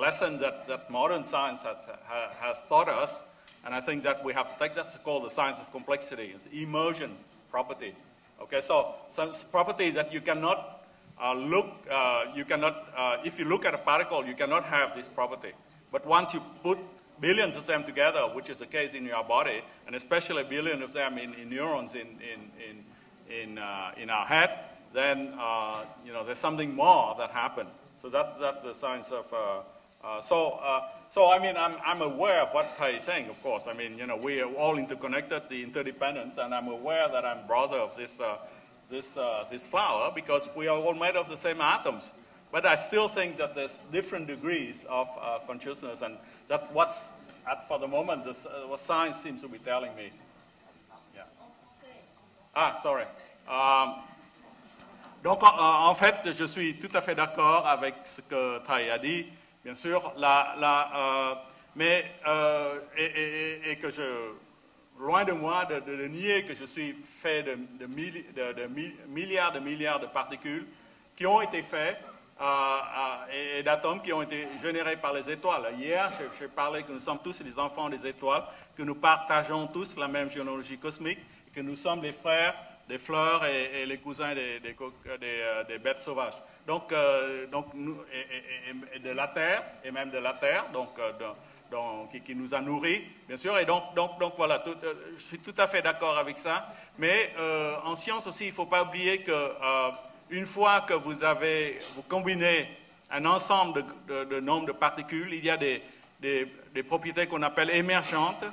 lesson that modern science has taught us, and I think that we have to take. That's called the science of complexity. It's immersion property. Okay, so some properties that you cannot if you look at a particle, you cannot have this property. But once you put billions of them together, which is the case in your body, and especially billions of them in neurons in our head, then there's something more that happens. So that's the science of. So I mean, I'm aware of what Thich is saying. Of course, I mean, we are all interconnected, the interdependence, and I'm aware that I'm brother of this flower because we are all made of the same atoms. But I still think that there's different degrees of consciousness, and that's for the moment, what science seems to be telling me. Yeah. Ah, sorry. Donc, en fait, je suis tout à fait d'accord avec ce que Thich a dit, bien sûr, et que loin de moi de nier que je suis fait de milliards de particules qui ont été faites et d'atomes qui ont été générés par les étoiles. Hier, j'ai parlé que nous sommes tous les enfants des étoiles, que nous partageons tous la même généalogie cosmique, et que nous sommes les frères des fleurs et les cousins des bêtes sauvages. Donc nous, et de la terre, et même de la terre, qui nous a nourris, bien sûr. Et donc voilà, je suis tout à fait d'accord avec ça. Mais en science aussi, il ne faut pas oublier que une fois que vous combinez un ensemble de nombre de particules, il y a des propriétés qu'on appelle émergentes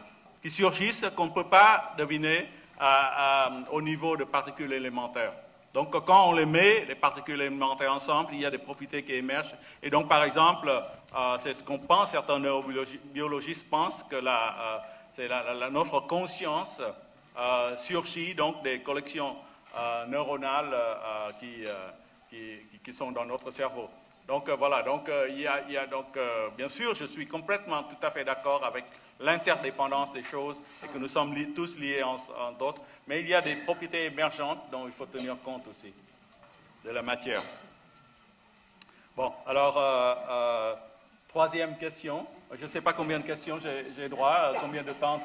qui surgissent, qu'on ne peut pas deviner au niveau de particules élémentaires. Donc, quand on les met, les particules élémentaires ensemble, il y a des propriétés qui émergent. Et donc, par exemple, c'est ce qu'on pense, certains neurobiologistes pensent que notre conscience surgit donc des collections neuronales qui sont dans notre cerveau. Donc, voilà. Donc, bien sûr, je suis complètement tout à fait d'accord avec l'interdépendance des choses et que nous sommes tous liés entre autres. Mais il y a des propriétés émergentes dont il faut tenir compte aussi, de la matière. Bon, alors, troisième question. Je ne sais pas combien de questions j'ai droit, combien de temps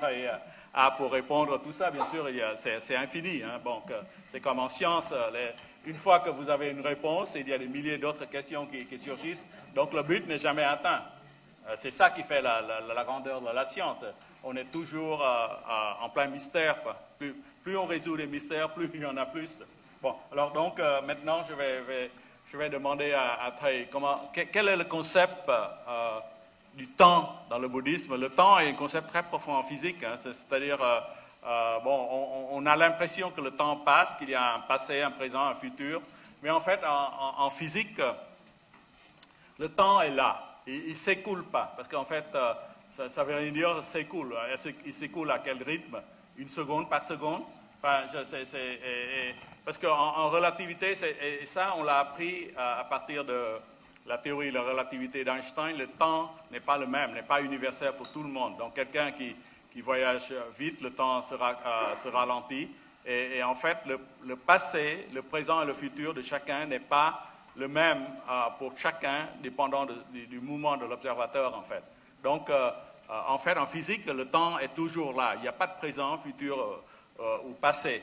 pour répondre à tout ça. Bien sûr, c'est infini. Hein. Bon, c'est comme en science. Une fois que vous avez une réponse, il y a des milliers d'autres questions qui surgissent. Donc, le but n'est jamais atteint. C'est ça qui fait la grandeur de la science. On est toujours en plein mystère. Quoi. Plus on résout les mystères, plus il y en a plus. Bon, alors donc maintenant je vais demander à Thich quel est le concept du temps dans le bouddhisme. Le temps est un concept très profond en physique. Hein, c'est-à-dire, on a l'impression que le temps passe, qu'il y a un passé, un présent, un futur. Mais en fait, en physique, le temps est là. Il ne s'écoule pas, parce qu'en fait, ça veut rien dire s'écoule. Il s'écoule à quel rythme? Une seconde par seconde? Enfin, parce qu'en relativité, et ça, on l'a appris à partir de la théorie de la relativité d'Einstein, le temps n'est pas le même, n'est pas universel pour tout le monde. Donc, quelqu'un qui voyage vite, le temps se ralentit. Et en fait, le passé, le présent et le futur de chacun n'est pas le même pour chacun, dépendant du mouvement de l'observateur, en fait. Donc, en fait, en physique, le temps est toujours là. Il n'y a pas de présent, futur ou passé.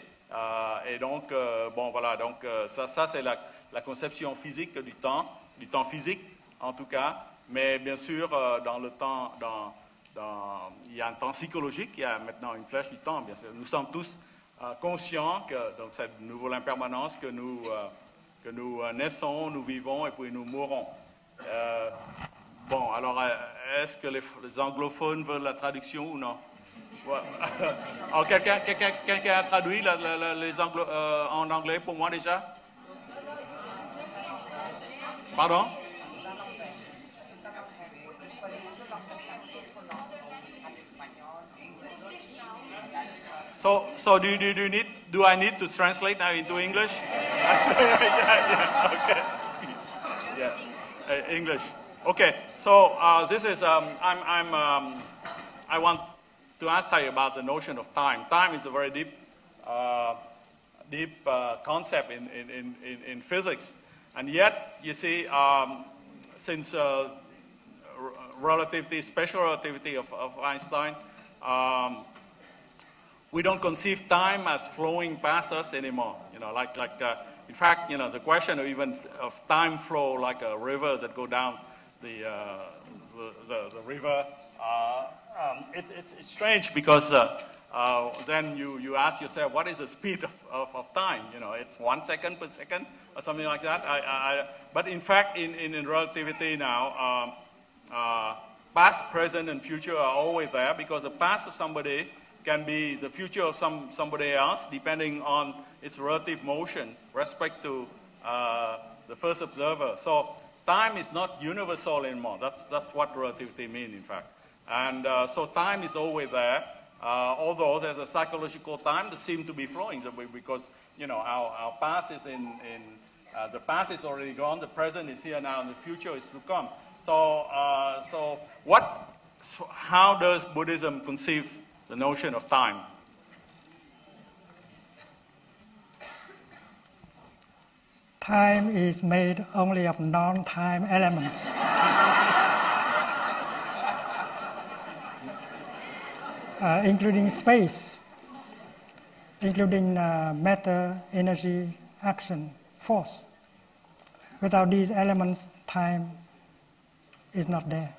Et donc, bon, voilà. Donc, ça c'est la conception physique du temps physique, en tout cas. Mais bien sûr, dans le temps, il y a un temps psychologique, il y a maintenant une flèche du temps, bien sûr. Nous sommes tous conscients que, donc, c'est de nouveau l'impermanence, que nous naissons, nous vivons et puis nous mourrons. Bon, alors, est-ce que les anglophones veulent la traduction ou non? Ouais. Alors, quelqu'un a traduit en anglais pour moi déjà? Pardon? So do I need to translate now into English? Okay. Yeah, English. Okay, so this is I want to ask you about the notion of time. Time is a very deep concept in physics, and yet you see, since relativity, special relativity of Einstein. We don't conceive time as flowing past us anymore. You know, in fact, you know, the question of time flow, like a river that go down the river, it's strange because then you ask yourself, what is the speed of time? You know, it's 1 second per second or something like that. But in fact, in relativity now, past, present, and future are always there because the past of somebody can be the future of somebody else, depending on its relative motion respect to the first observer. So time is not universal anymore. That's what relativity means, in fact. And so time is always there, although there's a psychological time that seems to be flowing because, you know, our past is the past is already gone, the present is here now, and the future is to come. So how does Buddhism conceive the notion of time?
Time is made only of non-time elements. Including space, including matter, energy, action, force. Without these elements, time is not there.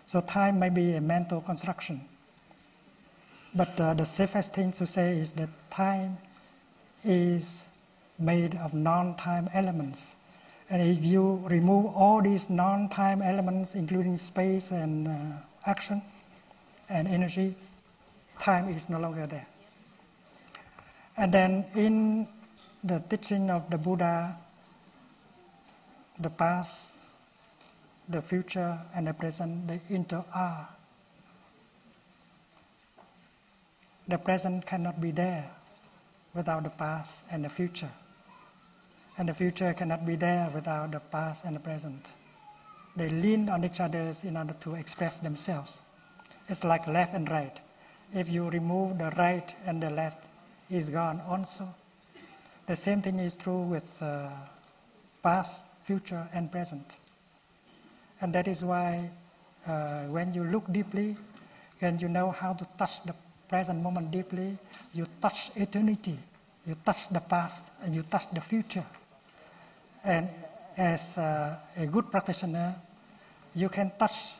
So time may be a mental construction. But the safest thing to say is that time is made of non-time elements. And if you remove all these non-time elements, including space and action and energy, time is no longer there. And then in the teaching of the Buddha, the past, the future, and the present, they inter-are. The present cannot be there without the past and the future. And the future cannot be there without the past and the present. They lean on each other in order to express themselves. It's like left and right. If you remove the right and the left, is gone also. The same thing is true with past, future, and present. And that is why when you look deeply and you know how to touch the present moment deeply, you touch eternity, you touch the past, and you touch the future. And as a good practitioner, you can touch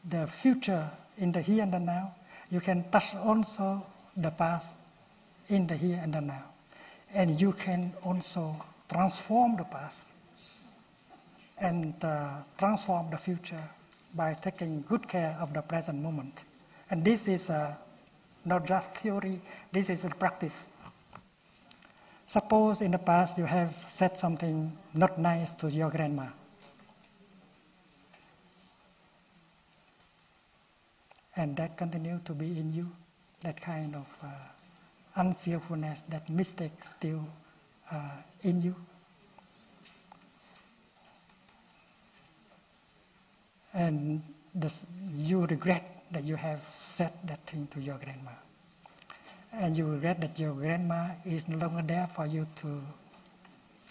the future in the here and the now. You can touch also the past in the here and the now. And you can also transform the past and transform the future by taking good care of the present moment. And this is not just theory, this is a practice. Suppose in the past you have said something not nice to your grandma. And that continues to be in you, that kind of unskillfulness, that mistake still in you. And you regret that you have said that thing to your grandma. And you regret that your grandma is no longer there for you to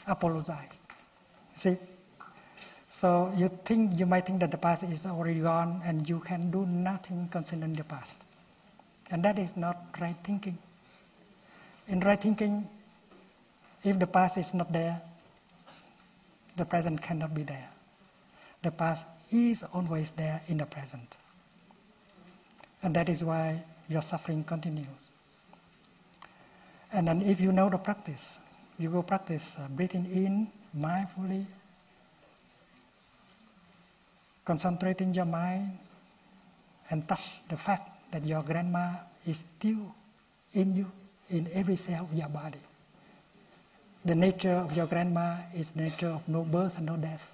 apologize. See? So you might think that the past is already gone and you can do nothing concerning the past. And that is not right thinking. In right thinking, if the past is not there, the present cannot be there. The past is always there in the present. And that is why your suffering continues. And then if you know the practice, you go practice breathing in mindfully, concentrating your mind, and touch the fact that your grandma is still in you, in every cell of your body. The nature of your grandma is the nature of no birth and no death.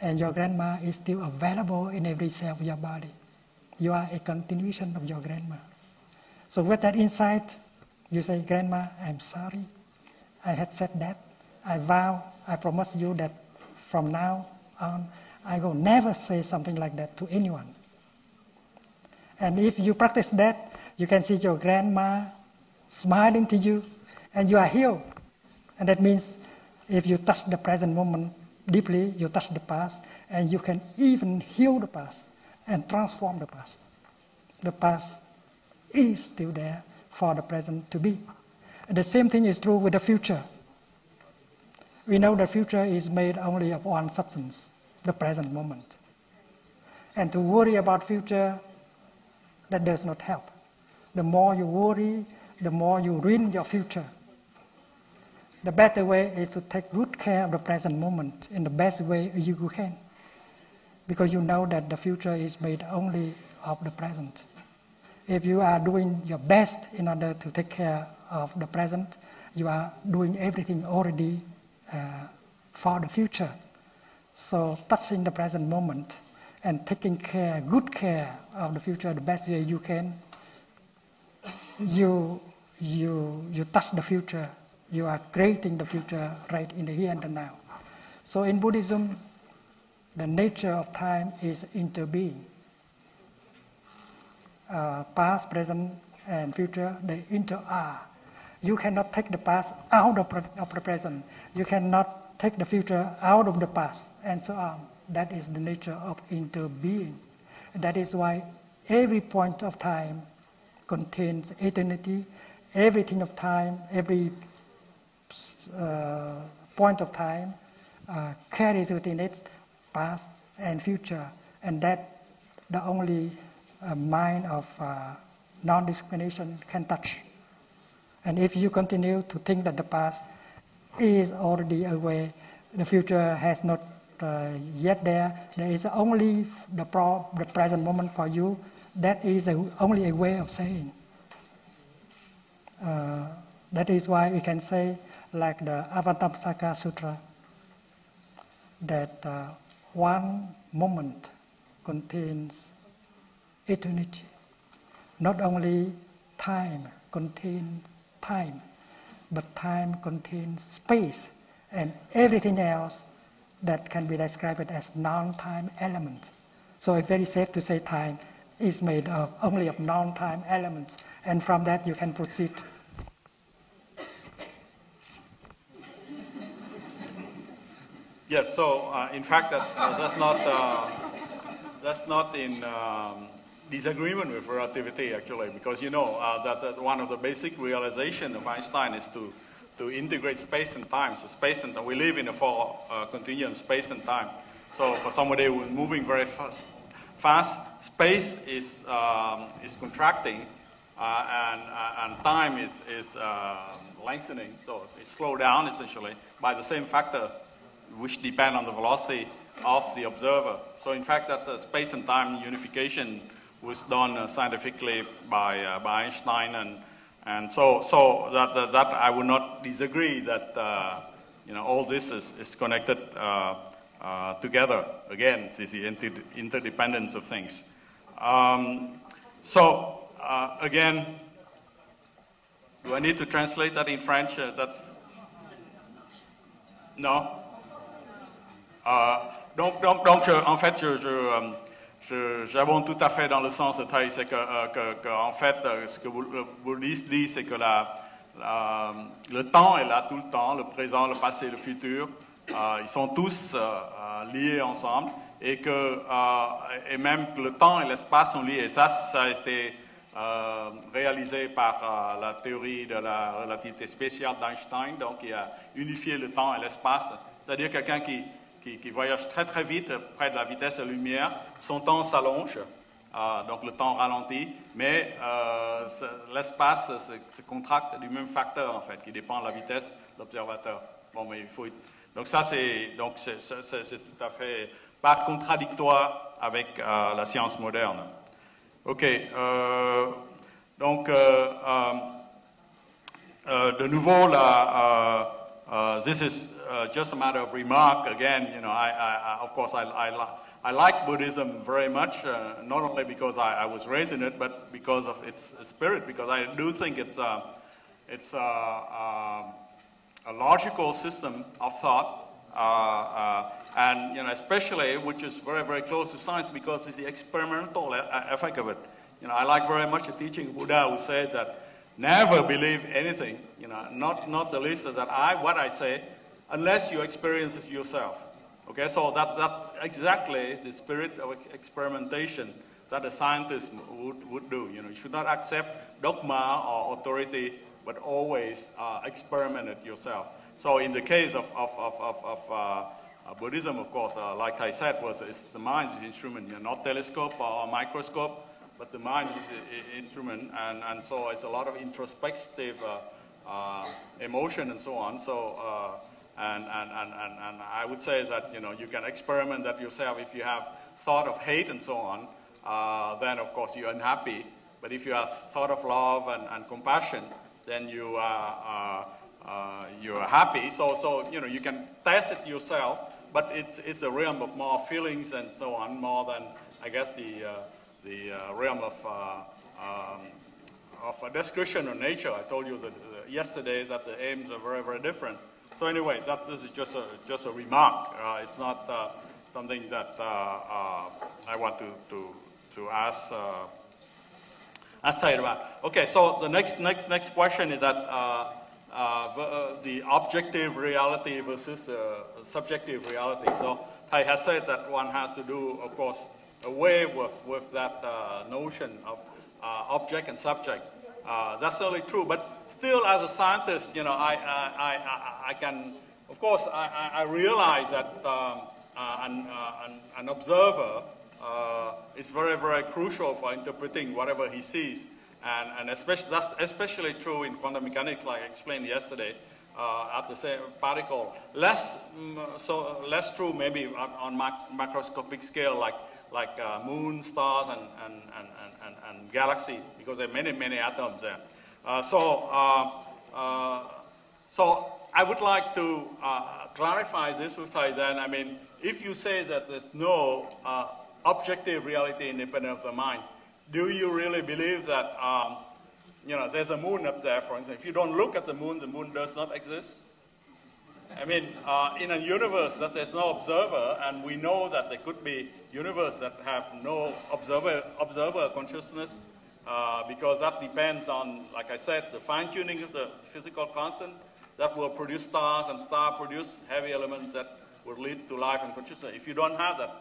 And your grandma is still available in every cell of your body. You are a continuation of your grandma. So with that insight, you say, Grandma, I'm sorry. I had said that. I vow, I promise you that from now on, I will never say something like that to anyone. And if you practice that, you can see your grandma smiling to you, and you are healed. And that means if you touch the present moment deeply, you touch the past, and you can even heal the past and transform the past. The past is still there for the present to be. And the same thing is true with the future. We know the future is made only of one substance, the present moment. And to worry about future, that does not help. The more you worry, the more you ruin your future. The better way is to take good care of the present moment in the best way you can. Because you know that the future is made only of the present. If you are doing your best in order to take care of the present, you are doing everything already for the future. So touching the present moment and taking care, good care of the future the best way you can, you touch the future. You are creating the future right in the here and the now. So in Buddhism, the nature of time is interbeing. Past, present, and future, they inter-are. You cannot take the past out of the present. You cannot take the future out of the past, and so on. That is the nature of interbeing. That is why every point of time contains eternity. Everything of time, every point of time carries within it past and future, and that the only mind of non-discrimination can touch. And if you continue to think that the past is already away, the future has not yet there is only the present moment for you, that is only a way of saying. That is why we can say, like the Avatamsaka Sutra, that one moment contains eternity. Not only time contains time, but time contains space and everything else that can be described as non-time elements. So it's very safe to say time is made only of non-time elements, and from that you can proceed.
Yes, so in fact that's not in disagreement with relativity actually, because you know that one of the basic realization of Einstein is to integrate space and time. So space and time, we live in a four continuum, space and time. So for somebody who is moving very fast, space is contracting and time is lengthening. So it's slowed down essentially by the same factor, which depend on the velocity of the observer. So in fact, that space and time unification was done scientifically by Einstein, and so that I would not disagree that all this is connected together. Again, it's the interdependence of things. Again, do I need to translate that in French? That's no. Donc, en fait, j'abonde tout à fait dans le sens de Thich, c'est que en fait, ce que le bouddhiste dit, c'est que le temps est là tout le temps, le présent, le passé, le futur. Ils sont tous liés ensemble et même que le temps et l'espace sont liés. Et ça a été réalisé par la théorie de la relativité spéciale d'Einstein. Donc, il a unifié le temps et l'espace. C'est-à-dire quelqu'un qui voyage très très vite, près de la vitesse de la lumière, son temps s'allonge, donc le temps ralentit, mais l'espace se contracte du même facteur en fait, qui dépend de la vitesse de l'observateur. Bon, mais donc ça c'est tout à fait pas contradictoire avec la science moderne. Ok, donc de nouveau this is just a matter of remark. Again, you know, of course, I like Buddhism very much, not only because I was raised in it, but because of its spirit. Because I do think it's a logical system of thought, and you know, especially which is very very close to science because it's the experimental effect of it. You know, I like very much the teaching of Buddha who says that never believe anything, you know, not the least is that what I say, unless you experience it yourself. Okay, so that's exactly the spirit of experimentation that a scientist would do. You know, you should not accept dogma or authority, but always experiment it yourself. So in the case of Buddhism, of course, like I said, it's the mind's instrument, you know, not telescope or microscope, but the mind is an instrument, and so it's a lot of introspective emotion and so on. So, and I would say that, you know, you can experiment that yourself. If you have thought of hate and so on, then of course you're unhappy. But if you have thought of love and compassion, then you're happy. So you know, you can test it yourself, but it's a realm of more feelings and so on, more than, I guess, the realm of a discussion on nature. I told you that yesterday that the aims are very, very different. So anyway, this is just a remark. It's not something that I want to ask Thich about. Okay, so the next question is that the objective reality versus subjective reality. So Thich has said that one has to do, of course, away with that notion of object and subject. That's certainly true, but still, as a scientist, you know, I can, of course, I realize that an observer is very, very crucial for interpreting whatever he sees, and that's especially true in quantum mechanics, like I explained yesterday. At the same particle, less true maybe on macroscopic scale, like moon, stars, and galaxies, because there are many atoms there. So I would like to clarify this with Thich then. I mean, if you say that there's no objective reality independent of the mind, do you really believe that you know, there's a moon up there, for instance? If you don't look at the moon does not exist? I mean, in a universe that there's no observer, and we know that there could be universe that have no observer consciousness, because that depends on, like I said, the fine-tuning of the physical constant that will produce stars, and stars produce heavy elements that will lead to life and consciousness. If you don't have that,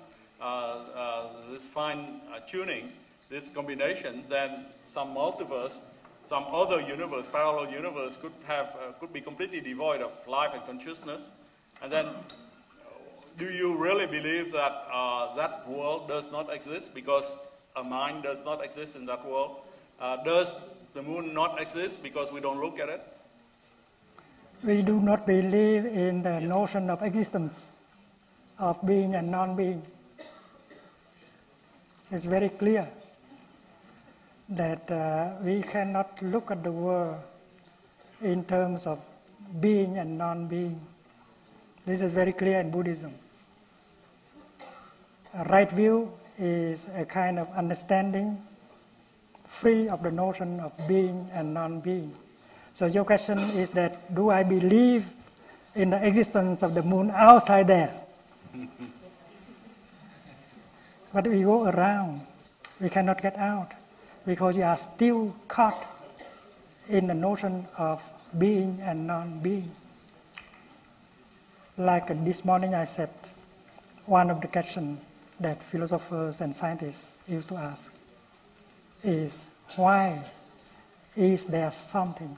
this fine-tuning, this combination, then some multiverse, some other universe, parallel universe, could be completely devoid of life and consciousness. And then, do you really believe that that world does not exist because a mind does not exist in that world? Does the moon not exist because we don't look at it?
We do not believe in the notion of existence, of being and non-being. It's very clear that we cannot look at the world in terms of being and non-being. This is very clear in Buddhism. A right view is a kind of understanding free of the notion of being and non-being. So your question is that, do I believe in the existence of the moon outside there? But we go around, we cannot get out, because you are still caught in the notion of being and non-being. Like this morning I said, one of the questions that philosophers and scientists used to ask is, why is there something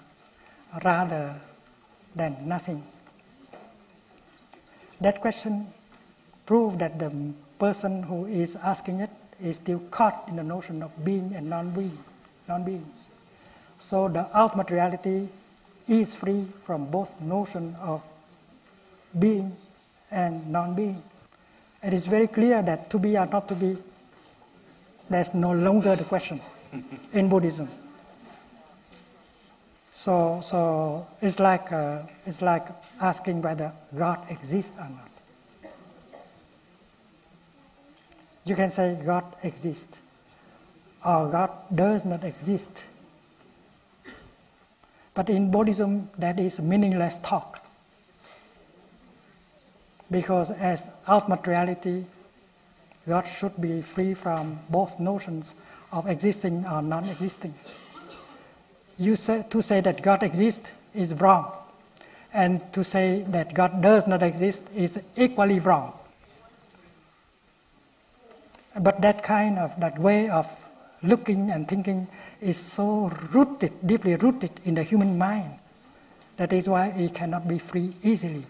rather than nothing? That question proves that the person who is asking it is still caught in the notion of being and non-being. So the ultimate reality is free from both notion of being and non-being. It is very clear that to be or not to be, there's no longer the question in Buddhism. So it's like asking whether God exists or not. You can say God exists, or God does not exist. But in Buddhism, that is meaningless talk. Because as ultimate reality, God should be free from both notions of existing or non-existing. To say that God exists is wrong, and to say that God does not exist is equally wrong. But that way of looking and thinking is so rooted, deeply rooted in the human mind. That is why we cannot be free easily.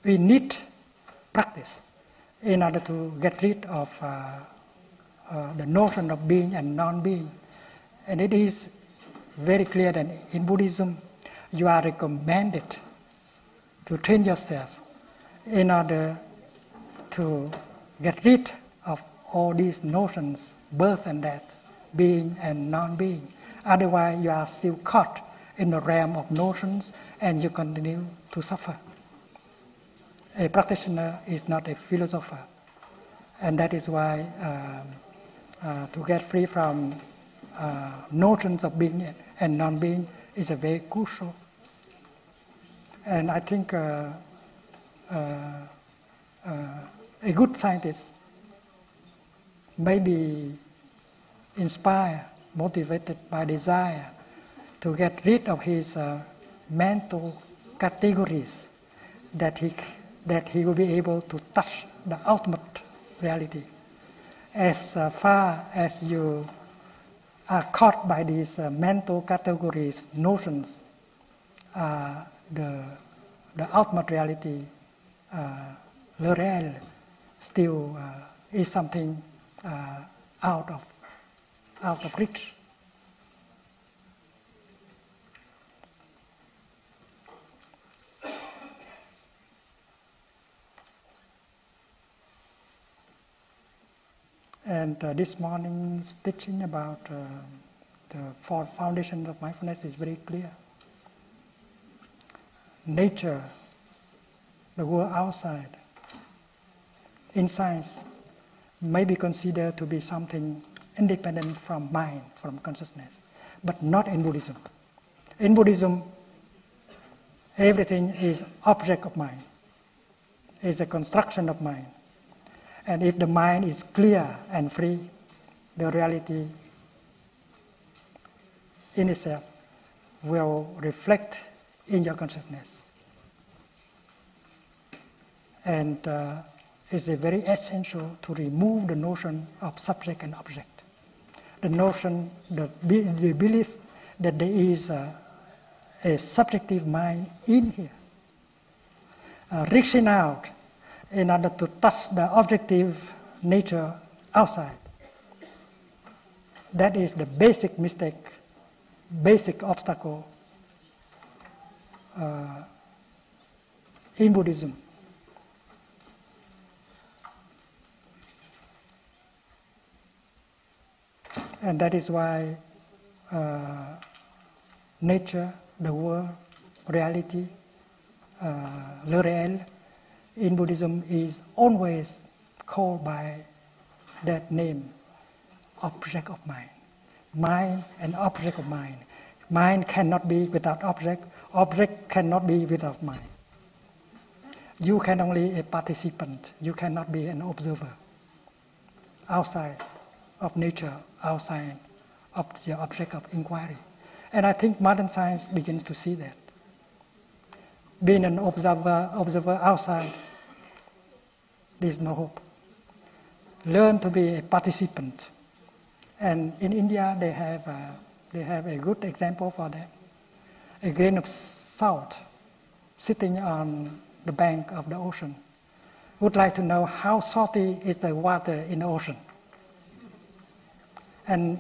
We need practice in order to get rid of the notion of being and non-being. And it is very clear that in Buddhism, you are recommended to train yourself in order to get rid of all these notions, birth and death, being and non-being. Otherwise, you are still caught in the realm of notions and you continue to suffer. A practitioner is not a philosopher. And that is why to get free from notions of being and non-being is a very crucial. And I think a good scientist may be inspired, motivated by desire to get rid of his mental categories, that he will be able to touch the ultimate reality. As far as you are caught by these mental categories, notions, the ultimate reality, le réel, still is something out of reach. And this morning's teaching about the four foundations of mindfulness is very clear. Nature, the world outside, in science, may be considered to be something independent from mind, from consciousness, but not in Buddhism. In Buddhism, everything is object of mind, is a construction of mind. And if the mind is clear and free, the reality in itself will reflect in your consciousness. And it's very essential to remove the notion of subject and object. The notion, the belief that there is a subjective mind in here. Reaching out in order to touch the objective nature outside. That is the basic mistake, basic obstacle in Buddhism. And that is why nature, the world, reality, le réel, in Buddhism is always called by that name, object of mind. Mind and object of mind. Mind cannot be without object. Object cannot be without mind. You can only be a participant. You cannot be an observer. Outside of nature, outside of your object of inquiry. And I think modern science begins to see that. being an observer outside, there's no hope. Learn to be a participant. And in India, they have a good example for that. A grain of salt sitting on the bank of the ocean would like to know how salty is the water in the ocean. And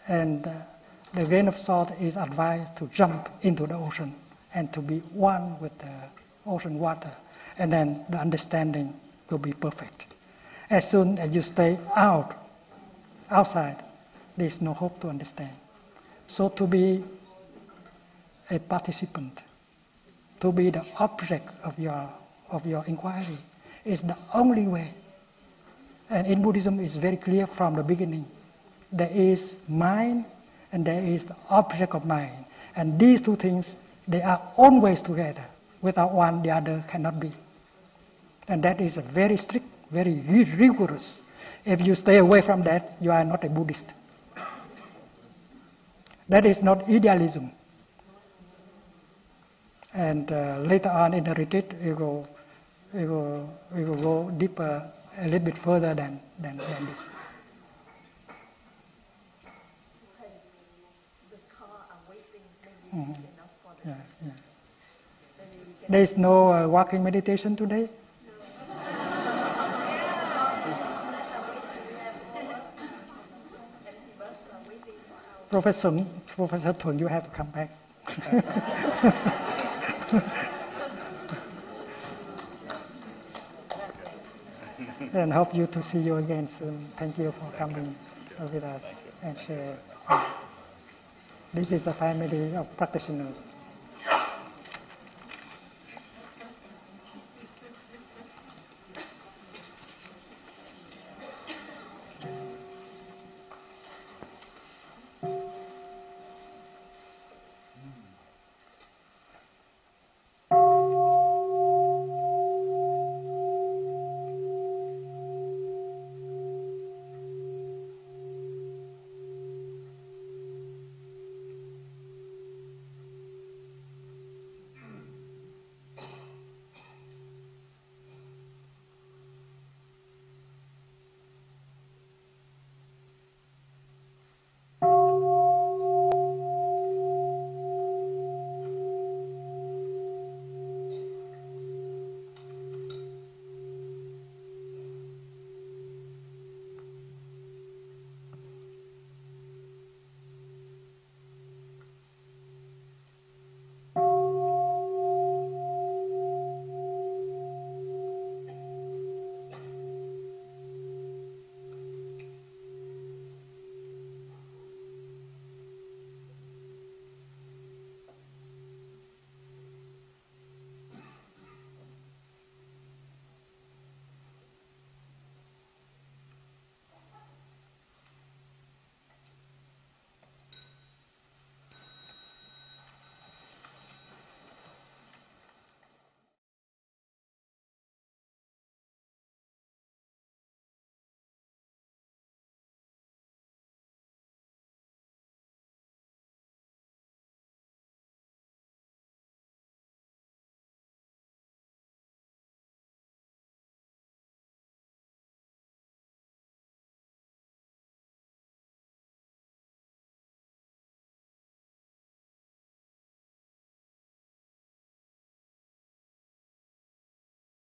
the grain of salt is advised to jump into the ocean and to be one with the ocean water. And then the understanding will be perfect. As soon as you stay outside, there's no hope to understand. So to be a participant, to be the object of your inquiry is the only way. And in Buddhism, it's very clear from the beginning. There is mind and there is the object of mind. And these two things, they are always together. Without one, the other cannot be. And that is a very strict, very rigorous. If you stay away from that, you are not a Buddhist. That is not idealism. And later on in the retreat, we will go deeper, a little bit further than this. Mm-hmm. Yeah. There is no walking meditation today. Professor Thun, you have to come back. And hope you to see you again soon. Thank you for coming with us and share. This is a family of practitioners.